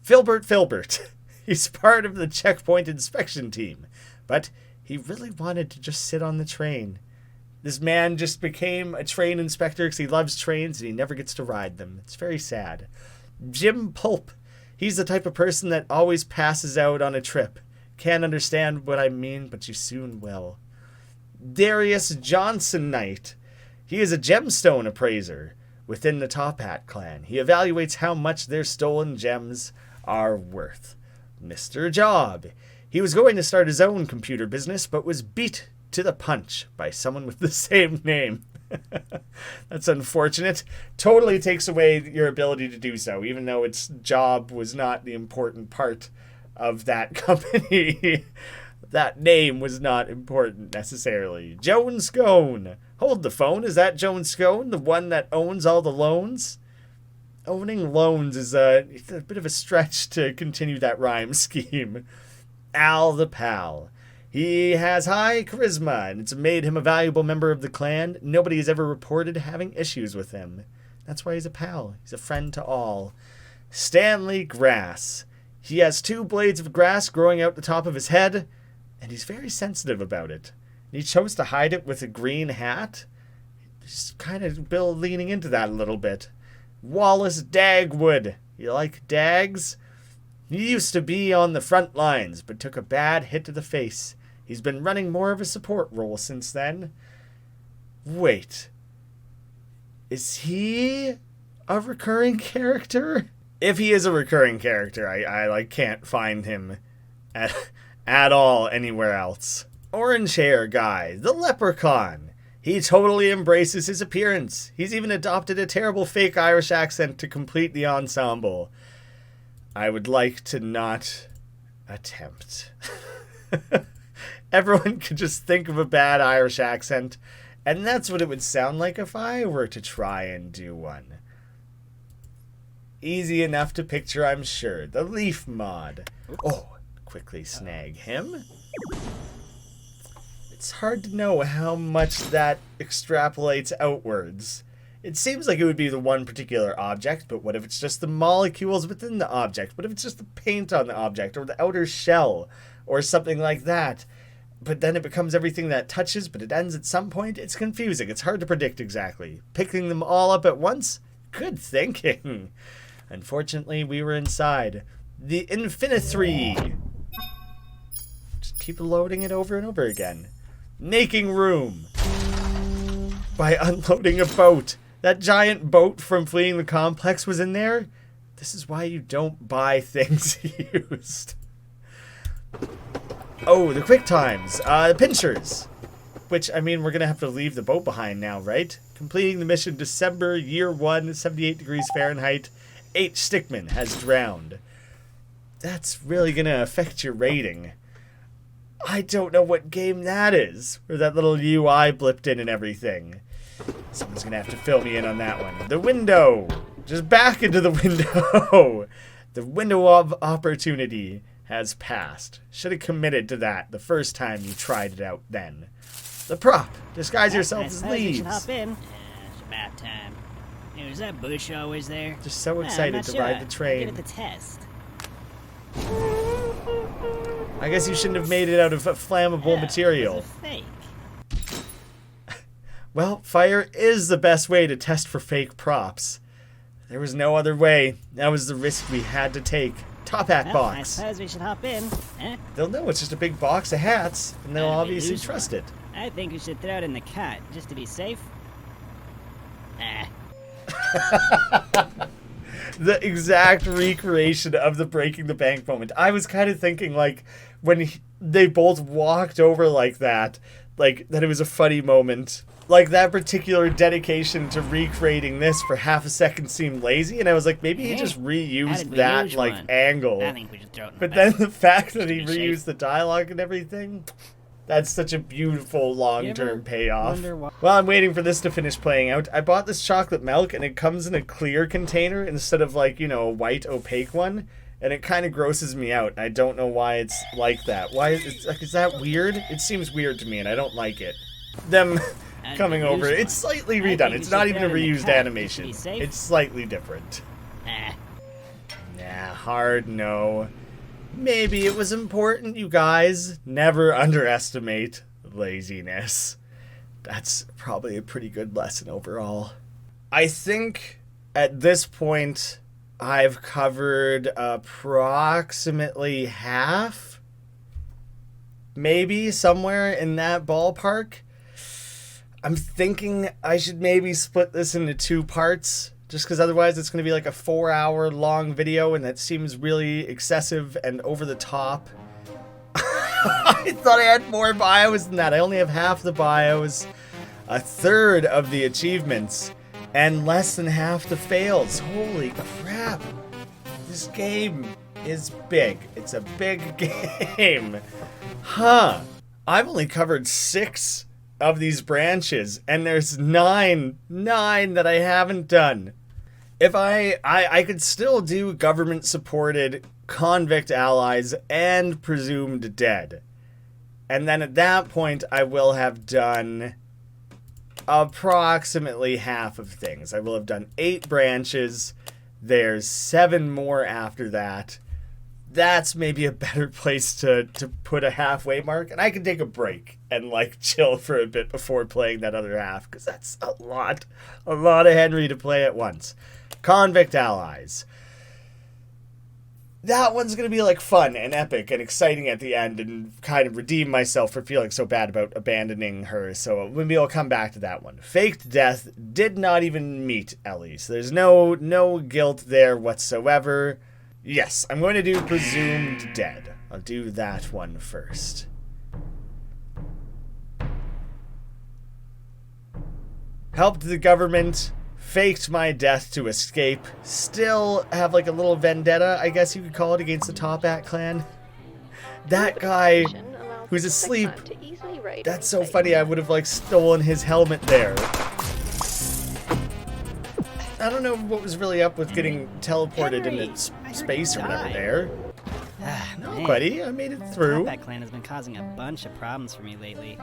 Filbert. He's part of the checkpoint inspection team, but he really wanted to just sit on the train. This man just became a train inspector because he loves trains and he never gets to ride them. It's very sad. Jim Pulp. He's the type of person that always passes out on a trip. Can't understand what I mean, but you soon will. Darius Johnson Knight. He is a gemstone appraiser within the Top Hat clan. He evaluates how much their stolen gems are worth. Mr. Job. He was going to start his own computer business, but was beat to the punch by someone with the same name. That's unfortunate. Totally takes away your ability to do so, even though its job was not the important part of that company. That name was not important necessarily. Joan Scone. Hold the phone. Is that Joan Scone, the one that owns all the loans? Owning loans is it's a bit of a stretch to continue that rhyme scheme. Al the Pal. He has high charisma, and it's made him a valuable member of the clan. Nobody has ever reported having issues with him. That's why he's a pal. He's a friend to all. Stanley Grass. He has 2 blades of grass growing out the top of his head, and he's very sensitive about it. He chose to hide it with a green hat. He's kind of leaning into that a little bit. Wallace Dagwood. You like dags? He used to be on the front lines, but took a bad hit to the face. He's been running more of a support role since then. Wait. Is he a recurring character? If he is a recurring character, I can't find him at all anywhere else. Orange hair guy, the leprechaun. He totally embraces his appearance. He's even adopted a terrible fake Irish accent to complete the ensemble. I would like to not attempt. Everyone could just think of a bad Irish accent, and that's what it would sound like if I were to try and do one. Easy enough to picture, I'm sure. The Leaf Mod. Oh, quickly snag him. It's hard to know how much that extrapolates outwards. It seems like it would be the one particular object, but what if it's just the molecules within the object? What if it's just the paint on the object, or the outer shell, or something like that? But then it becomes everything that touches, but it ends at some point. It's confusing. It's hard to predict exactly. Picking them all up at once? Good thinking. Unfortunately, we were inside. The Infinithree. Just keep loading it over and over again. Making room. By unloading a boat. That giant boat from Fleeing the Complex was in there. This is why you don't buy things used. Oh, the quick times. The pinchers. Which, I mean, we're going to have to leave the boat behind now, right? Completing the mission December, year 1, 78 degrees Fahrenheit. H. Stickmin has drowned. That's really going to affect your rating. I don't know what game that is. Where that little UI blipped in and everything. Someone's going to have to fill me in on that one. The window. Just back into the window. The window of opportunity has passed. Should have committed to that the first time you tried it out then. The prop. Disguise yourself as leaves. Hop in. It's about time. Hey, is that bush always there? Just so excited to ride the train. I'll get it the test. I guess you shouldn't have made it out of flammable material. It's a fake. Well, fire is the best way to test for fake props. There was no other way. That was the risk we had to take. Top hat box. I suppose we should hop in. Huh? They'll know it's just a big box of hats, and they'll obviously trust it. I think we should throw it in the cot, just to be safe. The exact recreation of the breaking the bank moment. I was kind of thinking, like, when they both walked over like that it was a funny moment. Like, that particular dedication to recreating this for half a second seemed lazy, and I was like, maybe he just reused that, like, angle. I think we should throw it in but then the fact that he reused the dialogue and everything, That's such a beautiful long-term payoff. While I'm waiting for this to finish playing out, I bought this chocolate milk, and it comes in a clear container instead of, like, you know, a white opaque one. And it kind of grosses me out. I don't know why it's like that. Why is that weird? It seems weird to me, and I don't like it. Them coming over. It's slightly redone. It's not even a reused animation. It's slightly different. Nah, hard no. Maybe it was important, you guys. Never underestimate laziness. That's probably a pretty good lesson overall. I think at this point I've covered approximately half. Maybe somewhere in that ballpark. I'm thinking I should maybe split this into 2 parts, just because otherwise it's going to be like a 4-hour long video, and that seems really excessive and over the top. I thought I had more bios than that. I only have half the bios, a third of the achievements, and less than half the fails. Holy crap. This game is big. It's a big game. Huh. I've only covered 6 of these branches, and there's 9 that I haven't done. If I could still do government-supported convict allies and presumed dead. And then at that point, I will have done approximately half of things. I will have done 8 branches. There's 7 more after that. That's maybe a better place to put a halfway mark. And I can take a break and, like, chill for a bit before playing that other half, because that's a lot of Henry to play at once. Convict allies. That one's going to be, like, fun and epic and exciting at the end, and kind of redeem myself for feeling so bad about abandoning her. So maybe I'll come back to that one. Faked death did not even meet Ellie. So there's no guilt there whatsoever. Yes, I'm going to do presumed dead. I'll do that one first. Helped the government, faked my death to escape, still have like a little vendetta, I guess you could call it, against the Top Hat clan. That guy who's asleep, that's so funny, I would have like stolen his helmet there. I don't know what was really up with getting teleported into space or whatever there. No, buddy, I made it through. The Top Hat clan has been causing a bunch of problems for me lately.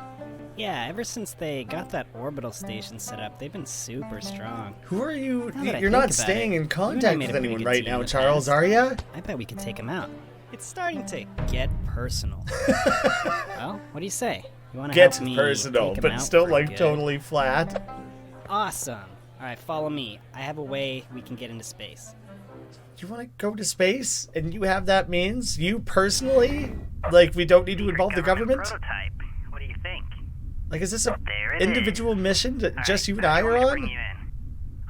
Yeah, ever since they got that orbital station set up, they've been super strong. Who are you? You're not staying in contact with anyone right now, Charles, are you? I bet we could take him out. It's starting to get personal. Well, what do you say? You want to help me personal, but still like totally flat. Awesome. All right, follow me. I have a way we can get into space. You want to go to space, and you have that means? You personally? Like, we don't need to involve the government? Prototype. What do you think? Like, is this an individual mission that just you and I are on?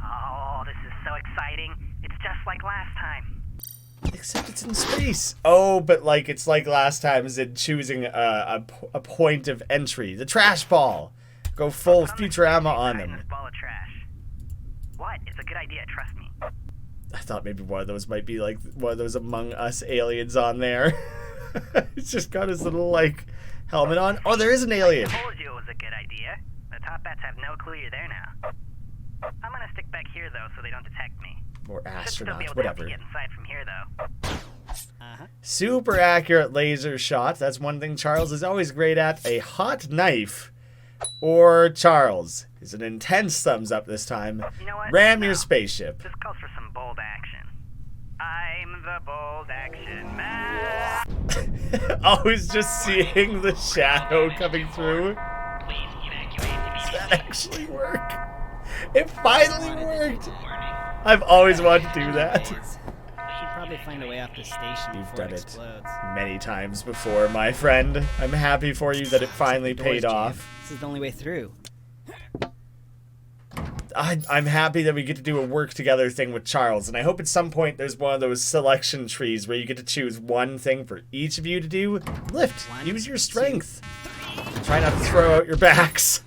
Oh, this is so exciting. It's just like last time. Except it's in space. Oh, but like it's like last time is in choosing a point of entry. The trash ball. Go full Futurama on them. Ball of trash. What? It's a good idea, trust me. I thought maybe one of those might be like one of those Among Us aliens on there. It's just got his little like helmet on. Oh, there is an alien. I told you it was a good idea. The Top Bats have no clue you're there now. I'm gonna stick back here though, so they don't detect me. Or astronaut, be able whatever. To get inside from here though. Super accurate laser shot. That's one thing Charles is always great at. A hot knife. Or Charles is an intense thumbs up this time. You know what? Ram your spaceship. This calls for some bold action. I'm the bold action man. Always just seeing the shadow coming through. Does that actually work? It finally worked. I've always wanted to do that. We should probably find a way off this station before it explodes. Many times before, my friend. I'm happy for you that it finally paid off. This is the only way through. I'm happy that we get to do a work together thing with Charles, and I hope at some point there's one of those selection trees where you get to choose one thing for each of you to do. Lift. Use your strength. Try not to throw out your backs.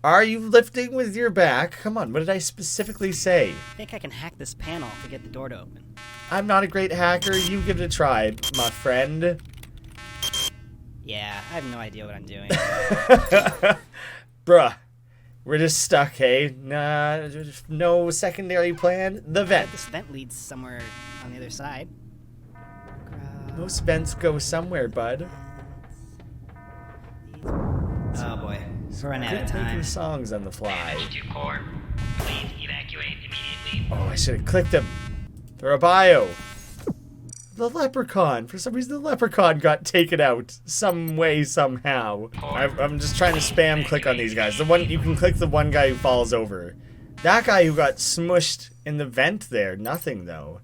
Are you lifting with your back? Come on, what did I specifically say? I think I can hack this panel to get the door to open. I'm not a great hacker. You give it a try, my friend. Yeah, I have no idea what I'm doing. Bruh. We're just stuck, hey? Nah, no secondary plan. The vent. This vent leads somewhere on the other side. Most vents go somewhere, bud. Oh boy, we're running out of time. Making songs on the fly. Damage to core. Please evacuate immediately. Oh, I should have clicked him. For a bio. The leprechaun. For some reason, the leprechaun got taken out some way, somehow. I'm just trying to spam click on these guys. The one you can click the one guy who falls over. That guy who got smushed in the vent there. Nothing though.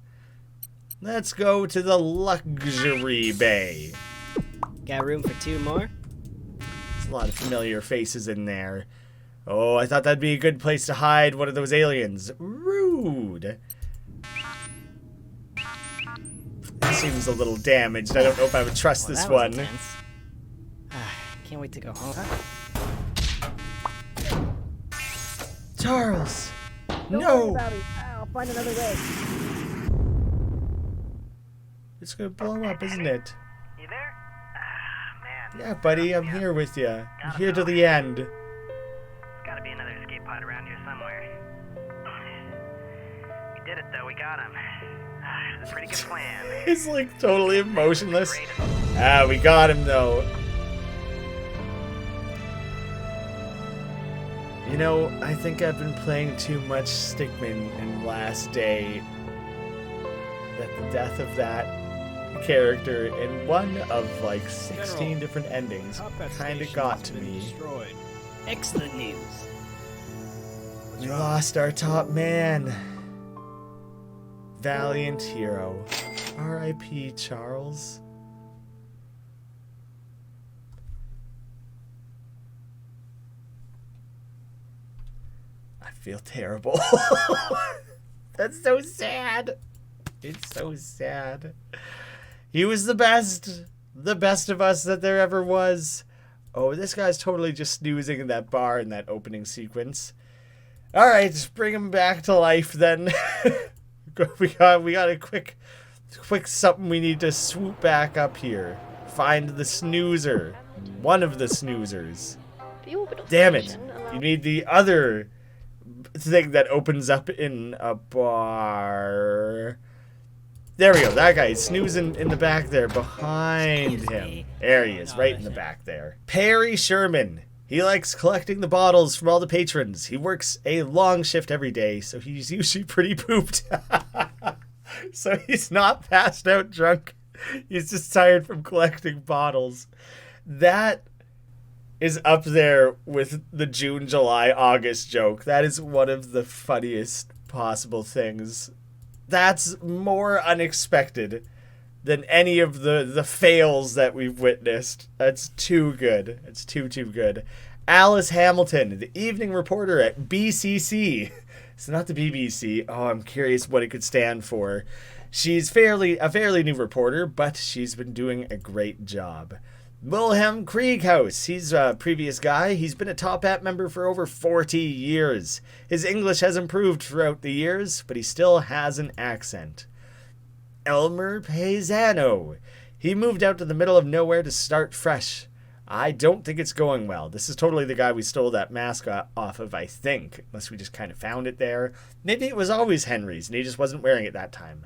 Let's go to the luxury bay. Got room for 2 more? There's a lot of familiar faces in there. Oh, I thought that'd be a good place to hide one of those aliens. Rude. It seems a little damaged. I don't know if I would trust this one. Can't wait to go home. Charles! Don't No! worry about it. I'll find another way. It's gonna blow up, isn't it? You there? Man. Yeah, buddy, I'm here with you. I'm here to the end. There's gotta be another escape pod around here somewhere. We did it though, we got him. It was a pretty good plan. He's like totally emotionless. Ah, we got him though. You know, I think I've been playing too much Stickmin in Last Day. That the death of that character in one of like 16 different endings kinda got to me. Destroyed. Excellent news. We lost our top man. Valiant hero. R.I.P. Charles. I feel terrible. That's so sad. It's so sad. He was the best of us that there ever was. Oh, this guy's totally just snoozing in that bar in that opening sequence. All right, bring him back to life then. we got a quick something we need to swoop back up here. Find the snoozer. One of the snoozers. The orbital Damn it. station allows- You need the other thing that opens up in a bar. There we go. That guy is snoozing in the back there behind him. There he is, right in the back there. Perry Sherman. He likes collecting the bottles from all the patrons. He works a long shift every day, so he's usually pretty pooped. So he's not passed out drunk. He's just tired from collecting bottles. That is up there with the June, July, August joke. That is one of the funniest possible things. That's more unexpected than any of the fails that we've witnessed. That's too good. It's too good. Alice Hamilton, the evening reporter at BCC. It's not the BBC. Oh, I'm curious what it could stand for. She's a fairly new reporter, but she's been doing a great job. Wilhelm Krieghaus, he's a previous guy. He's been a Top Hat member for over 40 years. His English has improved throughout the years, but he still has an accent. Elmer Paisano. He moved out to the middle of nowhere to start fresh. I don't think it's going well. This is totally the guy we stole that mask off of, I think. Unless we just kind of found it there. Maybe it was always Henry's and he just wasn't wearing it that time.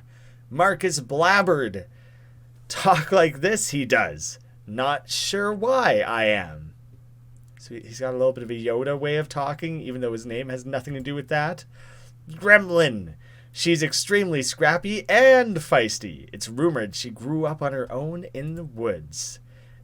Marcus Blabbard. Talk like this he does. Not sure why I am. So he's got a little bit of a Yoda way of talking, even though his name has nothing to do with that. Gremlin. She's extremely scrappy and feisty. It's rumored she grew up on her own in the woods.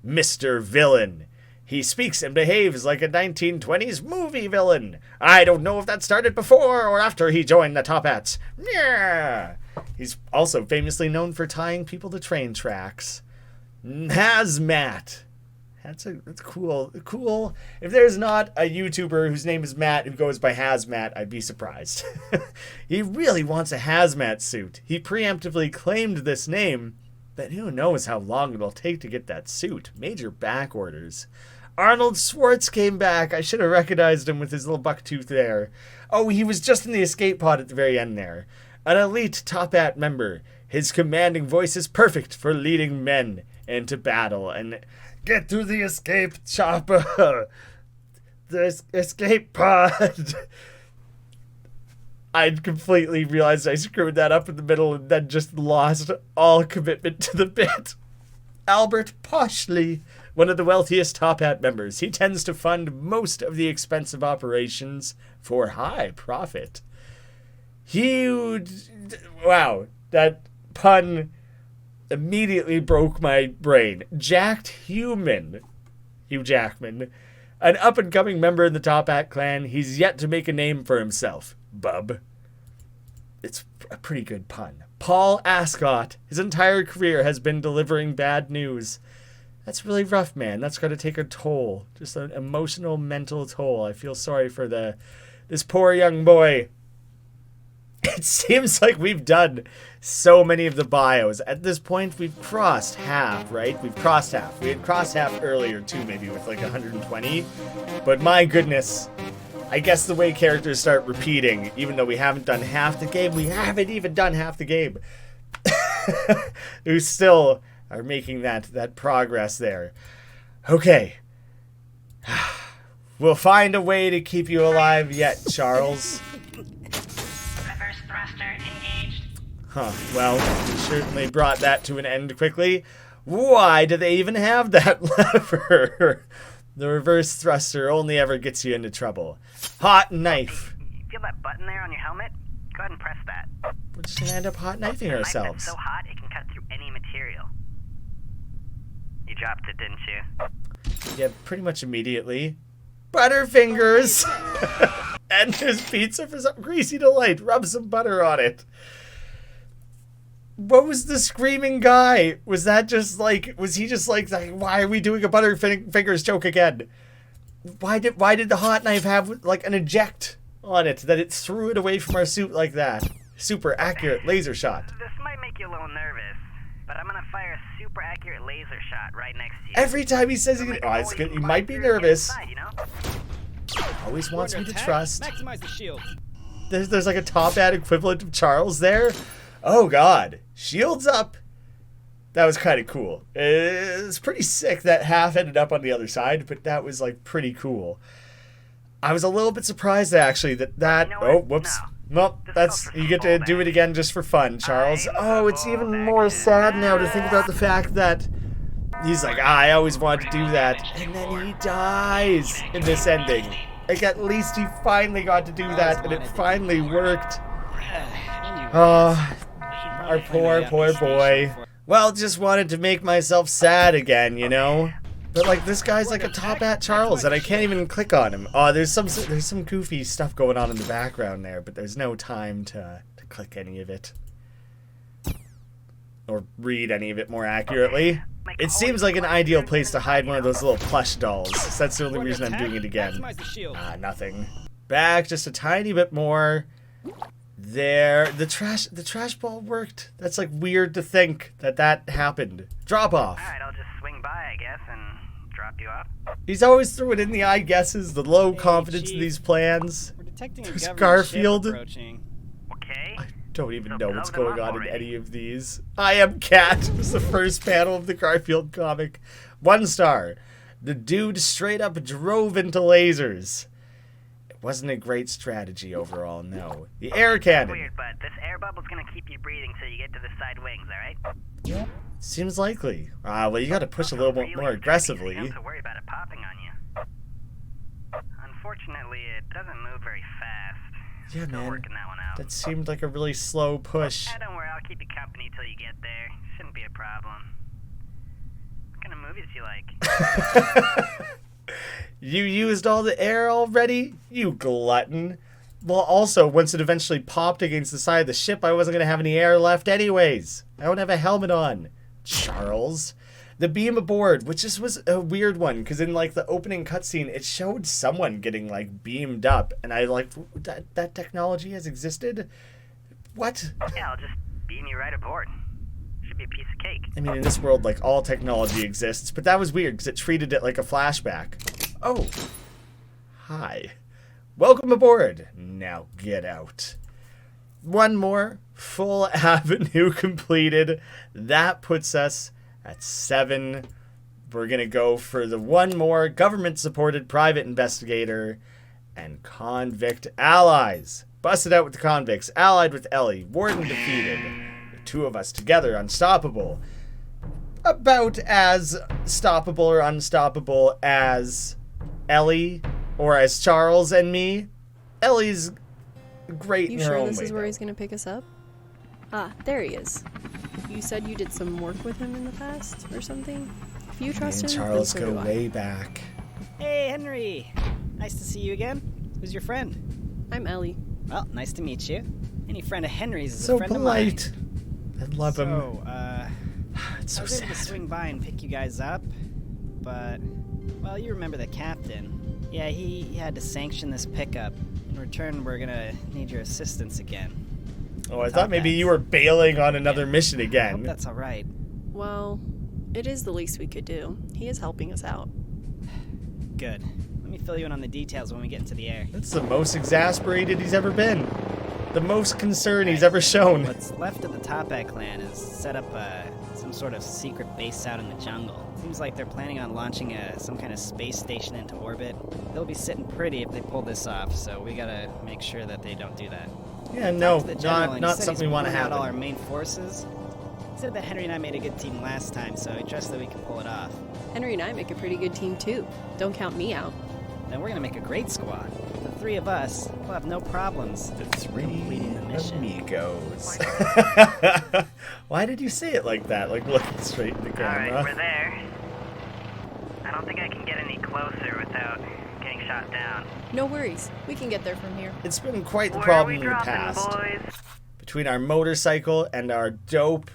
Mr. Villain. He speaks and behaves like a 1920s movie villain. I don't know if that started before or after he joined the Top Hats. Yeah. He's also famously known for tying people to train tracks. Hazmat. That's cool. Cool. If there's not a YouTuber whose name is Matt who goes by Hazmat, I'd be surprised. He really wants a hazmat suit. He preemptively claimed this name, but who knows how long it'll take to get that suit. Major back orders. Arnold Schwartz came back. I should have recognized him with his little buck tooth there. Oh, he was just in the escape pod at the very end there. An elite Top Hat member. His commanding voice is perfect for leading men into battle. And Get to the escape chopper. The escape pod. I completely realized I screwed that up in the middle and then just lost all commitment to the bit. Albert Poshley, one of the wealthiest Top Hat members. He tends to fund most of the expensive operations for high profit. Wow, that pun immediately broke my brain. Jacked Human, Hugh Jackman, an up-and-coming member in the Top Hat clan. He's yet to make a name for himself. Bub. It's a pretty good pun. Paul Ascot. His entire career has been delivering bad news. That's really rough, man. That's got to take a toll. Just an emotional, mental toll. I feel sorry for this poor young boy. It seems like we've done so many of the bios. At this point, we've crossed half, right? We've crossed half. We had crossed half earlier, too, maybe with like 120. But my goodness, I guess the way characters start repeating, even though we haven't done half the game, we haven't even done half the game. We still are making that progress there. Okay. We'll find a way to keep you alive yet, Charles. Reverse thruster engaged. Huh, well, we certainly brought that to an end quickly. Why do they even have that lever? The reverse thruster only ever gets you into trouble. Hot knife. You feel that button there on your helmet? Go ahead and press that. We're just gonna end up hot knifing It's ourselves. so hot it can cut through any material. You dropped it, didn't you? Yeah, pretty much immediately. Butterfingers! And his pizza for some greasy delight. Rub some butter on it. What was the screaming guy? Was that just like, was he just like why are we doing a Butterfingers joke again? Why did the hot knife have like an eject on it that it threw it away from our suit like that? Super accurate laser shot. This might make you a little nervous, but I'm gonna fire a super accurate laser shot right next to you. Every time he says he might be nervous. Inside, you know? Always wants me to trust. Maximize the shield. There's like a Top Hat equivalent of Charles there. Oh god, shields up. That was kind of cool. It's pretty sick that half ended up on the other side, but that was like pretty cool. I was a little bit surprised actually that You know oh what? whoops. No. Well, that's you get to do it again just for fun, Charles. Oh, it's even more sad now to think about the fact that he's like, I always wanted to do that, and then he dies in this ending. Like at least he finally got to do that, and it finally worked. Oh, our poor boy. Well, just wanted to make myself sad again, you know? But like this guy's like a Top Hat Charles and I can't even click on him. Oh, there's some goofy stuff going on in the background there, but there's no time to click any of it. Or read any of it more accurately. It seems like an ideal place to hide one of those little plush dolls. So that's the only reason I'm doing it again. Nothing. Back just a tiny bit more. There, the trash ball worked. That's like weird to think that happened. Drop off. Alright, I'll just swing by, I guess, and drop you off. He's always throwing in the I guesses, the low confidence in these plans. We're detecting There's a government Garfield. ship approaching. Okay. I don't even So know blow what's them going up on in already. any of these. I Am Cat was the first panel of the Garfield comic. 1 star. The dude straight up drove into lasers. Wasn't a great strategy overall, no. The air cannon. Weird, but this air bubble's gonna keep you breathing till you get to the side wings, alright? Seems likely. Well, you gotta push a little bit more aggressively. You don't have to worry about it popping on you. Unfortunately, it doesn't move very fast. Yeah, Still man. working that one out. That seemed like a really slow push. Don't worry, I'll keep you company till you get there. Shouldn't be a problem. What kind of movies do you like? You used all the air already? You glutton. Well, also, once it eventually popped against the side of the ship, I wasn't going to have any air left anyways. I don't have a helmet on. Charles. The beam aboard, which just was a weird one, because in, like, the opening cutscene, it showed someone getting, like, beamed up, and I, like, that technology has existed? What? Yeah, I'll just beam you right aboard. Should be a piece of cake. I mean, in this world, like, all technology exists, but that was weird, because it treated it like a flashback. Oh. Hi. Welcome aboard. Now get out. One more full avenue completed. That puts us at 7 we're going to go for the one more government-supported private investigator and convict allies. Busted out with the convicts, allied with Ellie, Warden defeated. The two of us together, unstoppable. About as stoppable or unstoppable as Ellie or as Charles and me. Ellie's great in her own way. You sure this is where he's going to pick us up? Ah, there he is. You said you did some work with him in the past or something? If you trust him, Charles then so go do way back. Hey, Henry. Nice to see you again. Who's your friend? I'm Ellie. Well, nice to meet you. Any friend of Henry's is So a friend polite. of mine. I love him. It's so I was able to sad. swing by and pick you guys up, but, well, you remember the captain. Yeah, he had to sanction this pickup. In return, we're gonna need your assistance again. Oh, I thought maybe you were bailing on another mission I hope again. that's alright. Well, it is the least we could do. He is helping us out. Good. Let me fill you in on the details when we get into the air. That's the most exasperated he's ever been. The most concern he's ever shown. What's left of the Toppat clan is set up some sort of secret base out in the jungle. Seems like they're planning on launching some kind of space station into orbit. They'll be sitting pretty if they pull this off, so we gotta make sure that they don't do that. Yeah, no, Talked to the general, and he not said something we he's want to pulling out happen. all our main forces. He said that Henry and I made a good team last time, so I trust that we can pull it off. Henry and I make a pretty good team too. Don't count me out. Then we're gonna make a great squad. The three of us will have no problems completing the mission. Amigos. Why did you say it like that? Like looking straight in the camera? Alright, we're there. I don't think I can get any closer without getting shot down. No worries. We can get there from here. It's been quite the Where problem are in we the dropping, past. boys? Between our motorcycle and our dope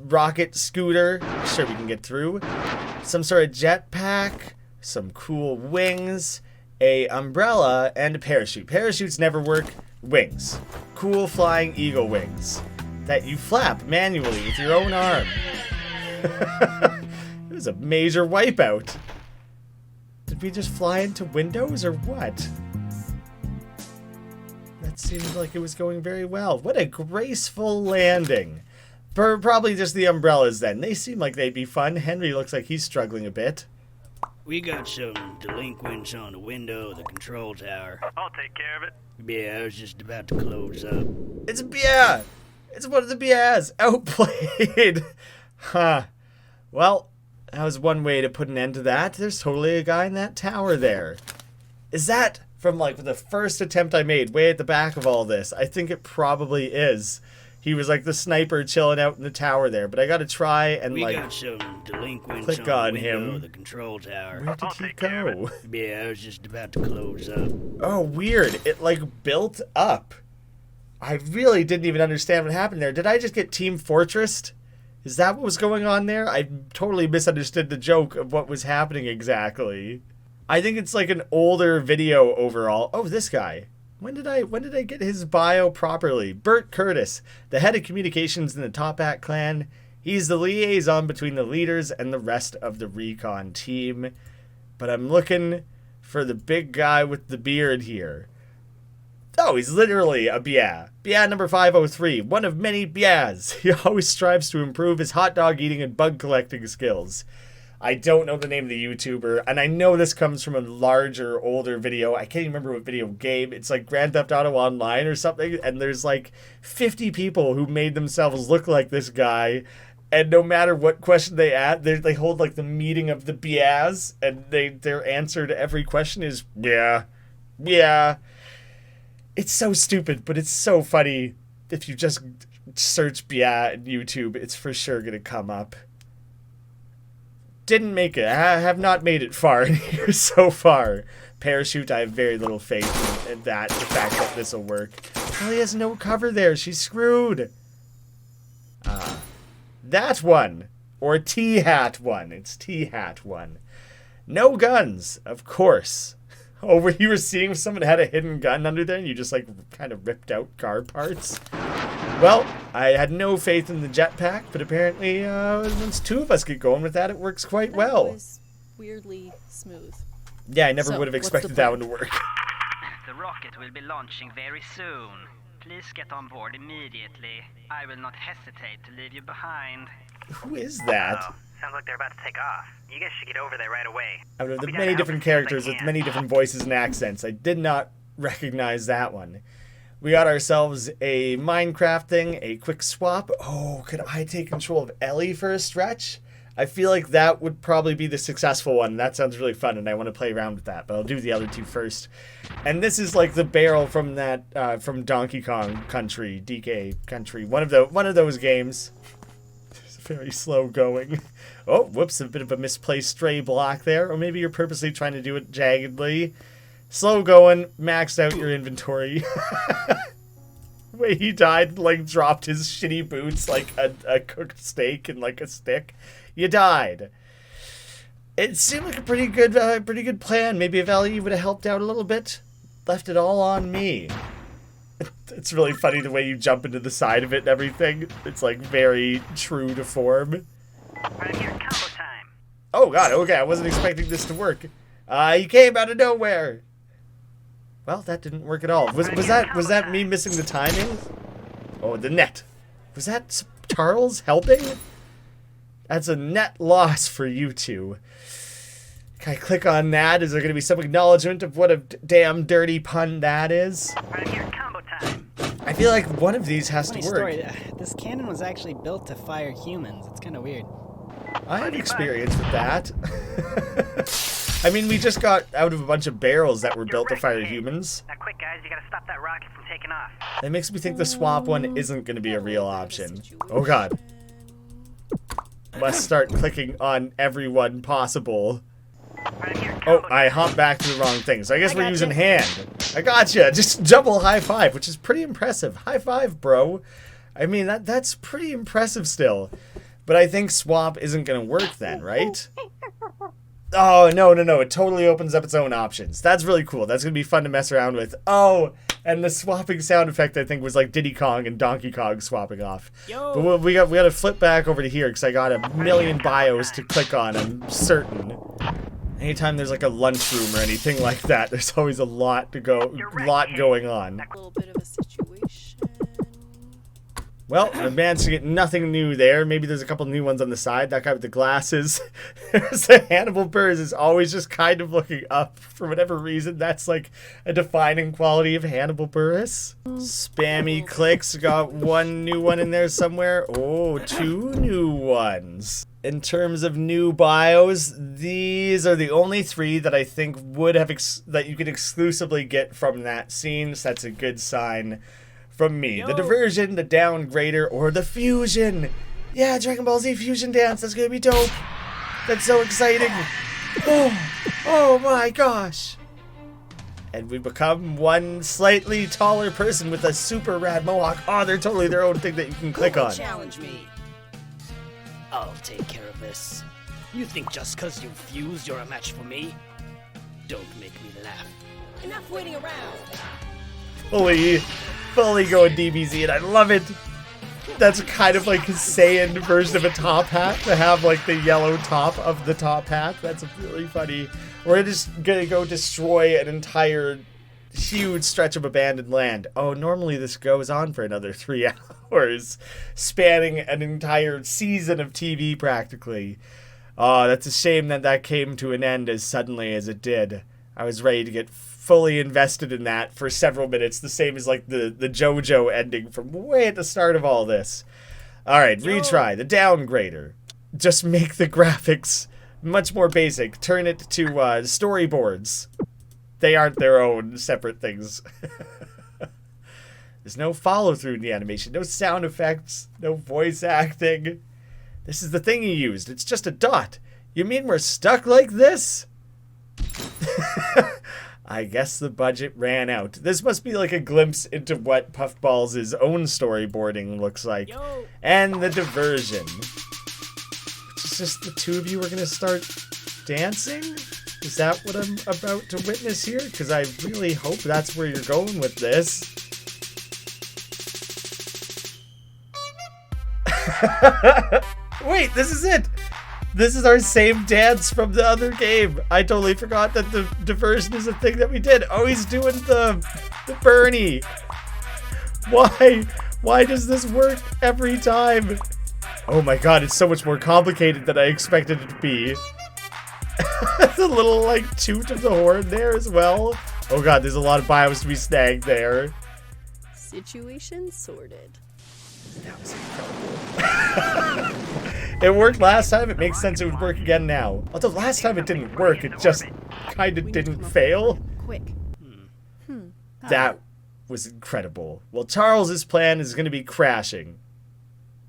rocket scooter, sure we can get through. Some sort of jetpack, some cool wings, a umbrella, and a parachute. Parachutes never work. Wings. Cool flying eagle wings that you flap manually with your own arm. It was a major wipeout. Did we just fly into windows or what? That seemed like it was going very well. What a graceful landing. Probably just the umbrellas then. They seem like they'd be fun. Henry looks like he's struggling a bit. We got some delinquents on the window of the control tower. I'll take care of it. Yeah, I was just about to close up. It's a beer! It's one of the beers! Outplayed! Huh. Well, that was one way to put an end to that. There's totally a guy in that tower there. Is that from like the first attempt I made way at the back of all this? I think it probably is. He was like the sniper chilling out in the tower there, but I gotta try and We like got some delinquents click on on the window him. of the control tower. Where did he go? Yeah, I was just about to close up. Oh, weird. It like built up. I really didn't even understand what happened there. Did I just get Team Fortressed? Is that what was going on there? I totally misunderstood the joke of what was happening exactly. I think it's like an older video overall. Oh, this guy. When did I get his bio properly? Bert Curtis, the head of communications in the Toppat clan. He's the liaison between the leaders and the rest of the recon team. But I'm looking for the big guy with the beard here. Oh, he's literally a Bia. Bia number 503, one of many Bias. He always strives to improve his hot dog eating and bug collecting skills. I don't know the name of the YouTuber, and I know this comes from a larger, older video. I can't even remember what video game. It's like Grand Theft Auto Online or something, and there's like 50 people who made themselves look like this guy, and no matter what question they ask, they hold like the meeting of the Bias, and their answer to every question is, yeah. It's so stupid, but it's so funny. If you just search Bia in YouTube, it's for sure going to come up. Didn't make it. I have not made it far in here so far. Parachute, I have very little faith in that, the fact that this will work. Ellie has no cover there. She's screwed. That one. Or T-Hat one. It's T-Hat one. No guns, of course. Oh, where you were seeing if someone had a hidden gun under there and you just like kind of ripped out car parts? Well, I had no faith in the jetpack, but apparently once two of us get going with that, it works quite well. That was weirdly smooth. Yeah, I never So, would have what's expected the that plan? one to work. The rocket will be launching very soon. Please get on board immediately. I will not hesitate to leave you behind. Who is that? Oh, sounds like they're about to take off. You guys should get over there right away. Out of the many different characters with many different voices and accents, I did not recognize that one. We got ourselves a Minecraft thing, a quick swap. Oh, could I take control of Ellie for a stretch? I feel like that would probably be the successful one. That sounds really fun, and I want to play around with that, but I'll do the other two first. And this is like the barrel from that, from Donkey Kong Country, DK Country, one of those games. It's very slow going. Oh, whoops, a bit of a misplaced stray block there, or maybe you're purposely trying to do it jaggedly. Slow going, maxed out your inventory. The way he died, like, dropped his shitty boots like a cooked steak and like a stick. You died. It seemed like a pretty good plan. Maybe if Ellie would have helped out a little bit, left it all on me. It's really funny the way you jump into the side of it and everything. It's like very true to form. Right here, combo time. Oh god, okay, I wasn't expecting this to work. He came out of nowhere. Well, that didn't work at all. Was that me missing the timing? Oh, the net. Was that Charles helping? That's a net loss for you two. Can I click on that? Is there going to be some acknowledgement of what a damn dirty pun that is? Right here, combo time. I feel like one of these has to work. Story. This cannon was actually built to fire humans. It's kind of weird. I have experience with that. I mean, we just got out of a bunch of barrels that were built to fire humans. Now quick, guys, you gotta stop that rocket from taking off. That makes me think the swap one isn't going to be a real option. Oh god. Must start clicking on everyone possible. Oh, I hopped back to the wrong thing. So I guess we're using hand. I gotcha. Just double high five, which is pretty impressive. High five, bro. I mean, that's pretty impressive still. But I think swap isn't going to work then, right? Oh, no. It totally opens up its own options. That's really cool. That's going to be fun to mess around with. Oh, and the swapping sound effect, I think, was like Diddy Kong and Donkey Kong swapping off. Yo. But we got to flip back over to here because I got a million bios to click on, I'm certain. Anytime there's like a lunchroom or anything like that, there's always a lot going on. A little bit of a situation. Well, I managed to get nothing new there. Maybe there's a couple new ones on the side. That guy with the glasses. There's the Hannibal Burrs is always just kind of looking up for whatever reason. That's like a defining quality of Hannibal Buress. Spammy clicks. Got one new one in there somewhere. Oh, two new ones. In terms of new bios, these are the only three that I think would have that you could exclusively get from that scene. So that's a good sign. From me. Yo. The diversion, the downgrader, or the fusion. Yeah, Dragon Ball Z fusion dance. That's gonna be dope. That's so exciting. Oh my gosh. And we become one slightly taller person with a super rad mohawk. Oh, they're totally their own thing that you can click on. Challenge me. I'll take care of this. You think just because you fused you're a match for me? Don't make me laugh. Enough waiting around. Fully going DBZ, and I love it. That's kind of like a Saiyan version of a top hat, to have like the yellow top of the top hat. That's really funny. We're just gonna go destroy an entire huge stretch of abandoned land. Oh, normally this goes on for another 3 hours, spanning an entire season of TV practically. Oh, that's a shame that came to an end as suddenly as it did. I was ready to get fully invested in that for several minutes, the same as like the JoJo ending from way at the start of all this. Alright, retry, the downgrader. Just make the graphics much more basic. Turn it to storyboards. They aren't their own separate things. There's no follow-through in the animation, no sound effects, no voice acting. This is the thing you used, it's just a dot. You mean we're stuck like this? I guess the budget ran out. This must be like a glimpse into what Puffballs' own storyboarding looks like. Yo. And the diversion. It's just the two of you are going to start dancing? Is that what I'm about to witness here? Because I really hope that's where you're going with this. Wait, this is it! This is our same dance from the other game. I totally forgot that the diversion is a thing that we did. Oh, he's doing the Bernie. Why? Why does this work every time? Oh my god, it's so much more complicated than I expected it to be. The little, like, toot of the horn there as well. Oh god, there's a lot of biomes to be snagged there. Situation sorted. That was incredible. It worked last time, it makes sense it would work again now. Although last time it didn't work, it just kind of didn't fail. Quick. That was incredible. Well, Charles's plan is going to be crashing.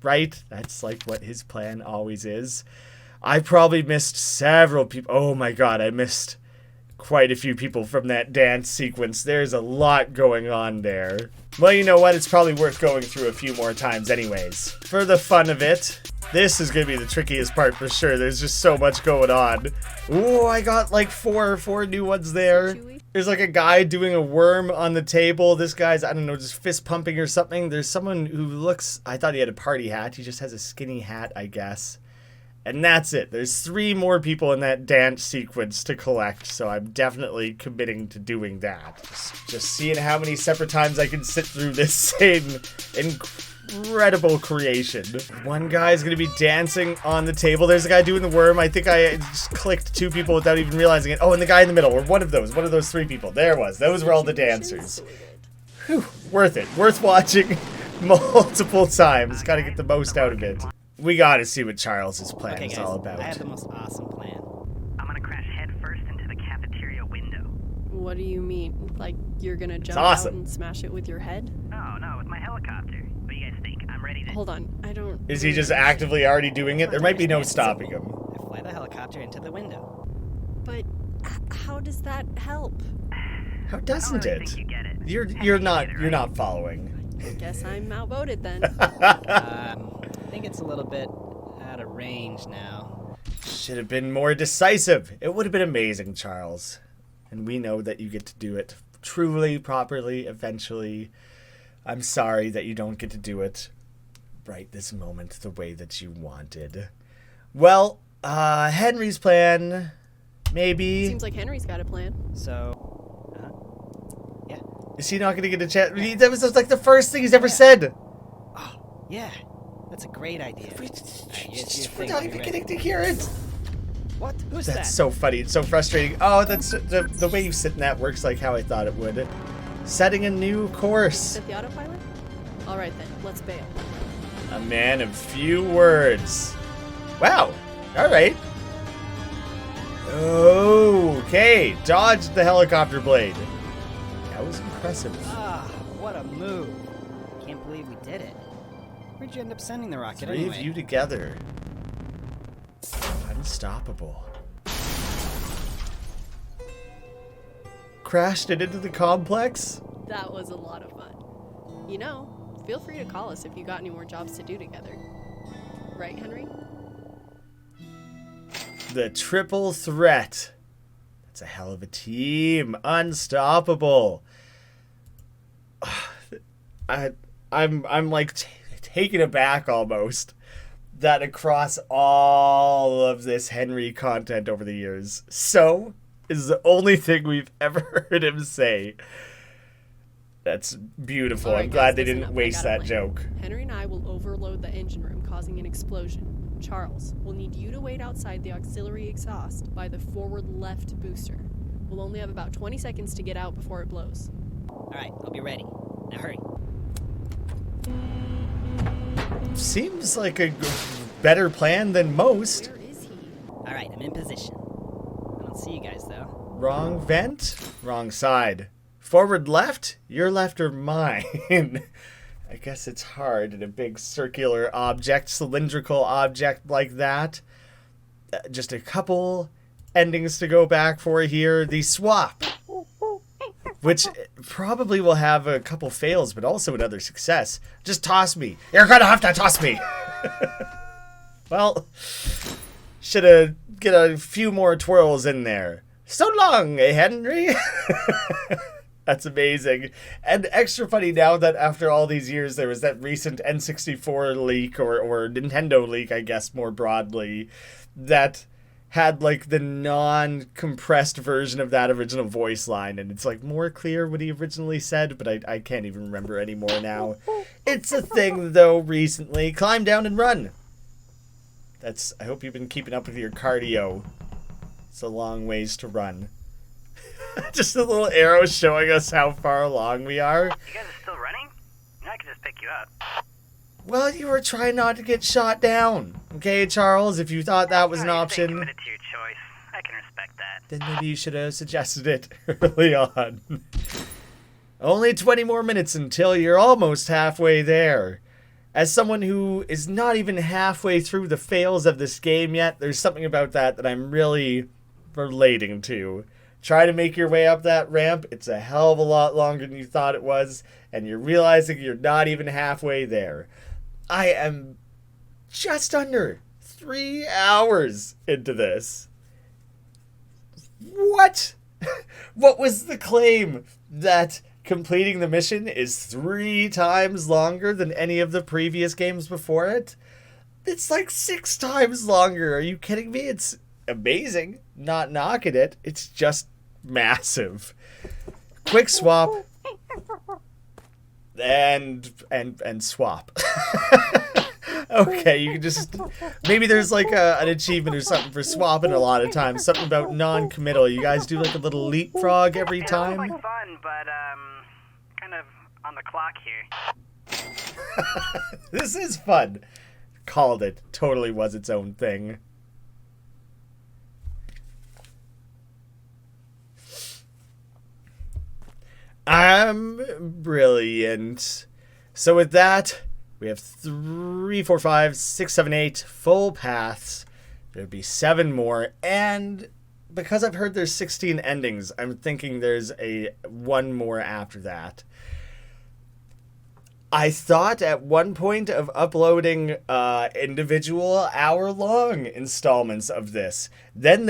Right? That's like what his plan always is. I probably missed several people. Oh my god, I missed quite a few people from that dance sequence. There's a lot going on there. Well, you know what? It's probably worth going through a few more times anyways. For the fun of it. This is going to be the trickiest part for sure. There's just so much going on. Ooh, I got like four new ones there. There's like a guy doing a worm on the table. This guy's, I don't know, just fist pumping or something. There's someone who looks, I thought he had a party hat. He just has a skinny hat, I guess. And that's it. There's 3 more people in that dance sequence to collect, so I'm definitely committing to doing that. Just seeing how many separate times I can sit through this same incredible creation. One guy's gonna be dancing on the table. There's a guy doing the worm. I think I just clicked 2 people without even realizing it. Oh, and the guy in the middle, or one of those 3 people. There it was. Those were all the dancers. Whew, worth it. Worth watching multiple times. Gotta get the most out of it. We gotta see what Charles's plan is all about. I have the most awesome plan. I'm gonna crash headfirst into the cafeteria window. What do you mean? Like, you're gonna jump awesome. out and smash it with your head? No, with my helicopter. What do you guys think? I'm ready to... Hold on, I don't... Is he just actively already doing it? There might be no stopping him. I fly the helicopter into the window. But how does that help? How doesn't I don't really it? think you get it. You're not following. I guess I'm outvoted then. I think it's a little bit out of range now. Should have been more decisive. It would have been amazing, Charles. And we know that you get to do it truly, properly, eventually. I'm sorry that you don't get to do it right this moment the way that you wanted. Well, Henry's plan, maybe. Seems like Henry's got a plan. So, yeah. Is he not going to get a chance? That was like the first thing he's ever said. Oh, yeah. That's a great idea. We're not even getting to hear it. What? Who's that? That's so funny. It's so frustrating. Oh, that's the way you sit in that works like how I thought it would. Setting a new course. Set the autopilot? Alright then, let's bail. A man of few words. Wow. Alright. Okay. Dodged the helicopter blade. That was impressive. Ah, what a move. Can't believe we did it. Where'd you end up sending the rocket 3 anyway? of you together. Unstoppable. Crashed it into the complex? That was a lot of fun. You know, feel free to call us if you got any more jobs to do together. Right, Henry? The triple threat. That's a hell of a team. Unstoppable. I'm like taken aback almost that across all of this Henry content over the years, so is the only thing we've ever heard him say. That's beautiful. Right, I'm glad guys, they listen didn't up. waste that joke. Henry and I will overload the engine room, causing an explosion. Charles, we'll need you to wait outside the auxiliary exhaust by the forward left booster. We'll only have about 20 seconds to get out before it blows. Alright, I'll be ready. Now hurry. Seems like a better plan than most. Where is he? Alright, I'm in position. I don't see you guys, though. Wrong vent, wrong side. Forward left? Your left or mine? I guess it's hard in a big circular object, cylindrical object like that. Just a couple endings to go back for here. The swap, which probably will have a couple fails, but also another success. Just toss me. You're gonna have to toss me. Well, should have get a few more twirls in there. So long, Henry. That's amazing. And extra funny now that after all these years, there was that recent N64 leak or Nintendo leak, I guess, more broadly, that had like the non-compressed version of that original voice line. And it's like more clear what he originally said, but I can't even remember anymore now. It's a thing, though, recently. Climb down and run. I hope you've been keeping up with your cardio. It's a long ways to run. Just a little arrow showing us how far along we are. You guys are still running? I can just pick you up. Well, you were trying not to get shot down. Okay, Charles, if you thought that was an option... You're committed to your choice. I can respect that. Then maybe you should have suggested it early on. Only 20 more minutes until you're almost halfway there. As someone who is not even halfway through the fails of this game yet, there's something about that I'm really relating to. Try to make your way up that ramp. It's a hell of a lot longer than you thought it was, and you're realizing you're not even halfway there. I am just under 3 hours into this. What? What was the claim? That completing the mission is 3 times longer than any of the previous games before it? It's like 6 times longer. Are you kidding me? It's amazing. Not knocking it. It's just massive. Quick swap. And swap. Okay, you can just... Maybe there's like an achievement or something for swapping a lot of times. Something about non-committal. You guys do like a little leapfrog every time? It looks like fun, but kind of on the clock here. This is fun. Called it. Totally was its own thing. Brilliant. So with that, we have 3, 4, 5, 6, 7, 8 full paths. There'd be 7 more, and because I've heard there's 16 endings, I'm thinking there's one more after that. I thought at one point of uploading individual hour-long installments of this. Then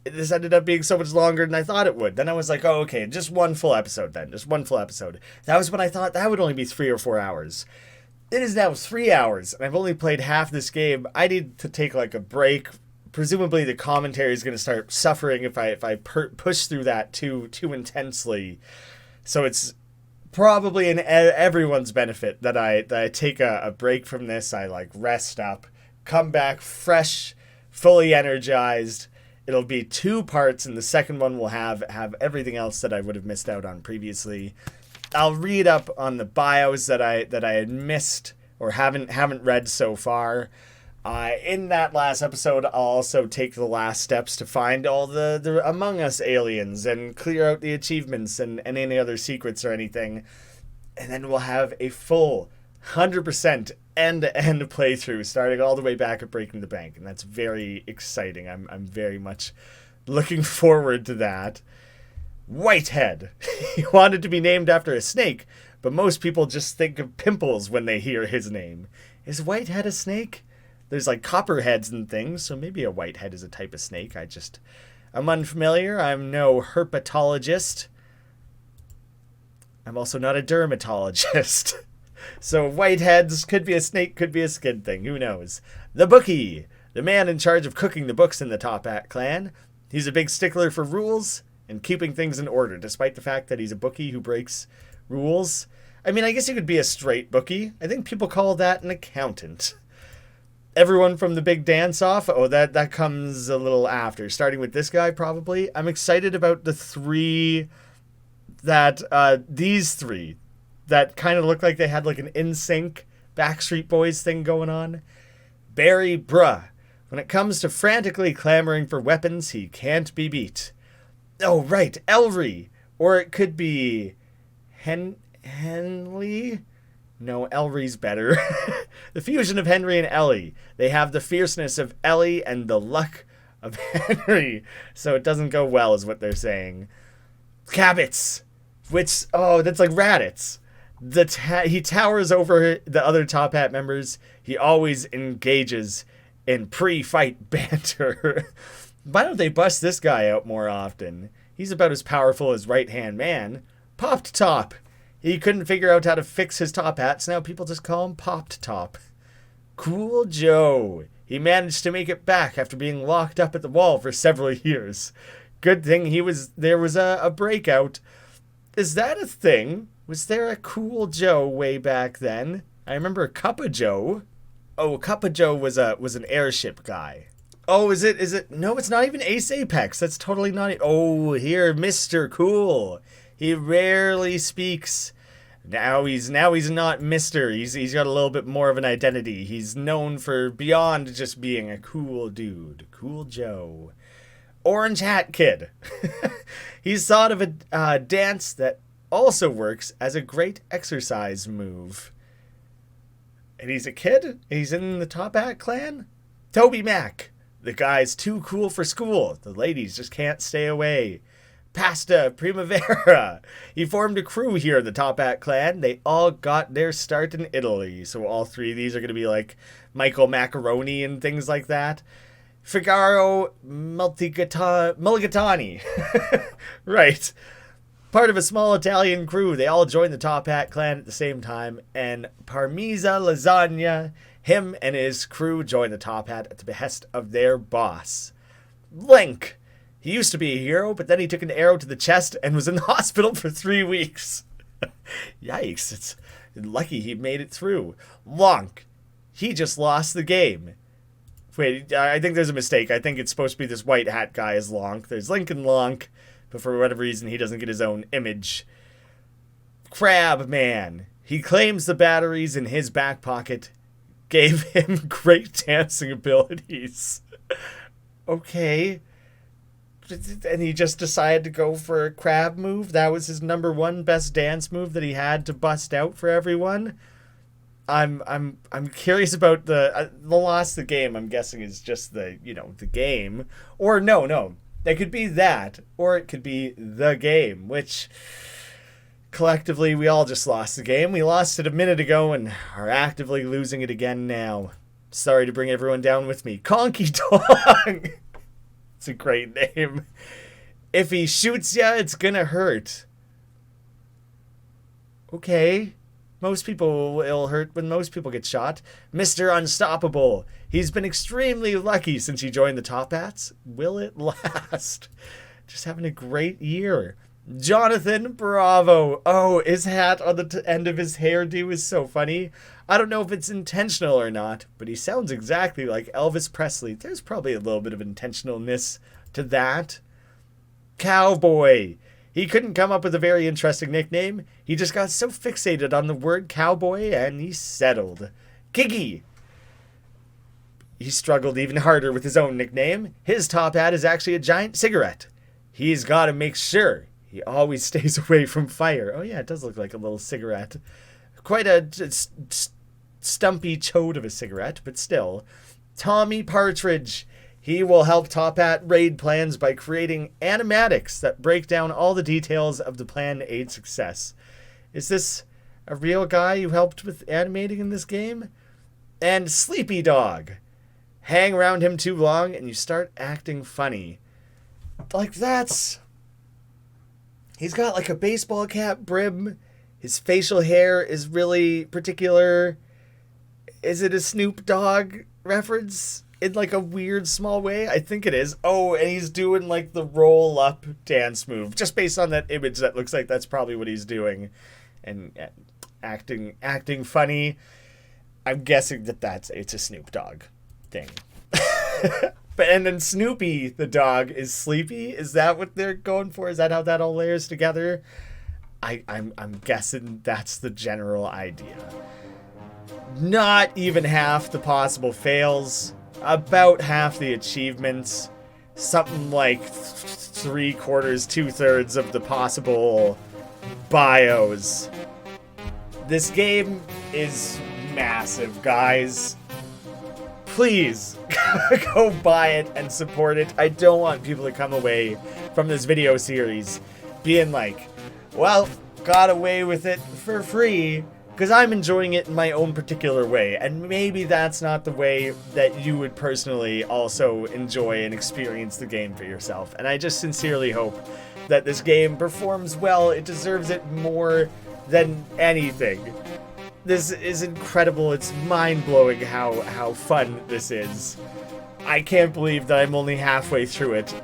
this ended up being so much longer than I thought it would. Then I was like, oh, okay, just one full episode then. Just one full episode. That was when I thought that would only be 3 or 4 hours. It is now 3 hours, and I've only played half this game. I need to take like a break. Presumably the commentary is going to start suffering if I push through that too intensely. So it's probably in everyone's benefit that I take a break from this. I like rest up, come back fresh, fully energized. It'll be 2 parts, and the second one will have everything else that I would have missed out on previously. I'll read up on the bios that I had missed or haven't read so far. In that last episode, I'll also take the last steps to find all the Among Us aliens and clear out the achievements and any other secrets or anything. And then we'll have a full 100% end-to-end playthrough, starting all the way back at Breaking the Bank, and that's very exciting. I'm very much looking forward to that. Whitehead. He wanted to be named after a snake, but most people just think of pimples when they hear his name. Is Whitehead a snake? There's like copperheads and things, so maybe a whitehead is a type of snake. I'm unfamiliar. I'm no herpetologist. I'm also not a dermatologist. So whiteheads could be a snake, could be a skin thing. Who knows? The Bookie, the man in charge of cooking the books in the Top Hat clan. He's a big stickler for rules and keeping things in order, despite the fact that he's a bookie who breaks rules. I mean, I guess you could be a straight bookie. I think people call that an accountant. Everyone from the big dance-off, that comes a little after. Starting with this guy, probably. I'm excited about the 3 these 3 that kind of look like they had like an NSYNC Backstreet Boys thing going on. Barry Bruh. When it comes to frantically clamoring for weapons, he can't be beat. Oh, right, Elry. Or it could be Henley? No, Elry's better. The fusion of Henry and Ellie. They have the fierceness of Ellie and the luck of Henry. So it doesn't go well is what they're saying. Cabots. Which, that's like Raditz. He towers over the other Top Hat members. He always engages in pre-fight banter. Why don't they bust this guy out more often? He's about as powerful as right-hand man. Popped Top. He couldn't figure out how to fix his top hat, so now people just call him Popped Top. Cool Joe. He managed to make it back after being locked up at the wall for several years. Good thing there was a breakout. Is that a thing? Was there a Cool Joe way back then? I remember Cup of Joe. Oh, Cuppa Joe was an airship guy. Oh, is it? No, it's not even Ace Apex. That's totally not it. Oh, here, Mr. Cool. He rarely speaks. Now he's not Mr. He's got a little bit more of an identity. He's known for beyond just being a cool dude. Cool Joe. Orange Hat Kid. He's thought of a dance that also works as a great exercise move. And he's a kid? He's in the Top Hat clan? Toby Mac. The guy's too cool for school. The ladies just can't stay away. Pasta Primavera. He formed a crew here in the Top Hat clan. They all got their start in Italy. So all three of these are going to be like Michael Macaroni and things like that. Figaro Mulligatawny. Right. Part of a small Italian crew. They all joined the Top Hat clan at the same time. And Parmesa Lasagna, him and his crew joined the Top Hat at the behest of their boss. Link. He used to be a hero, but then he took an arrow to the chest and was in the hospital for 3 weeks. Yikes. It's lucky he made it through. Lonk. He just lost the game. Wait, I think there's a mistake. I think it's supposed to be this white hat guy is Lonk. There's Link and Lonk, but for whatever reason, he doesn't get his own image. Crab Man. He claims the batteries in his back pocket gave him great dancing abilities. Okay. And he just decided to go for a crab move? That was his number one best dance move that he had to bust out for everyone? I'm curious about the loss of the game. I'm guessing is just the game, or no, it could be that, or it could be the game, which collectively we all just lost the game. We lost it a minute ago and are actively losing it again now. Sorry to bring everyone down with me. Conky Dong. It's a great name. If he shoots ya, it's gonna hurt. Okay. Most people will hurt when most people get shot. Mr. Unstoppable. He's been extremely lucky since he joined the Top Hats. Will it last? Just having a great year. Jonathan Bravo. Oh, his hat on the end of his hairdo is so funny. I don't know if it's intentional or not, but he sounds exactly like Elvis Presley. There's probably a little bit of intentionalness to that. Cowboy. He couldn't come up with a very interesting nickname. He just got so fixated on the word cowboy and he settled. Kiggy. He struggled even harder with his own nickname. His top hat is actually a giant cigarette. He's got to make sure he always stays away from fire. Oh yeah, it does look like a little cigarette. Quite a stumpy chode of a cigarette, but still. Tommy Partridge. He will help Top Hat raid plans by creating animatics that break down all the details of the plan to aid success. Is this a real guy who helped with animating in this game? And Sleepy Dog. Hang around him too long and you start acting funny. Like that's... He's got like a baseball cap brim. His facial hair is really particular. Is it a Snoop Dogg reference? In like a weird small way? I think it is. Oh, and he's doing like the roll up dance move. Just based on that image, that looks like that's probably what he's doing. And acting funny. I'm guessing that it's a Snoop Dogg thing. And then Snoopy, the dog, is sleepy? Is that what they're going for? Is that how that all layers together? I'm guessing that's the general idea. Not even half the possible fails. About half the achievements. Something like 3/4, 2/3 of the possible bios. This game is massive, guys. Please go buy it and support it. I don't want people to come away from this video series being like, well, got away with it for free. Because I'm enjoying it in my own particular way, and maybe that's not the way that you would personally also enjoy and experience the game for yourself. And I just sincerely hope that this game performs well. It deserves it more than anything. This is incredible. It's mind-blowing how fun this is. I can't believe that I'm only halfway through it.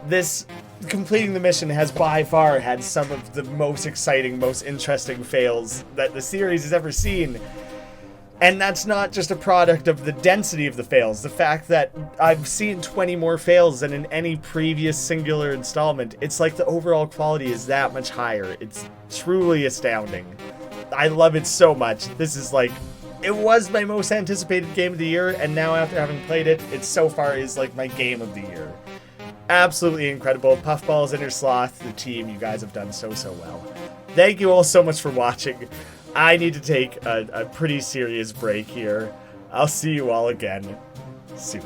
Completing the mission has by far had some of the most exciting, most interesting fails that the series has ever seen. And that's not just a product of the density of the fails. The fact that I've seen 20 more fails than in any previous singular installment. It's like the overall quality is that much higher. It's truly astounding. I love it so much. This is like, it was my most anticipated game of the year, and now after having played it, it so far is like my game of the year. Absolutely incredible. Puffballs, innersloth, the team, you guys have done so well. Thank you all so much for watching. I need to take a pretty serious break here. I'll see you all again soon.